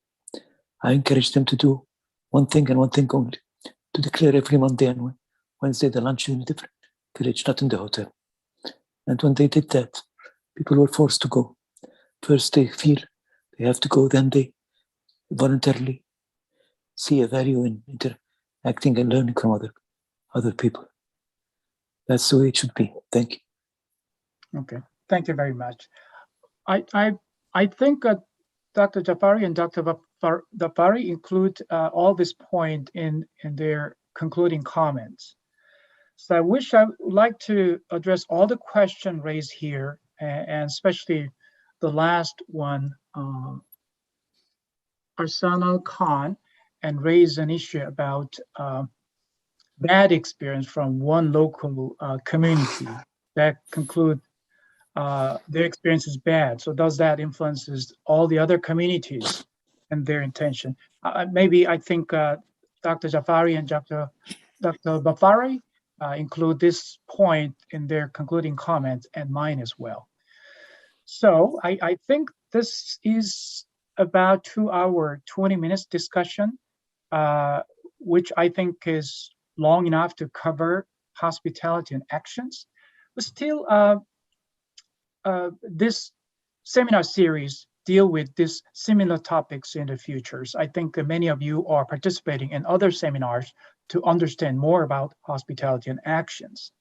I encourage them to do one thing and one thing only, to declare every Monday and Wednesday the lunch in a different village, not in the hotel. And when they did that, people were forced to go. First they feel they have to go, then they voluntarily see a value in interacting and learning from other people. That's the way it should be. Thank you. Okay, thank you very much. I think Dr. Jafari and Dr. Jafari include all this point in their concluding comments. So I would like to address all the questions raised here, and especially the last one, Arsana Khan, and raise an issue about bad experience from one local community that conclude their experience is bad. So does that influences all the other communities and their intention? Maybe I think Dr. Jafari and Dr. Bafari include this point in their concluding comments and mine as well. So I think this is about 2 hour, 20 minutes discussion, which I think is long enough to cover hospitality and actions. But still, this seminar series deal with these similar topics in the futures. I think many of you are participating in other seminars to understand more about hospitality and actions.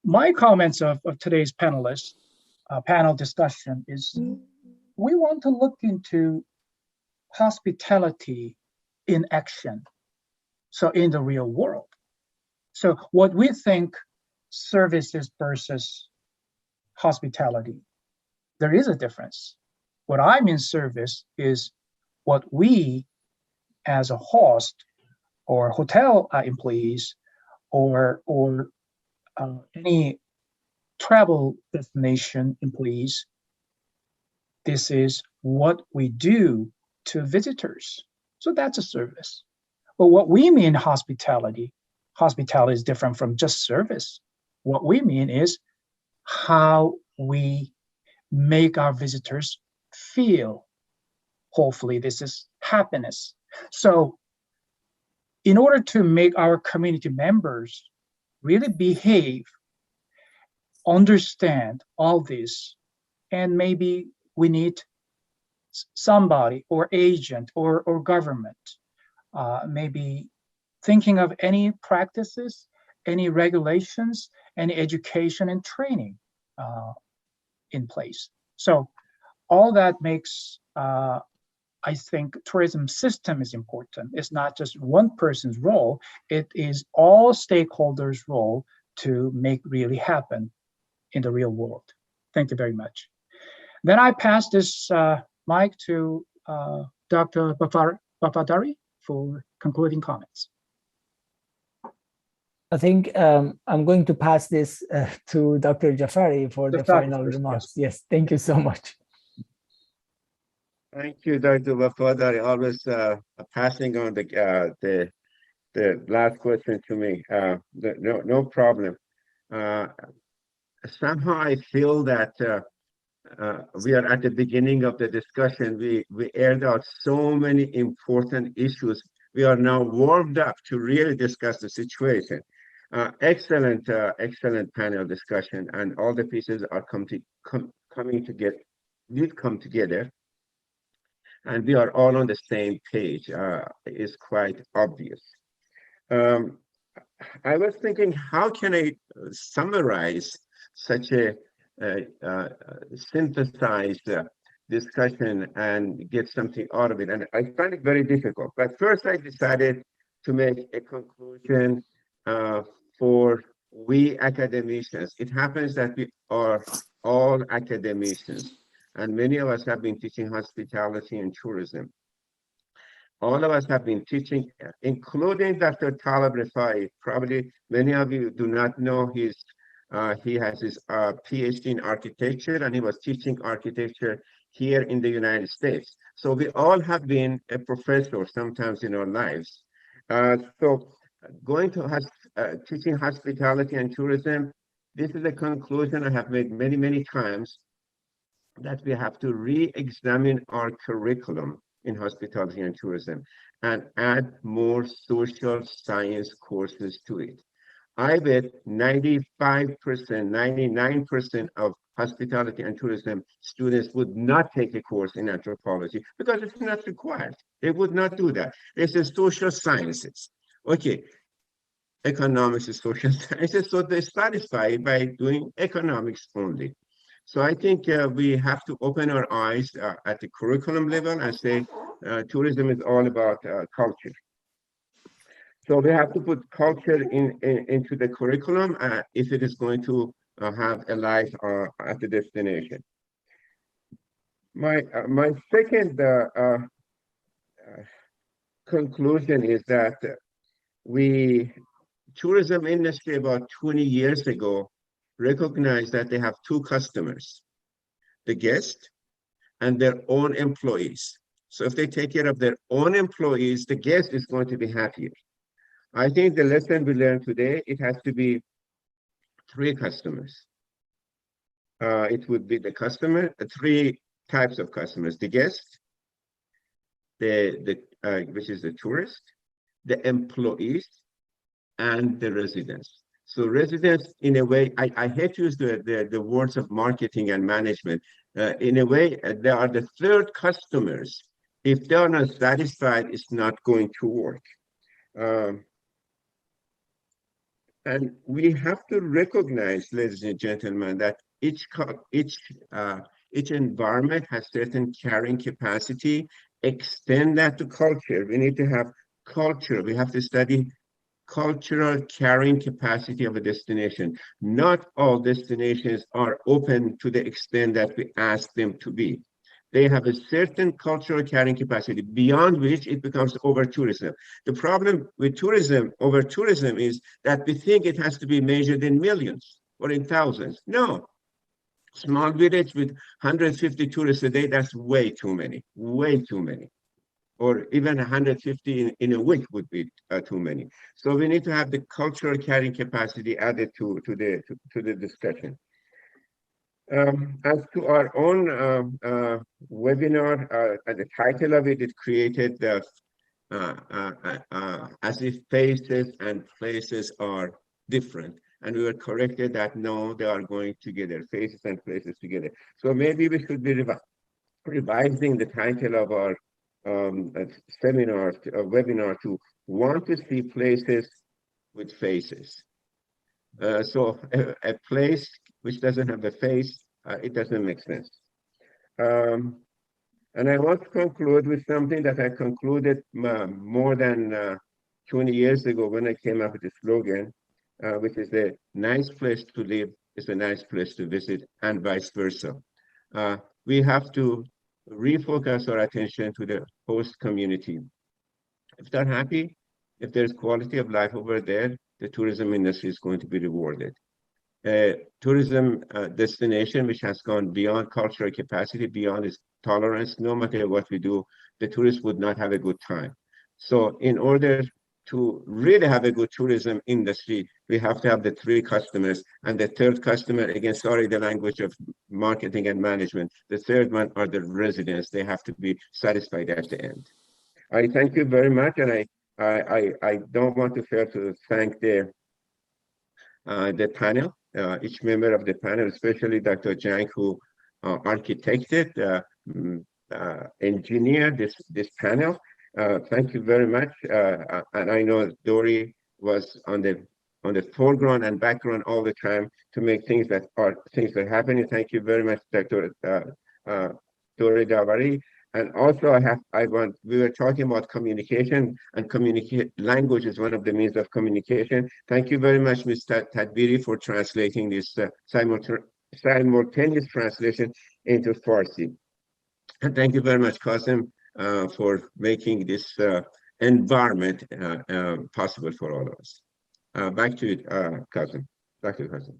My comments of today's panelists, panel discussion is we want to look into hospitality in action, so in the real world. So what we think services versus hospitality, there is a difference. What I mean service is what we as a host or hotel employees or any travel destination employees, this is what we do to visitors. So that's a service. But what we mean hospitality is different from just service. What we mean is how we make our visitors feel. Hopefully this is happiness. So in order to make our community members really behave, understand all this, and maybe we need somebody or agent or government, maybe thinking of any practices, any regulations, any education and training in place. So all that makes, I think, tourism system is important. It's not just one person's role, it is all stakeholders' role to make really happen in the real world. Thank you very much. Then I pass this mic to Dr. Bafadari for concluding comments. I think I'm going to pass this to Dr. Jafari for the final remarks. Yes, thank you so much. Thank you, Dr. Bafadari. Always passing on the last question to me. No problem. Somehow I feel that we are at the beginning of the discussion. We aired out so many important issues. We are now warmed up to really discuss the situation. Excellent panel discussion, and all the pieces are coming together, and we are all on the same page. It's quite obvious. I was thinking, how can I summarize such a synthesized discussion and get something out of it? And I find it very difficult. But first, I decided to make a conclusion for we academicians. It happens that we are all academicians, and many of us have been teaching hospitality and tourism. All of us have been teaching, including Dr. Talib Rifai. Probably many of you do not know he has his PhD in architecture, and he was teaching architecture here in the United States. So we all have been a professor sometimes in our lives. So going to teaching hospitality and tourism this is a conclusion I have made many, many times, that we have to re-examine our curriculum in hospitality and tourism and add more social science courses to it. I bet 95%, 99% of hospitality and tourism students would not take a course in anthropology because it's not required. They would not do that. They say social sciences. Okay, economics is social sciences, so they're satisfied by doing economics only. So I think we have to open our eyes at the curriculum level and say tourism is all about culture. So we have to put culture into the curriculum if it is going to have a life at the destination. My second conclusion is that tourism industry about 20 years ago recognized that they have two customers, the guest and their own employees. So if they take care of their own employees, the guest is going to be happier. I think the lesson we learned today, it has to be three customers. It would be the customer, three types of customers: the guest, which is the tourist, the employees, and the residents. So residents, in a way, I hate to use the words of marketing and management. In a way, they are the third customers. If they are not satisfied, it's not going to work. And we have to recognize, ladies and gentlemen, that each environment has certain carrying capacity. Extend that to culture. We need to have culture. We have to study cultural carrying capacity of a destination. Not all destinations are open to the extent that we ask them to be. They have a certain cultural carrying capacity beyond which it becomes over-tourism. The problem with tourism, over-tourism, is that we think it has to be measured in millions or in thousands. No. Small village with 150 tourists a day, that's way too many, way too many. Or even 150 in a week would be too many. So we need to have the cultural carrying capacity added to the discussion. As to our own webinar, the title of it is created as if faces and places are different. And we were corrected that no, they are going together, faces and places together. So maybe we should be revising the title of our seminar, webinar, to want to see places with faces. So a place which doesn't have a face, it doesn't make sense. And I want to conclude with something that I concluded more than 20 years ago when I came up with the slogan, which is a nice place to live is a nice place to visit, and vice versa. We have to refocus our attention to the host community. If they're happy, if there's quality of life over there, the tourism industry is going to be rewarded. Tourism destination which has gone beyond cultural capacity, beyond its tolerance, no matter what we do, the tourists would not have a good time. So in order to really have a good tourism industry, we have to have the three customers, and the third customer, again, sorry, the language of marketing and management, the third one are the residents. They have to be satisfied at the end. I thank you very much, and I don't want to fail to thank the panel, each member of the panel, especially Dr. Jang, who architected, engineered this panel. Thank you very much. And I know Dory was on the foreground and background all the time to make things that are happening. Thank you very much, Dr. Dory Davari. And also we were talking about communication, and language is one of the means of communication. Thank you very much, Ms. Tadbiri, for translating this simultaneous translation into Farsi. And thank you very much, Qasim, for making this environment possible for all of us. Back to you, Qasim. Dr. Qasim.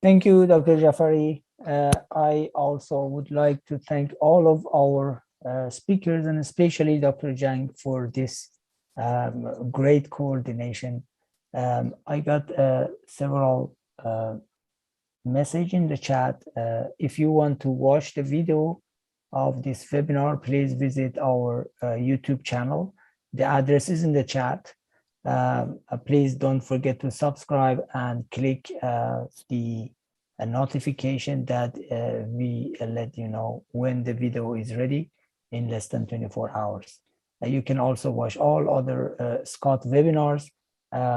Thank you, Dr. Jafari. I also would like to thank all of our speakers, and especially Dr. Jang, for this great coordination. I got several message in the chat. If you want to watch the video of this webinar, please visit our YouTube channel. The address is in the chat. Please don't forget to subscribe and click the notification that we let you know when the video is ready in less than 24 hours. You can also watch all other SCoT webinars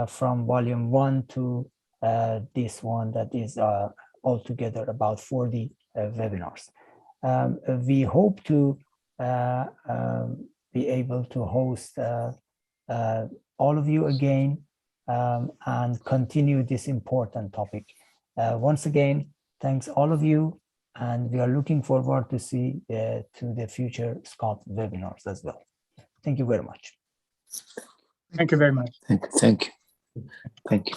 from volume 1 to this one that is altogether about 40 webinars. We hope to be able to host all of you again and continue this important topic. Once again, thanks all of you, and we are looking forward to see to the future SCoT webinars as well. Thank you very much. Thank you very much. Thank you. Thank you.